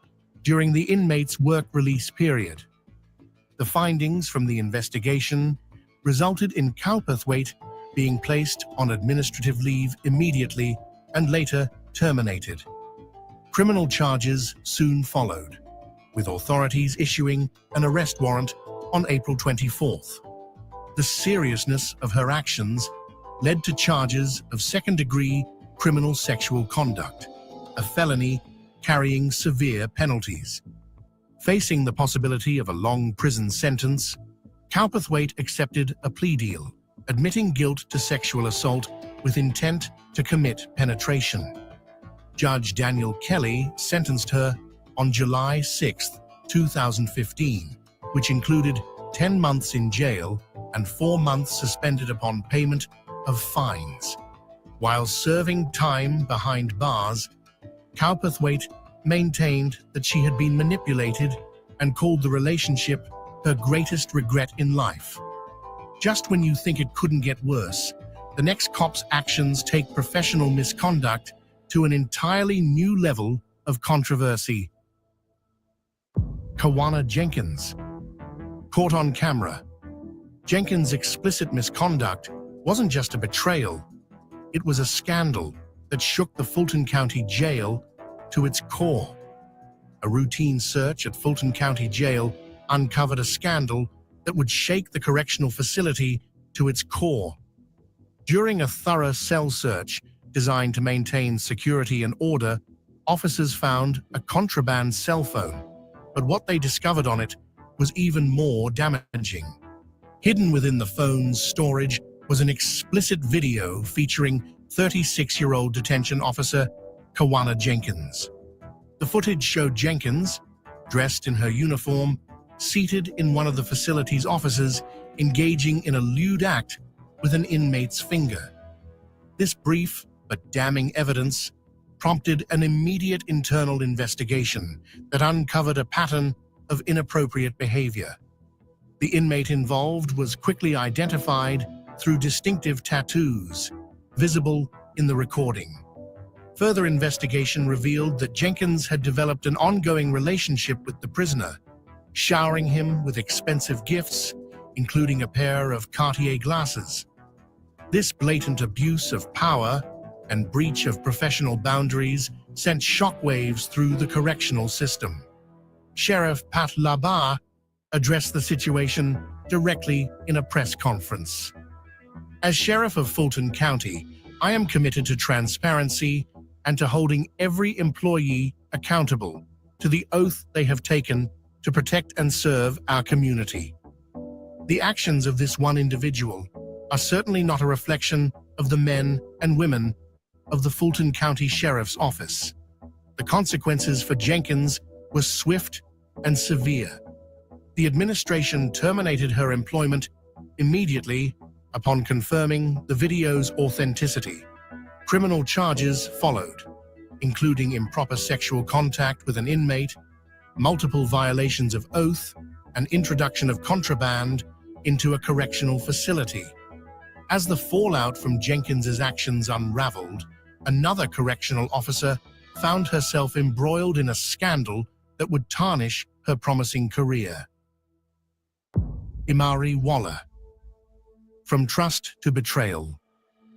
during the inmate's work release period. The findings from the investigation resulted in Cowperthwaite being placed on administrative leave immediately and later terminated. Criminal charges soon followed, with authorities issuing an arrest warrant on April 24th. The seriousness of her actions led to charges of second-degree criminal sexual conduct, a felony carrying severe penalties. Facing the possibility of a long prison sentence, Cowperthwaite accepted a plea deal, admitting guilt to sexual assault with intent to commit penetration. Judge Daniel Kelly sentenced her on July 6, 2015, which included 10 months in jail and 4 months suspended upon payment of fines. While serving time behind bars, Cowperthwaite maintained that she had been manipulated and called the relationship her greatest regret in life. Just when you think it couldn't get worse, the next cop's actions take professional misconduct to an entirely new level of controversy. Kawana Jenkins. Caught on camera, Jenkins' explicit misconduct wasn't just a betrayal, it was a scandal that shook the Fulton County Jail to its core. A routine search at Fulton County Jail uncovered a scandal that would shake the correctional facility to its core. During a thorough cell search designed to maintain security and order, officers found a contraband cell phone, but what they discovered on it was even more damaging. Hidden within the phone's storage was an explicit video featuring 36-year-old detention officer Kawana Jenkins. The footage showed Jenkins, dressed in her uniform, seated in one of the facility's offices, engaging in a lewd act with an inmate's finger. This brief but damning evidence prompted an immediate internal investigation that uncovered a pattern of inappropriate behavior. The inmate involved was quickly identified through distinctive tattoos visible in the recording. Further investigation revealed that Jenkins had developed an ongoing relationship with the prisoner, showering him with expensive gifts, including a pair of Cartier glasses. This blatant abuse of power and breach of professional boundaries sent shockwaves through the correctional system. Sheriff Pat LaBarre addressed the situation directly in a press conference. As Sheriff of Fulton County, I am committed to transparency and to holding every employee accountable to the oath they have taken to protect and serve our community. The actions of this one individual are certainly not a reflection of the men and women of the Fulton County Sheriff's Office. The consequences for Jenkins were swift and severe. The administration terminated her employment immediately upon confirming the video's authenticity. Criminal charges followed, including improper sexual contact with an inmate, multiple violations of oath, and introduction of contraband into a correctional facility. As the fallout from Jenkins's actions unraveled, another correctional officer found herself embroiled in a scandal that would tarnish her promising career. Imari Waller. From trust to betrayal,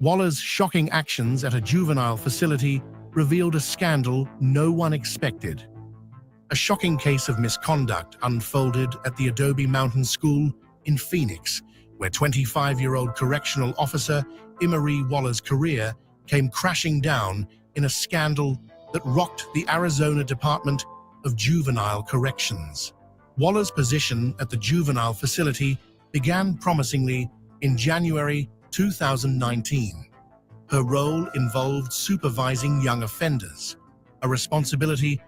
Waller's shocking actions at a juvenile facility revealed a scandal no one expected. A shocking case of misconduct unfolded at the Adobe Mountain School in Phoenix, where 25-year-old correctional officer Emery Waller's career came crashing down in a scandal that rocked the Arizona Department of Juvenile Corrections. Waller's position at the juvenile facility began promisingly in January 2019. Her role involved supervising young offenders, a responsibility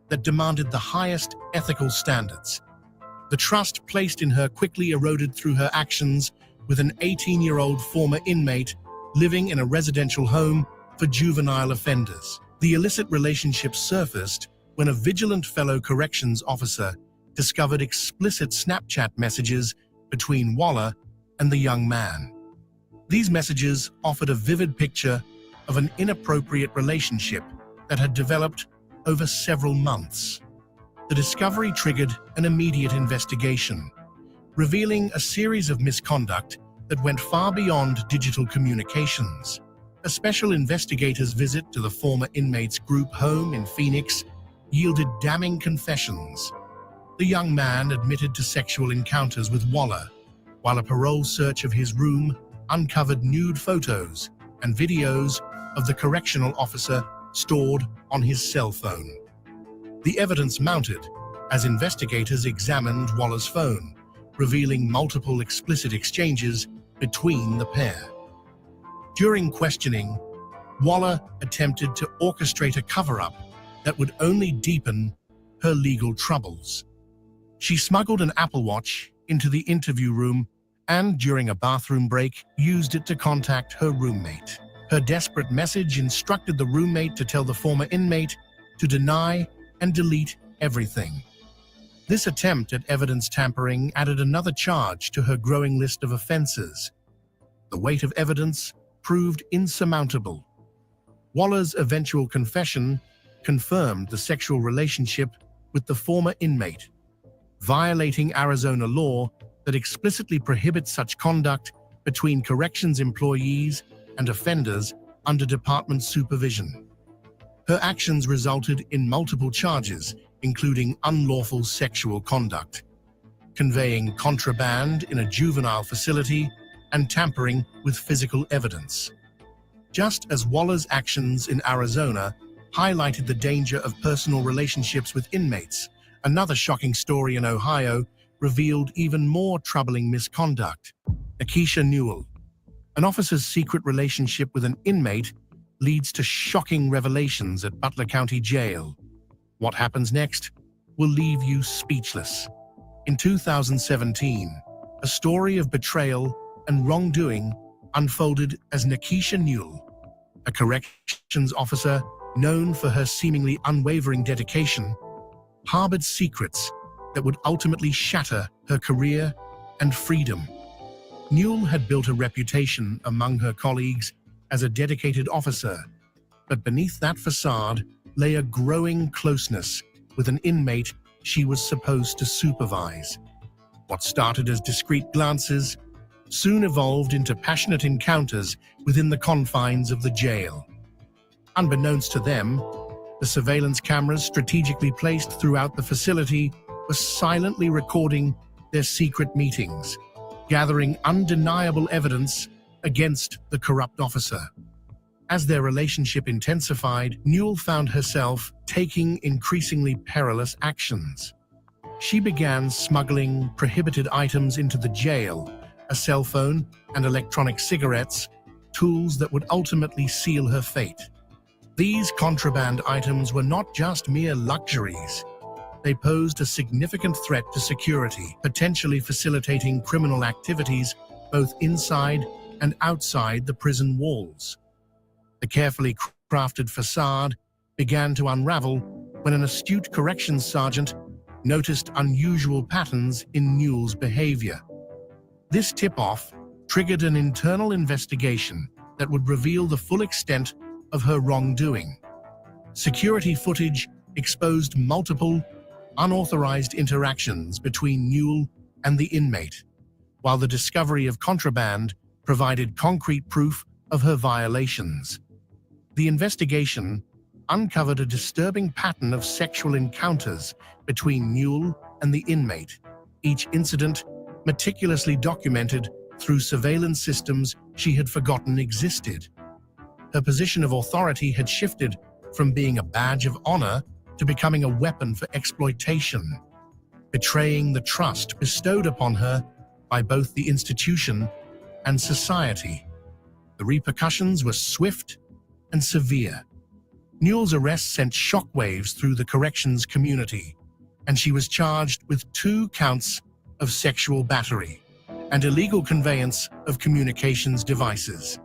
that demanded the highest ethical standards. The trust placed in her quickly eroded through her actions with an 18-year-old former inmate living in a residential home for juvenile offenders. The illicit relationship surfaced when a vigilant fellow corrections officer discovered explicit Snapchat messages between Waller and the young man. These messages offered a vivid picture of an inappropriate relationship that had developed over several months. The discovery triggered an immediate investigation, revealing a series of misconduct that went far beyond digital communications. A special investigator's visit to the former inmate's group home in Phoenix yielded damning confessions. The young man admitted to sexual encounters with Waller, while a parole search of his room uncovered nude photos and videos of the correctional officer stored on his cell phone. The evidence mounted as investigators examined Waller's phone, revealing multiple explicit exchanges between the pair. During questioning, Waller attempted to orchestrate a cover-up that would only deepen her legal troubles. She smuggled an Apple Watch into the interview room and, during a bathroom break, used it to contact her roommate. Her desperate message instructed the roommate to tell the former inmate to deny and delete everything. This attempt at evidence tampering added another charge to her growing list of offenses. The weight of evidence proved insurmountable. Waller's eventual confession confirmed the sexual relationship with the former inmate, violating Arizona law that explicitly prohibits such conduct between corrections employees and offenders under department supervision. Her actions resulted in multiple charges, including unlawful sexual conduct, conveying contraband in a juvenile facility, and tampering with physical evidence. Just as Waller's actions in Arizona highlighted the danger of personal relationships with inmates, another shocking story in Ohio revealed even more troubling misconduct. Nakisha Newell. An officer's secret relationship with an inmate leads to shocking revelations at Butler County Jail. What happens next will leave you speechless. In 2017, a story of betrayal and wrongdoing unfolded as Nakisha Newell, a corrections officer known for her seemingly unwavering dedication, harbored secrets that would ultimately shatter her career and freedom. Newell had built a reputation among her colleagues as a dedicated officer, but beneath that facade lay a growing closeness with an inmate she was supposed to supervise. What started as discreet glances soon evolved into passionate encounters within the confines of the jail. Unbeknownst to them, the surveillance cameras strategically placed throughout the facility were silently recording their secret meetings, gathering undeniable evidence against the corrupt officer. As their relationship intensified, Newell found herself taking increasingly perilous actions. She began smuggling prohibited items into the jail, a cell phone and electronic cigarettes, tools that would ultimately seal her fate. These contraband items were not just mere luxuries. They posed a significant threat to security, potentially facilitating criminal activities both inside and outside the prison walls. The carefully crafted facade began to unravel when an astute corrections sergeant noticed unusual patterns in Newell's behavior. This tip-off triggered an internal investigation that would reveal the full extent of her wrongdoing. Security footage exposed multiple, unauthorized interactions between Newell and the inmate, while the discovery of contraband provided concrete proof of her violations. The investigation uncovered a disturbing pattern of sexual encounters between Newell and the inmate, each incident meticulously documented through surveillance systems she had forgotten existed. Her position of authority had shifted from being a badge of honor to becoming a weapon for exploitation, betraying the trust bestowed upon her by both the institution and society. The repercussions were swift and severe. Newell's arrest sent shockwaves through the corrections community, and she was charged with 2 counts of sexual battery and illegal conveyance of communications devices.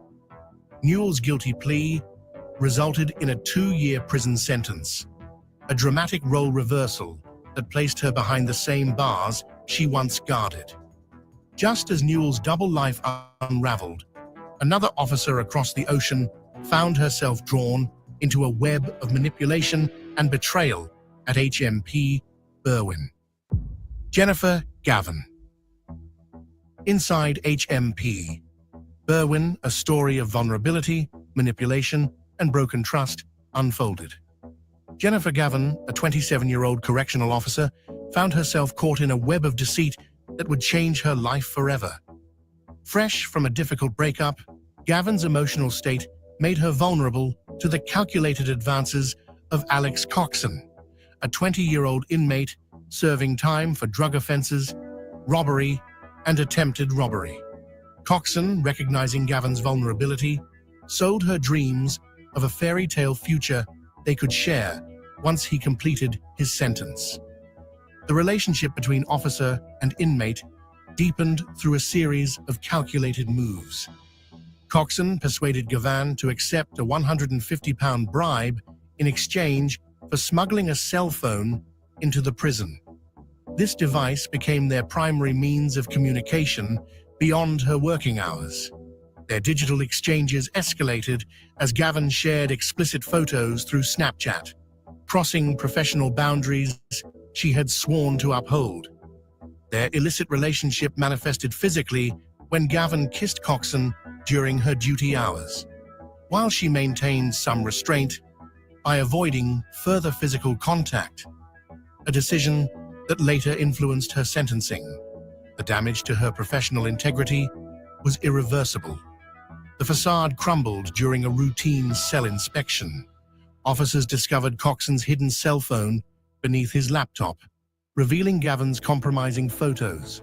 Newell's guilty plea resulted in a 2-year prison sentence, a dramatic role reversal that placed her behind the same bars she once guarded. Just as Newell's double life unraveled, another officer across the ocean found herself drawn into a web of manipulation and betrayal at HMP Berwyn. Jennifer Gavin. Inside HMP Berwyn, a story of vulnerability, manipulation, and broken trust unfolded. Jennifer Gavin, a 27-year-old correctional officer, found herself caught in a web of deceit that would change her life forever. Fresh from a difficult breakup, Gavin's emotional state made her vulnerable to the calculated advances of Alex Coxon, a 20-year-old inmate serving time for drug offenses, robbery, and attempted robbery. Coxon, recognizing Gavin's vulnerability, sold her dreams of a fairy tale future they could share once he completed his sentence. The relationship between officer and inmate deepened through a series of calculated moves. Coxon persuaded Gavin to accept a £150 bribe in exchange for smuggling a cell phone into the prison. This device became their primary means of communication beyond her working hours. Their digital exchanges escalated as Gavin shared explicit photos through Snapchat, crossing professional boundaries she had sworn to uphold. Their illicit relationship manifested physically when Gavin kissed Coxon during her duty hours, while she maintained some restraint by avoiding further physical contact, a decision that later influenced her sentencing. The damage to her professional integrity was irreversible. The facade crumbled during a routine cell inspection. Officers discovered Coxon's hidden cell phone beneath his laptop, revealing Gavin's compromising photos.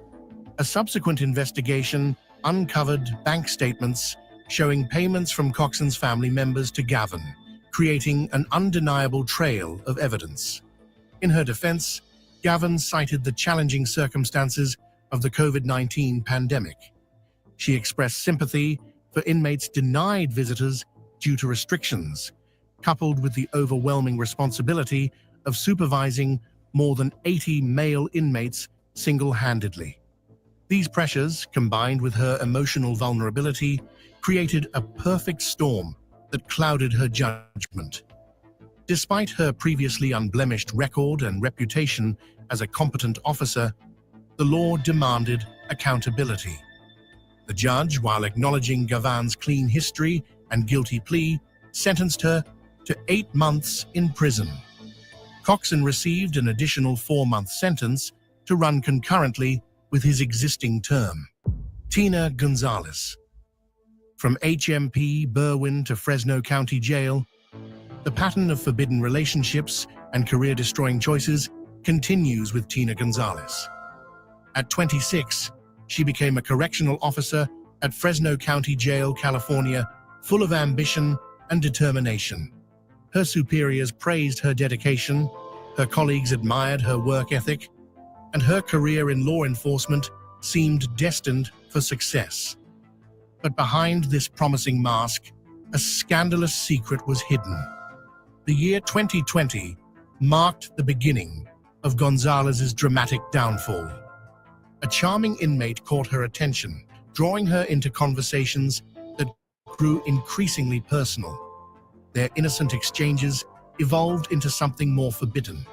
A subsequent investigation uncovered bank statements showing payments from Coxon's family members to Gavin, creating an undeniable trail of evidence. In her defense, Gavin cited the challenging circumstances of the COVID-19 pandemic. She expressed sympathy for inmates denied visitors due to restrictions, coupled with the overwhelming responsibility of supervising more than 80 male inmates single-handedly. These pressures, combined with her emotional vulnerability, created a perfect storm that clouded her judgment. Despite her previously unblemished record and reputation as a competent officer, the law demanded accountability. The judge, while acknowledging Gavin's clean history and guilty plea, sentenced her to 8 months in prison. Coxon received an additional 4-month sentence to run concurrently with his existing term. Tina Gonzalez. From HMP Berwyn to Fresno County Jail, the pattern of forbidden relationships and career-destroying choices continues with Tina Gonzalez. At 26, she became a correctional officer at Fresno County Jail, California, full of ambition and determination. Her superiors praised her dedication, her colleagues admired her work ethic, and her career in law enforcement seemed destined for success. But behind this promising mask, a scandalous secret was hidden. The year 2020 marked the beginning of Gonzalez's dramatic downfall. A charming inmate caught her attention, drawing her into conversations that grew increasingly personal. Their innocent exchanges evolved into something more forbidden.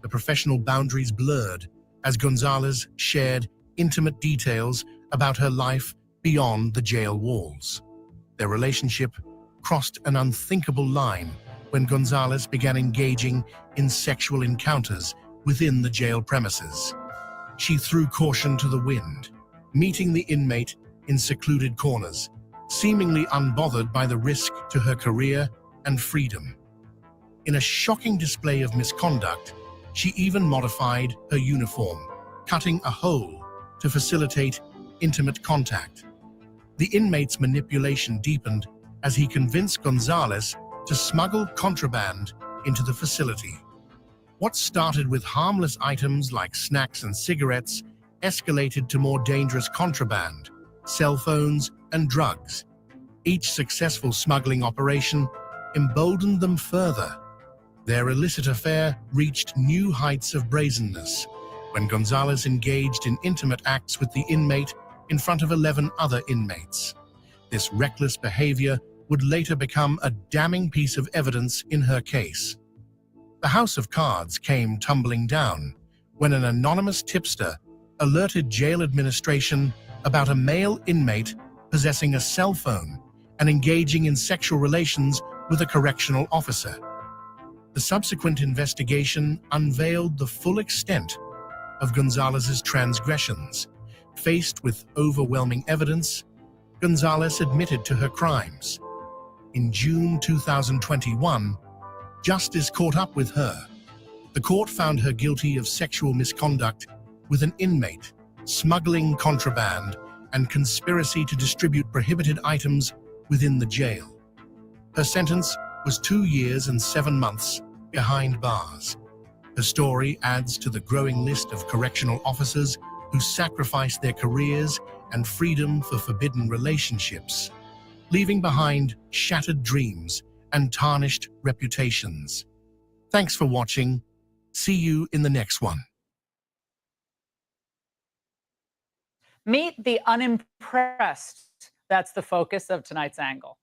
The professional boundaries blurred as Gonzalez shared intimate details about her life beyond the jail walls. Their relationship crossed an unthinkable line when Gonzalez began engaging in sexual encounters within the jail premises. She threw caution to the wind, meeting the inmate in secluded corners, seemingly unbothered by the risk to her career and freedom. In a shocking display of misconduct, she even modified her uniform, cutting a hole to facilitate intimate contact. The inmate's manipulation deepened as he convinced Gonzalez to smuggle contraband into the facility. What started with harmless items like snacks and cigarettes escalated to more dangerous contraband, cell phones, and drugs. Each successful smuggling operation emboldened them further. Their illicit affair reached new heights of brazenness when Gonzalez engaged in intimate acts with the inmate in front of 11 other inmates. This reckless behavior would later become a damning piece of evidence in her case. The house of cards came tumbling down when an anonymous tipster alerted jail administration about a male inmate possessing a cell phone and engaging in sexual relations with a correctional officer. The subsequent investigation unveiled the full extent of Gonzalez's transgressions. Faced with overwhelming evidence, Gonzalez admitted to her crimes. In June 2021, justice caught up with her. The court found her guilty of sexual misconduct with an inmate, smuggling contraband, and conspiracy to distribute prohibited items within the jail. Her sentence was 2 years and 7 months behind bars. Her story adds to the growing list of correctional officers who sacrificed their careers and freedom for forbidden relationships, leaving behind shattered dreams and tarnished reputations. Thanks for watching. See you in the next one. Meet the unimpressed. That's the focus of tonight's angle.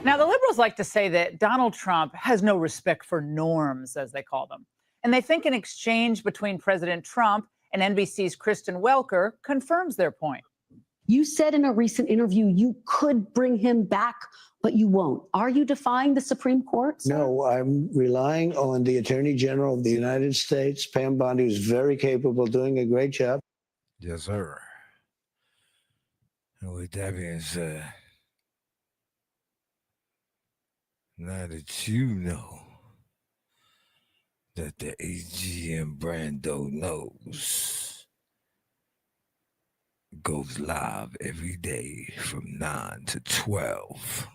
Now, the liberals like to say that Donald Trump has no respect for norms, as they call them. And they think an exchange between President Trump and NBC's Kristen Welker confirms their point. You said in a recent interview you could bring him back, but you won't. Are you defying the Supreme Court, sir? No, I'm relying on the Attorney General of the United States, Pam Bondi, who's very capable, doing a great job. Yes, sir. And with that being said, now that you know that the AG and Brando knows goes live every day from 9 to 12.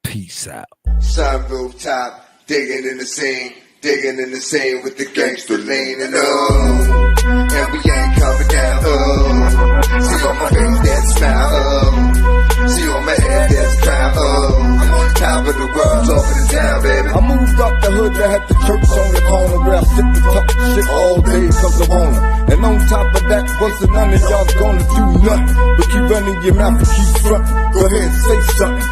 Peace out. Sunroof top, digging in the scene with the gangster leaning up. And we ain't coming down, see on my face that smile, see on my head that smile, I'm on top of the world, top of the town, baby. I moved up the hood to have the church on the corner where I sit and talk shit all day cause I wanna. And on top of that, wasn't none of y'all gonna do nothing but keep running your mouth and keep frontin'. Go ahead and say something.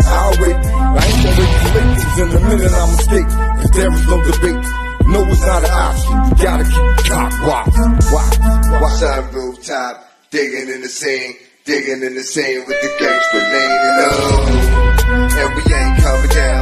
I'll wait. I ain't gonna wait for late, cause in a minute I'm escape. Cause there is no debate. No, it's not an option. You gotta keep cock watch. Sunroof top, digging in the scene with the gangster leaning up. And we ain't coming down,